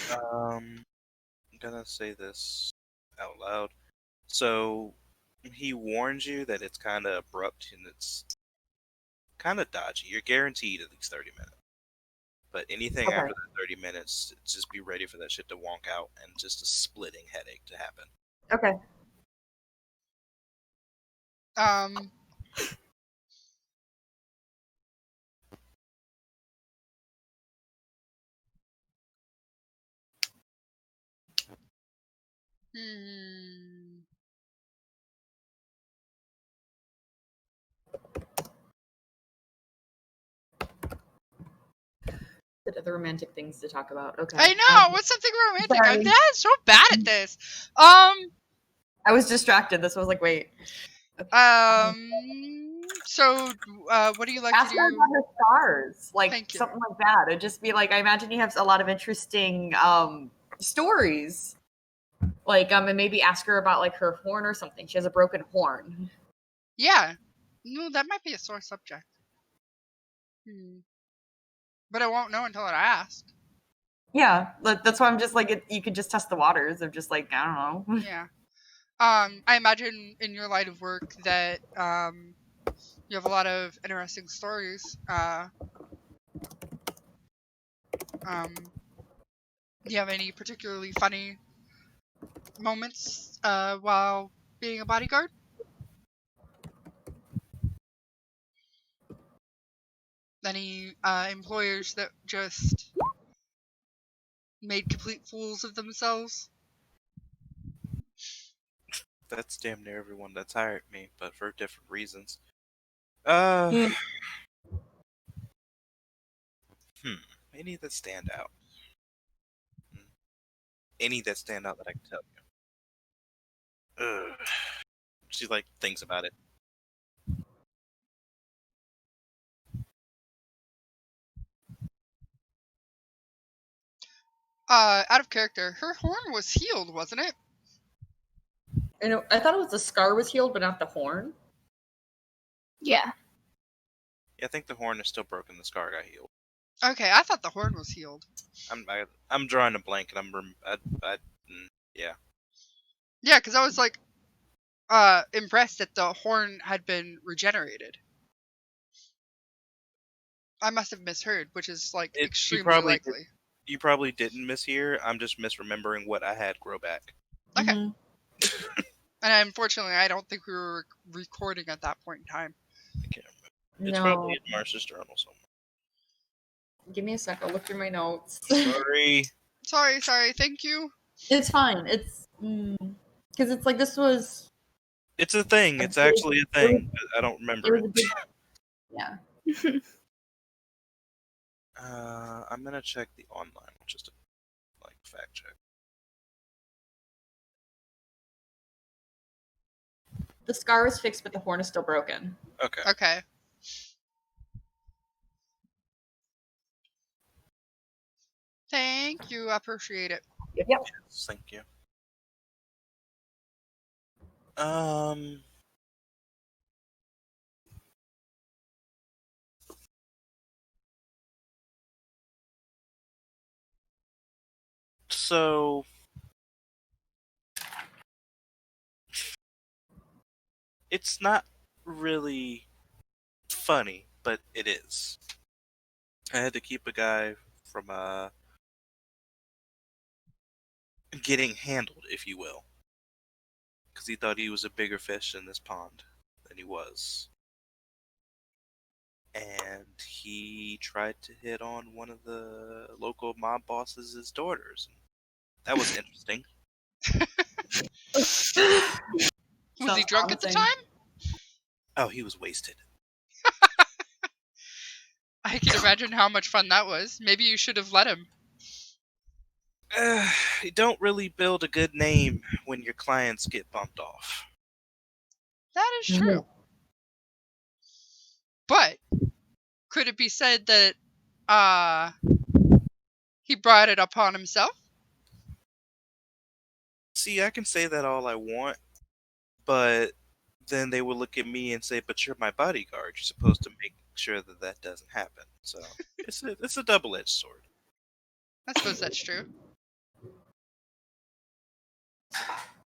I'm gonna say this out loud. So he warns you that it's kind of abrupt and it's kind of dodgy. You're guaranteed at least 30 minutes. But anything Okay. after that 30 minutes, just be ready for that shit to wonk out and just a splitting headache to happen. Okay. Hmm. The romantic things to talk about. Okay. I know. What's something romantic? Sorry. I'm so bad at this. I was distracted. This was like, wait. So, what do you like Ask to her do? about her scars, like Thank you. something like that. It'd just be like, I imagine you have a lot of interesting stories. Like, and maybe ask her about like her horn or something. She has a broken horn. Yeah. No, that might be a sore subject. But I won't know until I ask. Yeah, that's why I'm just like, you could just test the waters of just like, I don't know. Yeah. I imagine in your line of work that you have a lot of interesting stories. Do you have any particularly funny moments while being a bodyguard? Any employers that just made complete fools of themselves? That's damn near everyone that's hired me, but for different reasons. Any that stand out. Any that stand out that I can tell you. She like thinks about it. Out of character, her horn was healed, wasn't it? I thought it was the scar was healed, but not the horn. Yeah. Yeah, I think the horn is still broken. The scar got healed. Okay, I thought the horn was healed. I'm drawing a blank, and yeah. Yeah, because I was like impressed that the horn had been regenerated. I must have misheard, which is like extremely likely. You probably didn't mishear. I'm just misremembering what I had grow back. Okay. Mm-hmm. And unfortunately, I don't think we were recording at that point in time. I can't remember. It's No. probably in Marsh's journal somewhere. Give me a sec. I'll look through my notes. Sorry. Sorry. Thank you. It's fine. It's because it's like this was. It's a thing. It's actually a thing. I don't remember it. Yeah. I'm gonna check the online, just to like fact check. The scar is fixed, but the horn is still broken. Okay. Thank you. I appreciate it. Yep. Yes, thank you. So it's not really funny, but it is. I had to keep a guy from getting handled, if you will, because he thought he was a bigger fish in this pond than he was. And he tried to hit on one of the local mob bosses' daughters. That was interesting. Was he drunk at the time? Oh, he was wasted. I can imagine how much fun that was. Maybe you should have let him. You don't really build a good name when your clients get bumped off. That is true. But could it be said that he brought it upon himself? See, I can say that all I want, but then they will look at me and say, "But you're my bodyguard. You're supposed to make sure that that doesn't happen." So it's a double-edged sword. I suppose that's true.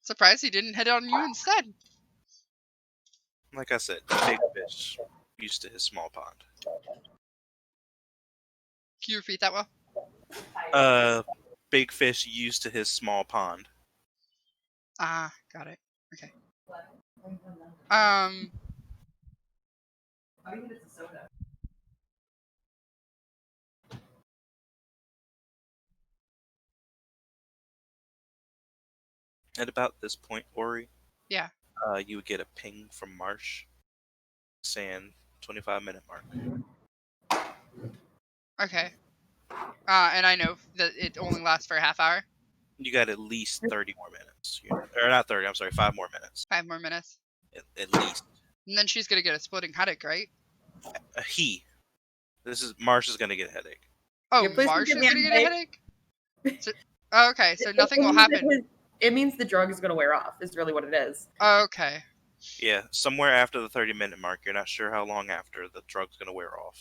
Surprised he didn't hit on you instead. Like I said, big fish used to his small pond. Can you repeat that well? Big fish used to his small pond. Ah, got it. Okay. At about this point, Ori, Yeah. you would get a ping from Marsh saying 25-minute mark. Okay. And I know that it only lasts for a half hour. You got at least 30 more minutes. Or not 30, I'm sorry, 5 more minutes. 5 more minutes. At least. And then she's gonna get a splitting headache, right? Marsh is going to get a headache. Oh, Yeah, please Marsh give is me a gonna get a headache. headache? Okay, so nothing will means that happen. It means the drug is going to wear off, is really what it is. Okay. Yeah, somewhere after the 30-minute mark, you're not sure how long after the drug's going to wear off.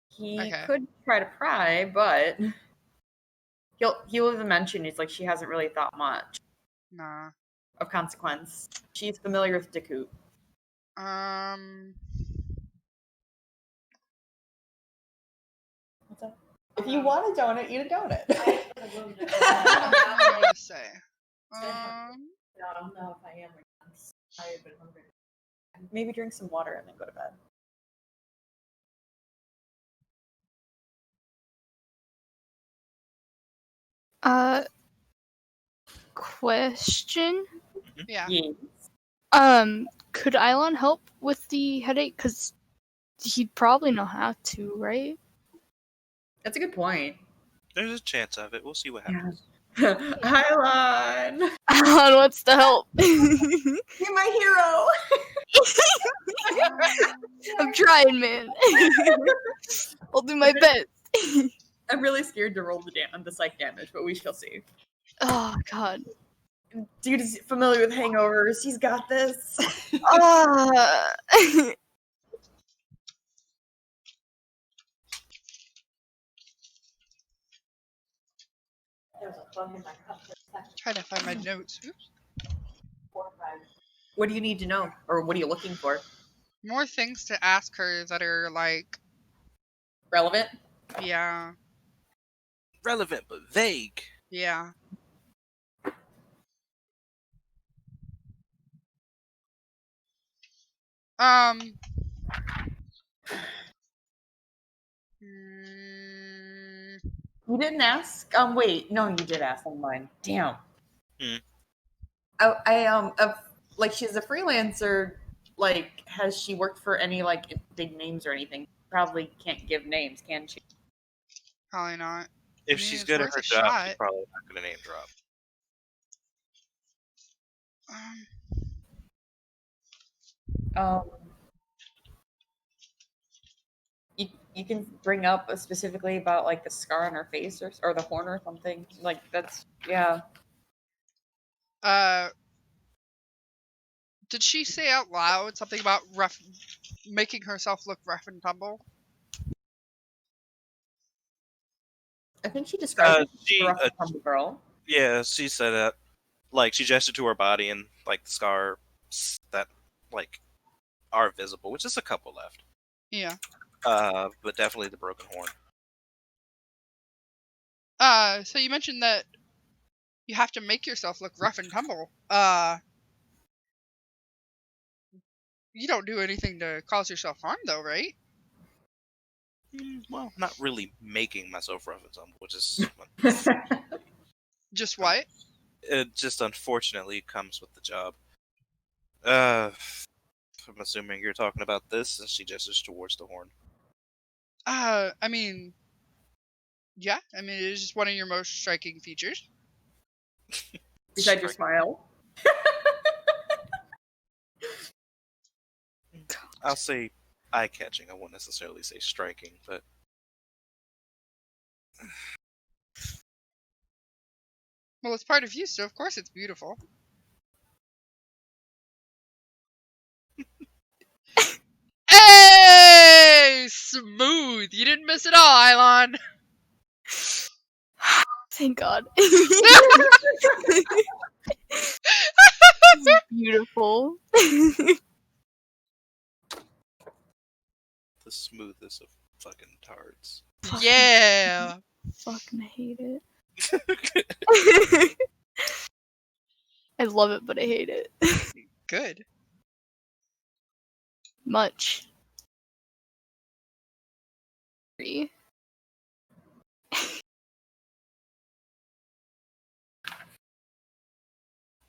He Okay. could try to pry, but he'll even mention, he's like, she hasn't really thought much Nah. of consequence. She's familiar with Deku. What's up? If you want a donut, eat a donut. What am I gonna say? I don't know if I am or not. I'm tired but hungry. Maybe drink some water and then go to bed. Question. Yeah. Yes. Could Ilon help with the headache? Because he'd probably know how to, right? That's a good point. There's a chance of it. We'll see what happens. Hi, Lon. Ilon wants to help. You're my hero. I'm trying, man. I'll do my best. I'm really scared to roll the psych damage, but we shall see. Oh God. Dude is familiar with hangovers. He's got this. Trying to find my notes. Oops. What do you need to know, or what are you looking for? More things to ask her that are like, Relevant? yeah, Relevant but vague. yeah. You didn't ask? Wait, no, you did ask online. Damn. Hmm. Like, she's a freelancer. Like, has she worked for any like big names or anything? Probably can't give names, can she? Probably not. If I mean, she's it's good at worth her a job, shot. she's probably not going to name drop. You can bring up specifically about like the scar on her face or the horn or something. Like, that's, yeah. Did she say out loud something about making herself look rough and tumble? I think she described it as she, a rough and tumble girl. Yeah, she said that. Like, she gestured to her body and, like, the scars that, like, are visible, which is a couple left. Yeah. But definitely the broken horn. So you mentioned that you have to make yourself look rough and tumble. You don't do anything to cause yourself harm, though, right? Well, not really making myself rough and tumble, which is... Just what? It just unfortunately comes with the job. I'm assuming you're talking about this, and she gestures towards the horn. I mean... Yeah, I mean, it is just one of your most striking features. Besides your smile. I'll say eye-catching. I won't necessarily say striking, but Well, it's part of you, so of course it's beautiful. Hey! Smooth! You didn't miss it all, Eilon! Thank God. Beautiful. the smoothest of fucking tards. Yeah! Fucking hate it. I love it, but I hate it. Good. Much.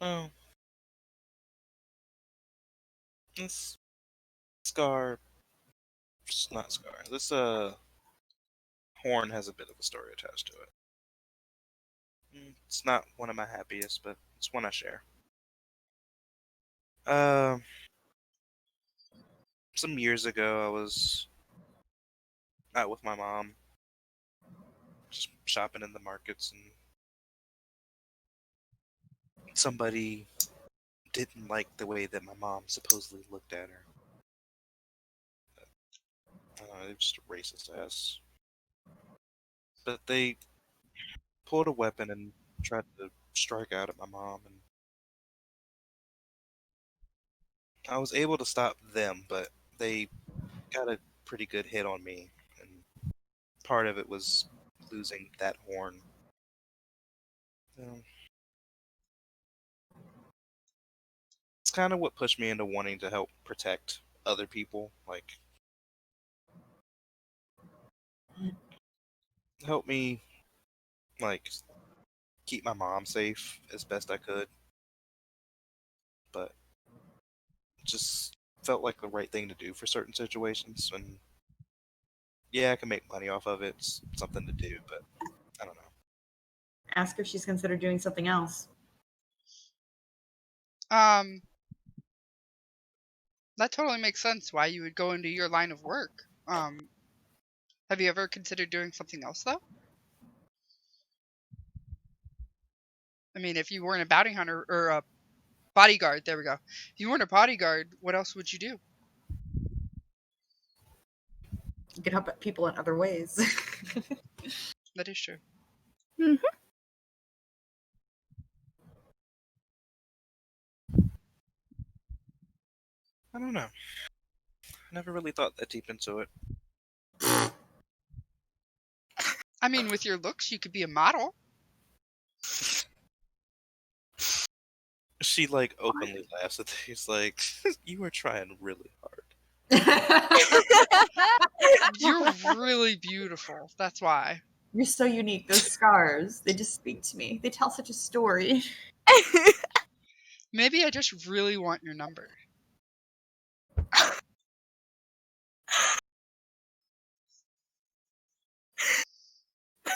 Oh, this scar, not scar. This horn has a bit of a story attached to it. It's not one of my happiest, but it's one I share. Um, some years ago, I was out with my mom, just shopping in the markets, and somebody didn't like the way that my mom supposedly looked at her. They're just a racist ass. But they pulled a weapon and tried to strike out at my mom, and I was able to stop them, but they got a pretty good hit on me, and part of it was losing that horn. So, it's kind of what pushed me into wanting to help protect other people, like help me like keep my mom safe as best I could, but it just felt like the right thing to do for certain situations. And yeah, I can make money off of it. It's something to do, but I don't know. Ask her if she's considered doing something else. That totally makes sense why you would go into your line of work. Have you ever considered doing something else, though? I mean, if you weren't a bounty hunter or a bodyguard, there we go. If you weren't a bodyguard, what else would you do? You can help people in other ways. That is true. Hmm. I don't know. I never really thought that deep into it. I mean, with your looks, you could be a model. She like openly laughs at these, like you were trying really hard. You're really beautiful. That's why. You're so unique. Those scars, they just speak to me. They tell such a story. Maybe I just really want your number.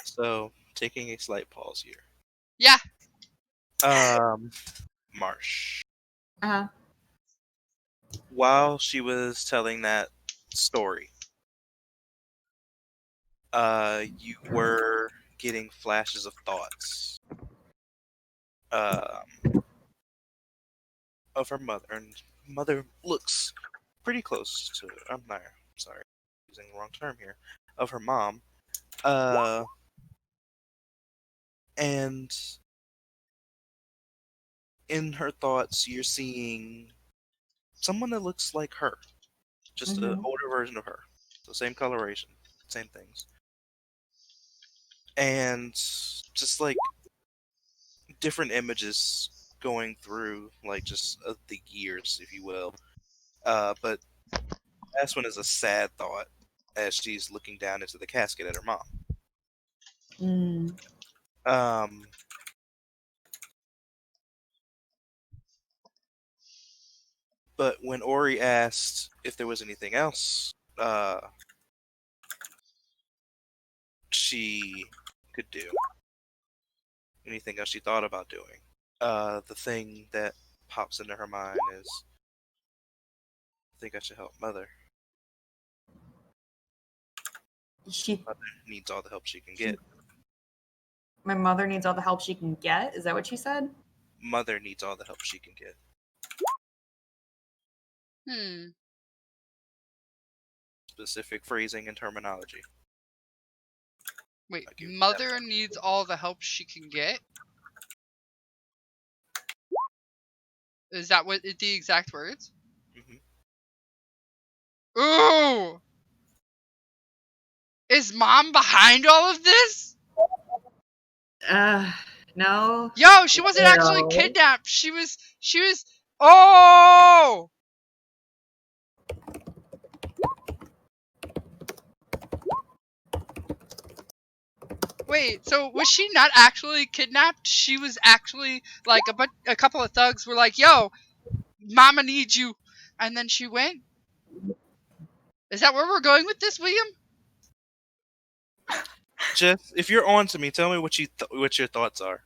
So, taking a slight pause here. Yeah. Marsh. Uh-huh. While she was telling that story, you were getting flashes of thoughts. Of her mother, and mother looks pretty close to. I'm not sorry, using the wrong term here. Of her mom, and in her thoughts, you're seeing someone that looks like her, just an older version of her, the same coloration, same things, and just like different images going through, like just the years, if you will. But last one is a sad thought as she's looking down into the casket at her mom. But when Ori asked if there was anything else she could do, anything else she thought about doing, the thing that pops into her mind is, I think I should help Mother. Mother needs all the help she can get. My mother needs all the help she can get. Is that what she said? Mother needs all the help she can get. Specific phrasing and terminology. Wait, I give you mother needs all the help she can get? Is that what the exact words? Mhm. Ooh! Is mom behind all of this? No. Yo, she wasn't actually No. kidnapped. She was, oh! Wait, so was she not actually kidnapped? She was actually, like, a couple of thugs were like, yo, mama needs you. And then she went? Is that where we're going with this, William? Jeff, if you're on to me, tell me what your thoughts are.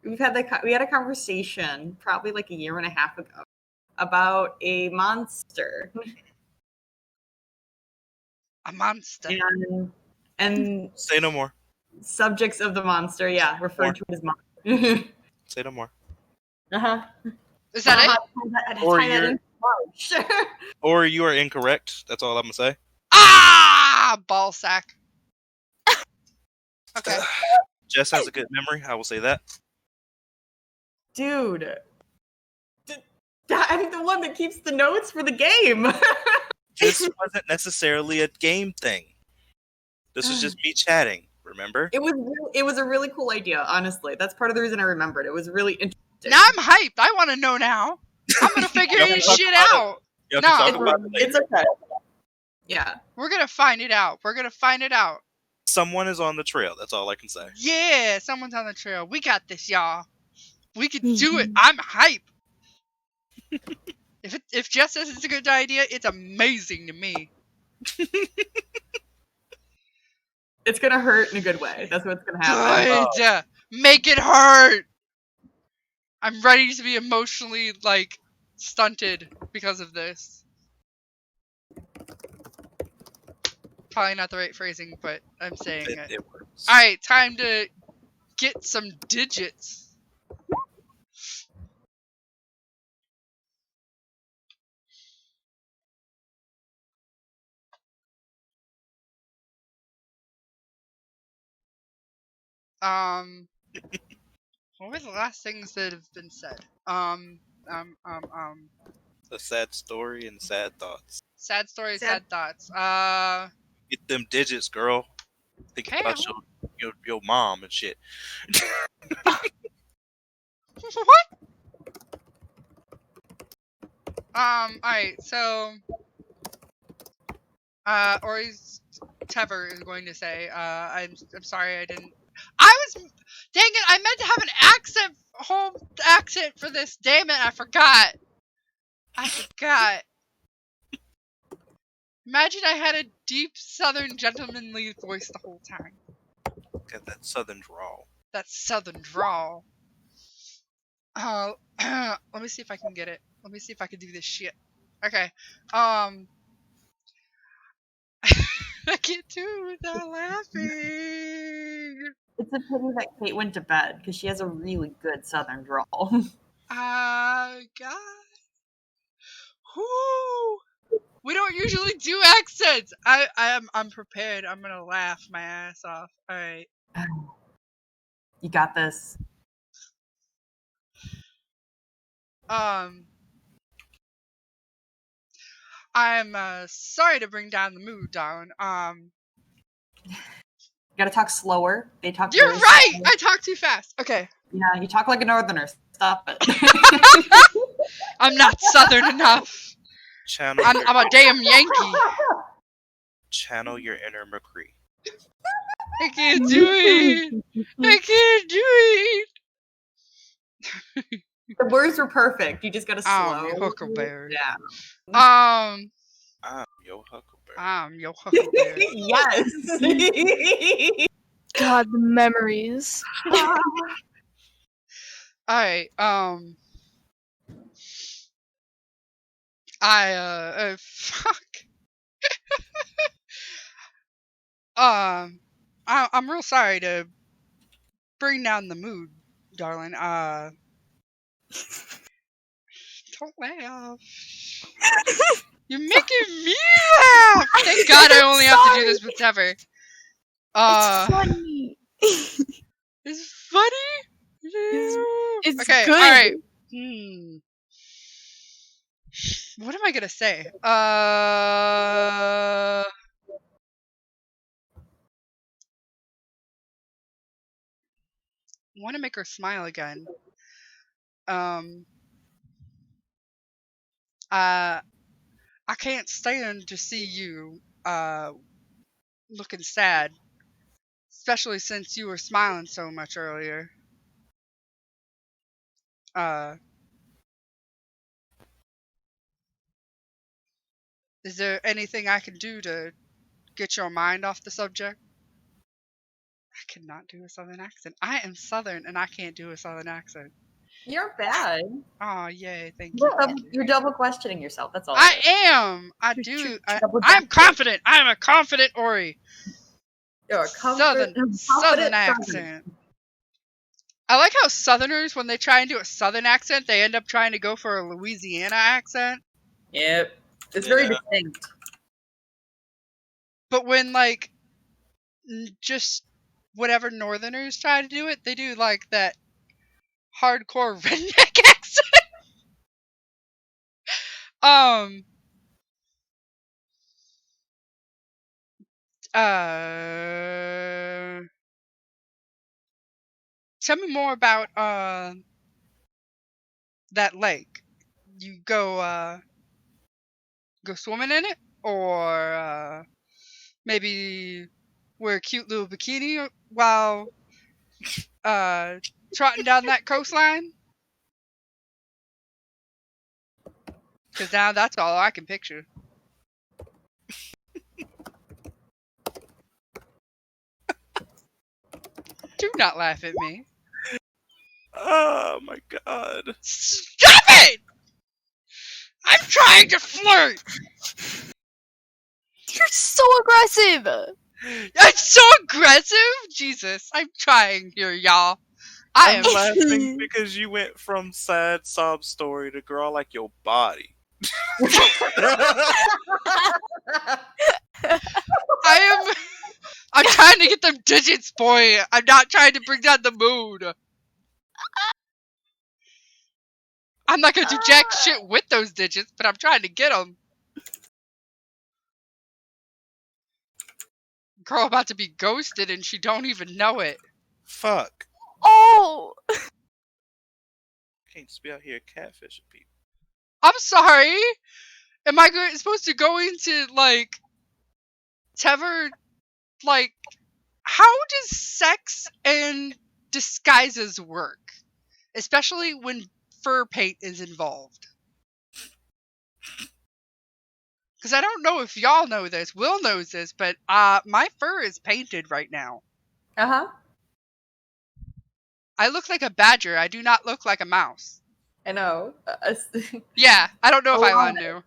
We had a conversation probably like a year and a half ago about a monster. A monster. And Say no more. subjects of the monster, yeah, referred to as monster. Say no more. Uh-huh. Is that it? Or you are incorrect. That's all I'm gonna say. Ah! Ball sack. Okay. Jess has a good memory. I will say that. Dude. I'm the one that keeps the notes for the game. This wasn't necessarily a game thing. This was just me chatting. Remember? It was a really cool idea, honestly. That's part of the reason I remembered. It was really interesting. Now I'm hyped. I want to know now. I'm gonna figure this shit out. You have to talk about it later. It's okay. Yeah. We're gonna find it out. We're gonna find it out. Someone is on the trail. That's all I can say. Yeah, someone's on the trail. We got this, y'all. We can do it. I'm hype. If Jess says it's a good idea, it's amazing to me. It's gonna hurt in a good way. That's what's gonna happen. Good. Make it hurt. I'm ready to be emotionally, like, stunted because of this. Probably not the right phrasing, but I'm saying it. It works. Alright, time to get some digits. What were the last things that have been said? A sad story and sad thoughts. Sad story, Sad- sad thoughts. Get them digits, girl. Think Okay, about your mom and shit. what? Alright, so Ori's Tever is going to say, I'm sorry I didn't dang it, I meant to have an home accent for this, damn it, I forgot. Imagine I had a deep southern gentlemanly voice the whole time. Got that southern drawl. That southern drawl. Let me see if I can get it. Let me see if I can do this shit. Okay. I can't do it without laughing. It's a pity that Kate went to bed because she has a really good southern drawl. God. Whoo! We don't usually do accents. I'm prepared. I'm gonna laugh my ass off. All right. You got this. I'm sorry to bring down the mood, darling. You gotta talk slower. They talk. You're very right. slow. I talk too fast. Okay. Yeah, you talk like a northerner. Stop it. I'm not southern enough. Channel. I'm a damn Yankee. Channel your inner McCree. I can't do it. I can't do it. The words were perfect. You just gotta slow. Your huckleberry. Yeah. I'm your huckleberry. I'm your huckleberry. Yes. God, the memories. Alright, fuck. I'm real sorry to bring down the mood, darling. Don't laugh. You're making me laugh. Thank God I only have to do this with Tever. It's funny. It's funny. It's okay. good. All right. What am I gonna say? Want to make her smile again. I can't stand to see you looking sad, especially since you were smiling so much earlier. Is there anything I can do to get your mind off the subject? I cannot do a southern accent. I am southern and I can't do a southern accent. You're bad. Oh, yay, thank you. You're double questioning yourself. That's all. I am. I do. I'm confident. I'm a confident Ori. You're a southern accent. I like how Southerners, when they try and do a Southern accent, they end up trying to go for a Louisiana accent. Yep. It's very distinct. But when, like, just whatever Northerners try to do it, they do, like, that hardcore redneck accent. Tell me more about, that lake. You go swimming in it? Or, maybe wear a cute little bikini while, trotting down that coastline? Because now that's all I can picture. Do not laugh at me. Oh my god. Stop it! I'm trying to flirt! You're so aggressive! I'm so aggressive? Jesus, I'm trying here, y'all. I'm laughing because you went from sad sob story to girl like your body. I'm trying to get them digits, boy. I'm not trying to bring down the mood. I'm not gonna do jack shit with those digits, but I'm trying to get them. Girl about to be ghosted and she don't even know it. Fuck. Oh! Can't just be out here catfishing people. I'm sorry. Am I supposed to go into, like, Tever, like, how does sex and disguises work? Especially when fur paint is involved. Because I don't know if y'all know this. Will knows this, but my fur is painted right now. Uh-huh. I look like a badger. I do not look like a mouse. I know. Yeah, I don't know if Ilan knew.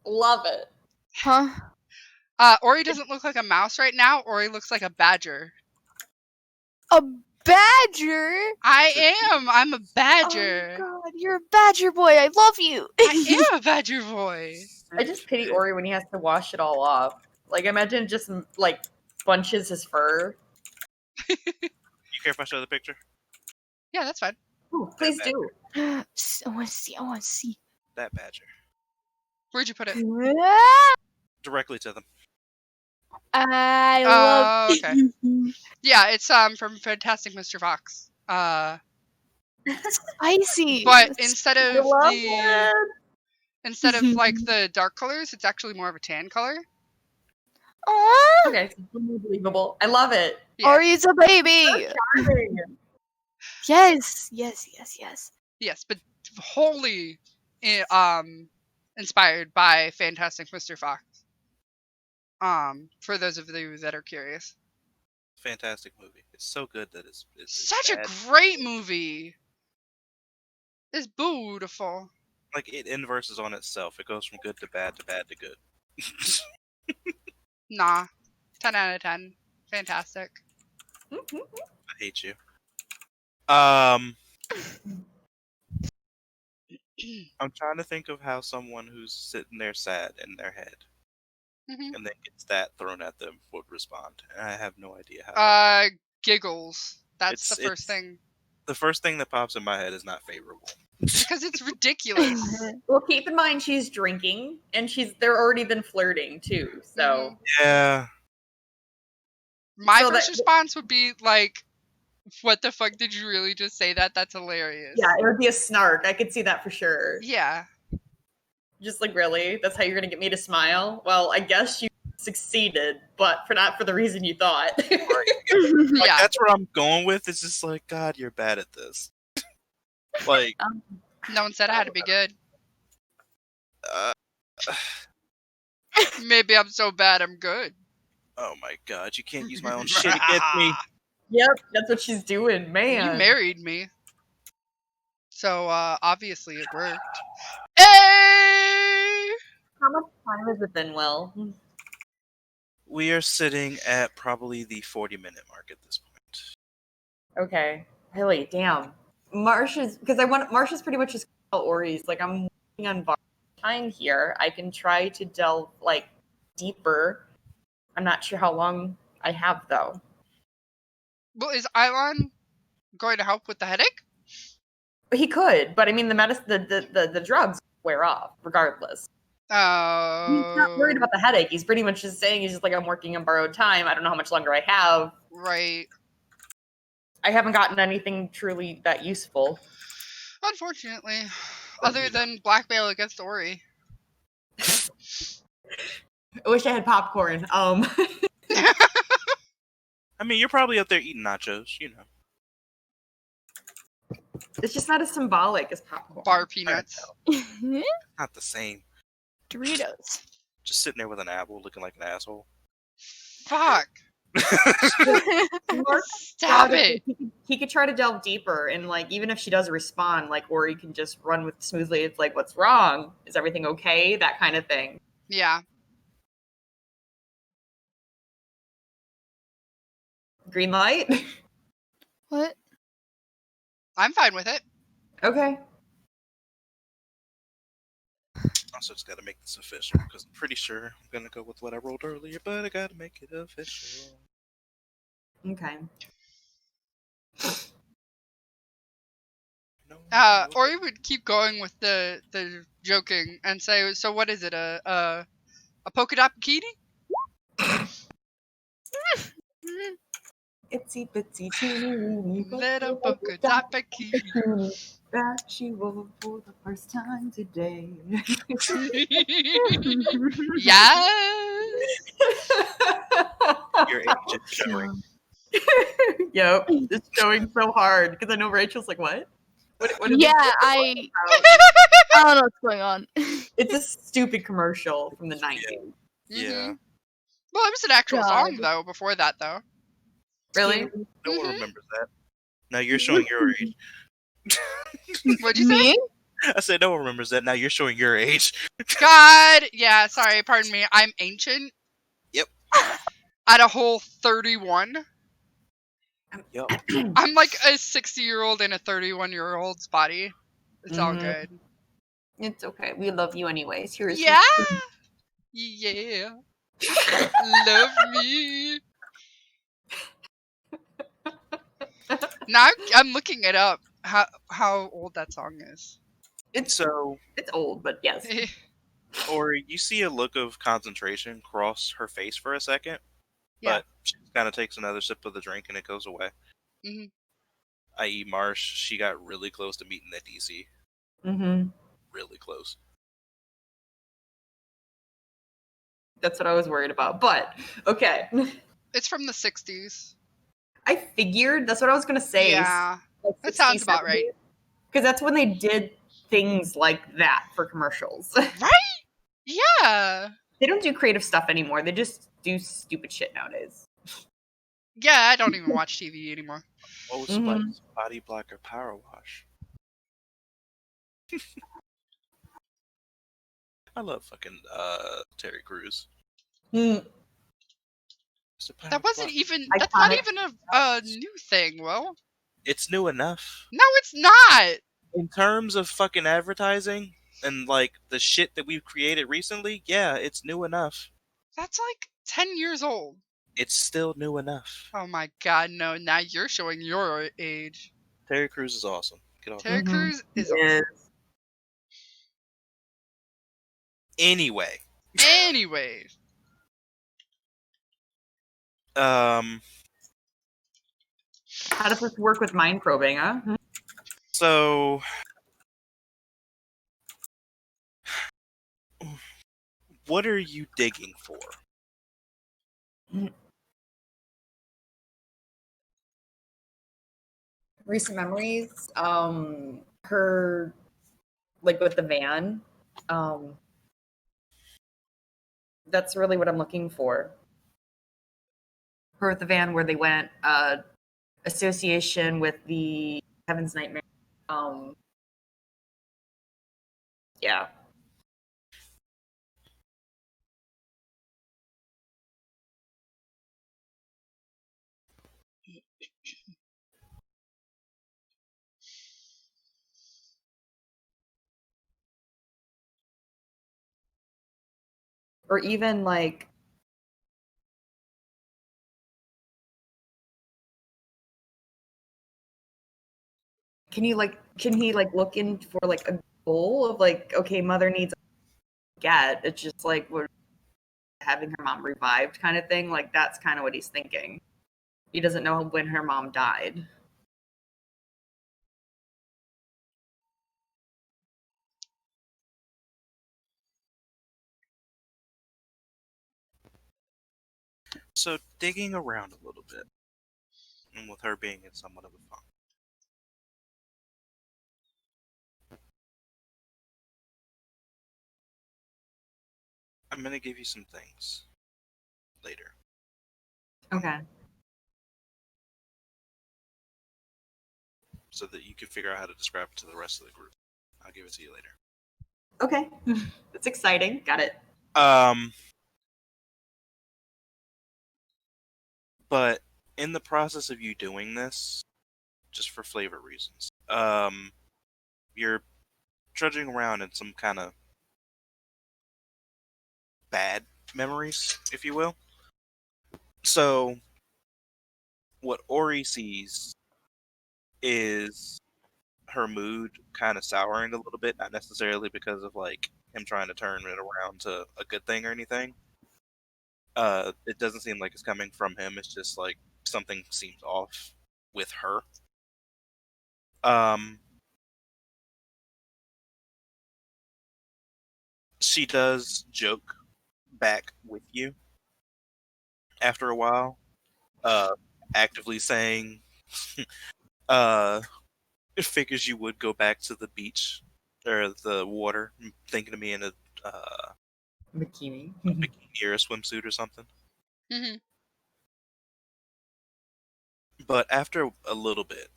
Love it. Huh? Ori doesn't look like a mouse right now. Ori looks like a badger. A badger? I am. I'm a badger. Oh god, you're a badger boy. I love you. I am a badger boy. I just pity Ori when he has to wash it all off. Like, imagine just, like, bunches his fur. You care if I show the picture? Yeah, that's fine. Ooh, please do. I want to see. I want to see. That badger. Where'd you put it? Directly to them. I love okay. Yeah, it's from Fantastic Mr. Fox. Spicy. But instead of it. like the dark colors, it's actually more of a tan color. Aww. Okay, it's unbelievable. I love it. Yeah. Ori's a baby. Yes. Yes, but wholly inspired by Fantastic Mr. Fox. For those of you that are curious. Fantastic movie. It's so good that it's such bad. a great movie. It's beautiful. Like, it inverses on itself. It goes from good to bad to bad to good. Nah. 10 out of 10. Fantastic. I hate you. I'm trying to think of how someone who's sitting there sad in their head Mhm. and then gets that thrown at them would respond. And I have no idea how. Giggles. That's the It's- first it's- thing. The first thing that pops in my head is not favorable. Because it's ridiculous. Well, keep in mind she's drinking, and they're already been flirting too. So Yeah. My So first that- response would be like, what the fuck did you really just say that? That's hilarious. yeah, it would be a snark. I could see that for sure. Yeah. Just like, really? That's how you're gonna get me to smile? Well, I guess you succeeded, but not for the reason you thought. Like, Yeah. that's where I'm going with. It's just like, God, you're bad at this. Like, No one said I had to be good. uh, Maybe I'm so bad I'm good. oh my God, you can't use my own shit against me. Yep, that's what she's doing, man. You married me. So, obviously it worked. Hey! How much time has it been, Will? We are sitting at probably the 40-minute mark at this point. Okay. Really, damn. Marsh's pretty much just Ori's. Like, I'm working on bar time here. I can try to delve like deeper. I'm not sure how long I have though. Well, is Eilon going to help with the headache? He could, but I mean the medicine the drugs wear off regardless. He's not worried Oh, about the headache. He's pretty much just saying he's just like, I'm working on borrowed time. I don't know how much longer I have. right. I haven't gotten anything truly that useful. Unfortunately. Other than blackmail against Ori. I wish I had popcorn. I mean, you're probably up there eating nachos, you know. It's just not as symbolic as popcorn. Bar peanuts. Not the same. Doritos. Just sitting there with an apple looking like an asshole. Fuck. Mark Stop thought it. he could try to delve deeper, and like even if she does respond, like Ori can just run with smoothly. It's like, what's wrong? Is everything okay? That kind of thing. Yeah. Green light. What? I'm fine with it. Okay. Also, just gotta make this official because I'm pretty sure I'm gonna go with what I rolled earlier, but I gotta make it official. Okay. No, Ori would keep going with the joking and say, so what is it? A polka dot bikini? Itsy bitsy teeny Little polka dot bikini. that she wore for the first time today. Yes. your age is showing. Yep, it's showing so hard because I know Rachel's like, what? What is Yeah, this I about? don't know what's going on. It's a stupid commercial from the 90s. Yeah. Mhm. Well, it was an actual God. song though. Before that, though. Really? No one Mhm. remembers that. Now you're showing your age. What'd you say? Me? I said no one remembers that. Now you're showing your age. God. Yeah. Sorry. Pardon me. I'm ancient. Yep. At a whole 31. Yep. I'm like a 60-year-old in a 31-year-old's body. It's all Mhm. good. It's okay. We love you anyways. Here's Yeah. Yeah. Love me. Now I'm looking it up. How old that song is. So, It's old, but yes. or you see a look of concentration cross her face for a second, Yeah. but she kind of takes another sip of the drink and it goes away. Mhm. I.e., Marsh, she got really close to meeting that DC. Mm-hmm. Really close. That's what I was worried about. But okay. It's from the 60s. I figured that's what I was gonna say. Yeah. Like That sounds about right. Because that's when they did things like that for commercials. Yeah. They don't do creative stuff anymore. They just do stupid shit nowadays. Yeah, I don't even watch TV anymore. Oh, Mhm. Spice Body Blocker Power Wash. I love fucking Terry Crews. Mm. That wasn't even. Iconic. That's not even a new thing, Will. It's new enough. No, it's not. In terms of fucking advertising and like the shit that we've created recently, yeah, it's new enough. That's like 10 years old. It's still new enough. Oh my god, no! Now you're showing your age. Terry Crews is awesome. Get off. Terry Crews is Yes. awesome. Anyway, Anyways, How does this work with mind probing, huh? so what are you digging for? Recent memories. Her, like with the van. That's really what I'm looking for. Her with the van where they went. Association with the Heaven's Nightmare. Yeah. Or even like can he look in for like a goal of like, okay, mother needs a get. It's just like we're having her mom revived kind of thing. Like that's kind of what he's thinking. He doesn't know when her mom died. So digging around a little bit, and with her being in somewhat of a funk. I'm gonna give you some things later. Okay. So that you can figure out how to describe it to the rest of the group. I'll give it to you later. Okay. That's exciting. Got it. But in the process of you doing this, just for flavor reasons, you're trudging around in some kind of bad memories, if you will. So, what Ori sees is her mood kind of souring a little bit, not necessarily because of like him trying to turn it around to a good thing or anything. It doesn't seem like it's coming from him. It's just like something seems off with her. She does joke back with you after a while, actively saying, it figures you would go back to the beach or the water, thinking of me in a Bikini. bikini or a swimsuit or something. mm-hmm. But after a little bit,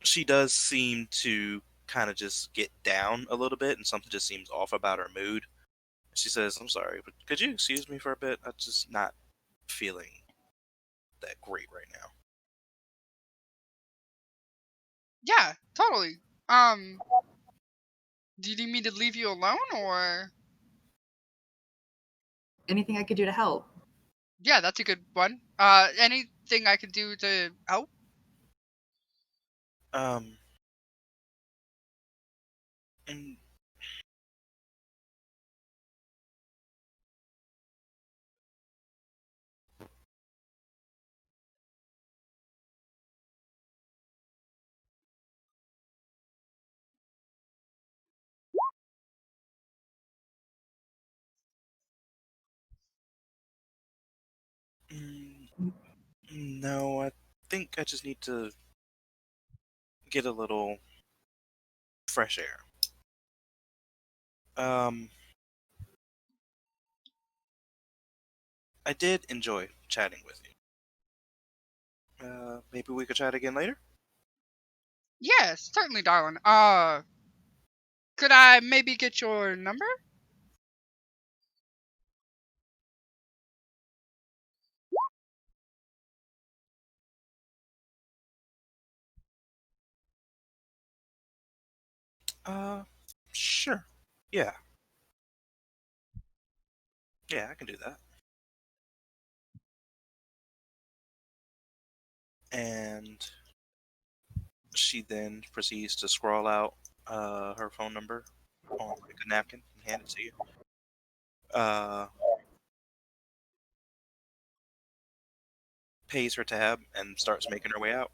she does seem to kind of just get down a little bit, and something just seems off about her mood. She says, "I'm sorry, but could you excuse me for a bit? I'm just not feeling that great right now." Yeah, totally. Do you need me to leave you alone, or? Anything I could do to help? Yeah, that's a good one. Anything I could do to help? And no, I think I just need to get a little fresh air. I did enjoy chatting with you. Maybe we could chat again later? Yes, certainly, darling. Could I maybe get your number? Sure. Yeah. Yeah, I can do that. And she then proceeds to scrawl out her phone number on like a napkin and hand it to you. Pays her tab and starts making her way out.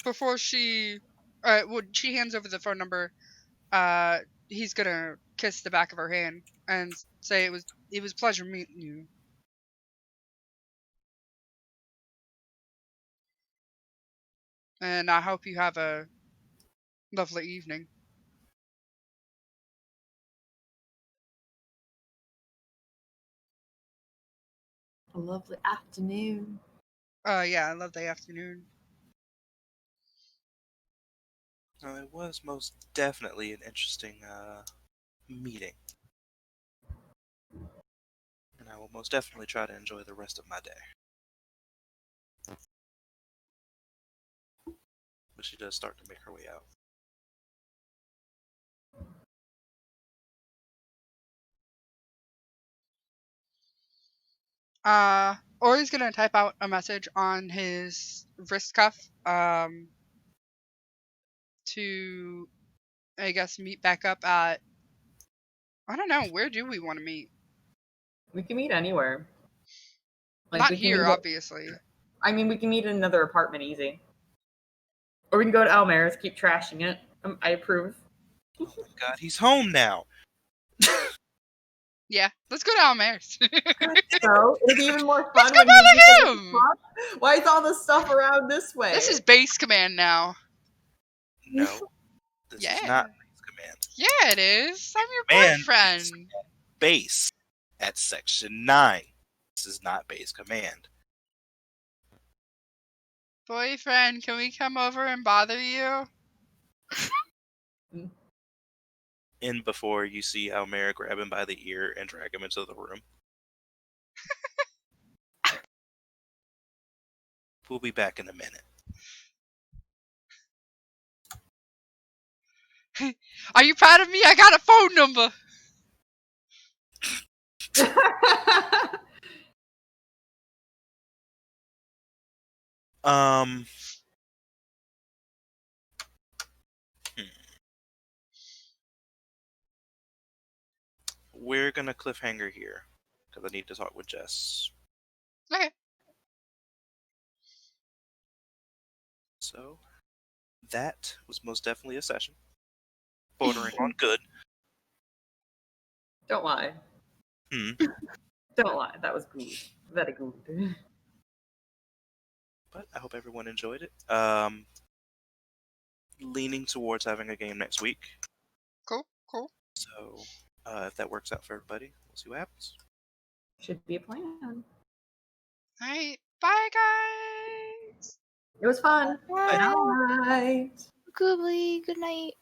Before she she hands over the phone number, he's gonna kiss the back of her hand and say it was a pleasure meeting you. And I hope you have a lovely evening. A lovely afternoon. Yeah, a lovely afternoon. It was most definitely an interesting meeting. And I will most definitely try to enjoy the rest of my day. But she does start to make her way out. Ori's gonna type out a message on his wrist cuff, to, I guess, meet back up at, I don't know, where do we want to meet? We can meet anywhere. Not we can here, meet obviously. I mean, we can meet in another apartment easy. Or we can go to Elmer's, keep trashing it. I approve. Oh my god, he's home now! Yeah, let's go to Almair's. So it'll be even more fun Let's go when you bother him! Why is all this stuff around this way? This is base command now. No, this is not base command. Yeah, it is. I'm your Command boyfriend. is base at section 9. This is not base command. Boyfriend, can we come over and bother you? In before you see Almera grab him by the ear and drag him into the room. We'll be back in a minute. Are you proud of me? I got a phone number. We're gonna cliffhanger here because I need to talk with Jess. Okay. So that was most definitely a session, bordering on good. Don't lie. Don't lie. That was good. Very good. But I hope everyone enjoyed it. Leaning towards having a game next week. Cool. So if that works out for everybody, we'll see what happens. Should be a plan. Alright. Bye, guys. It was fun. Bye. Good night. Goobly, good night.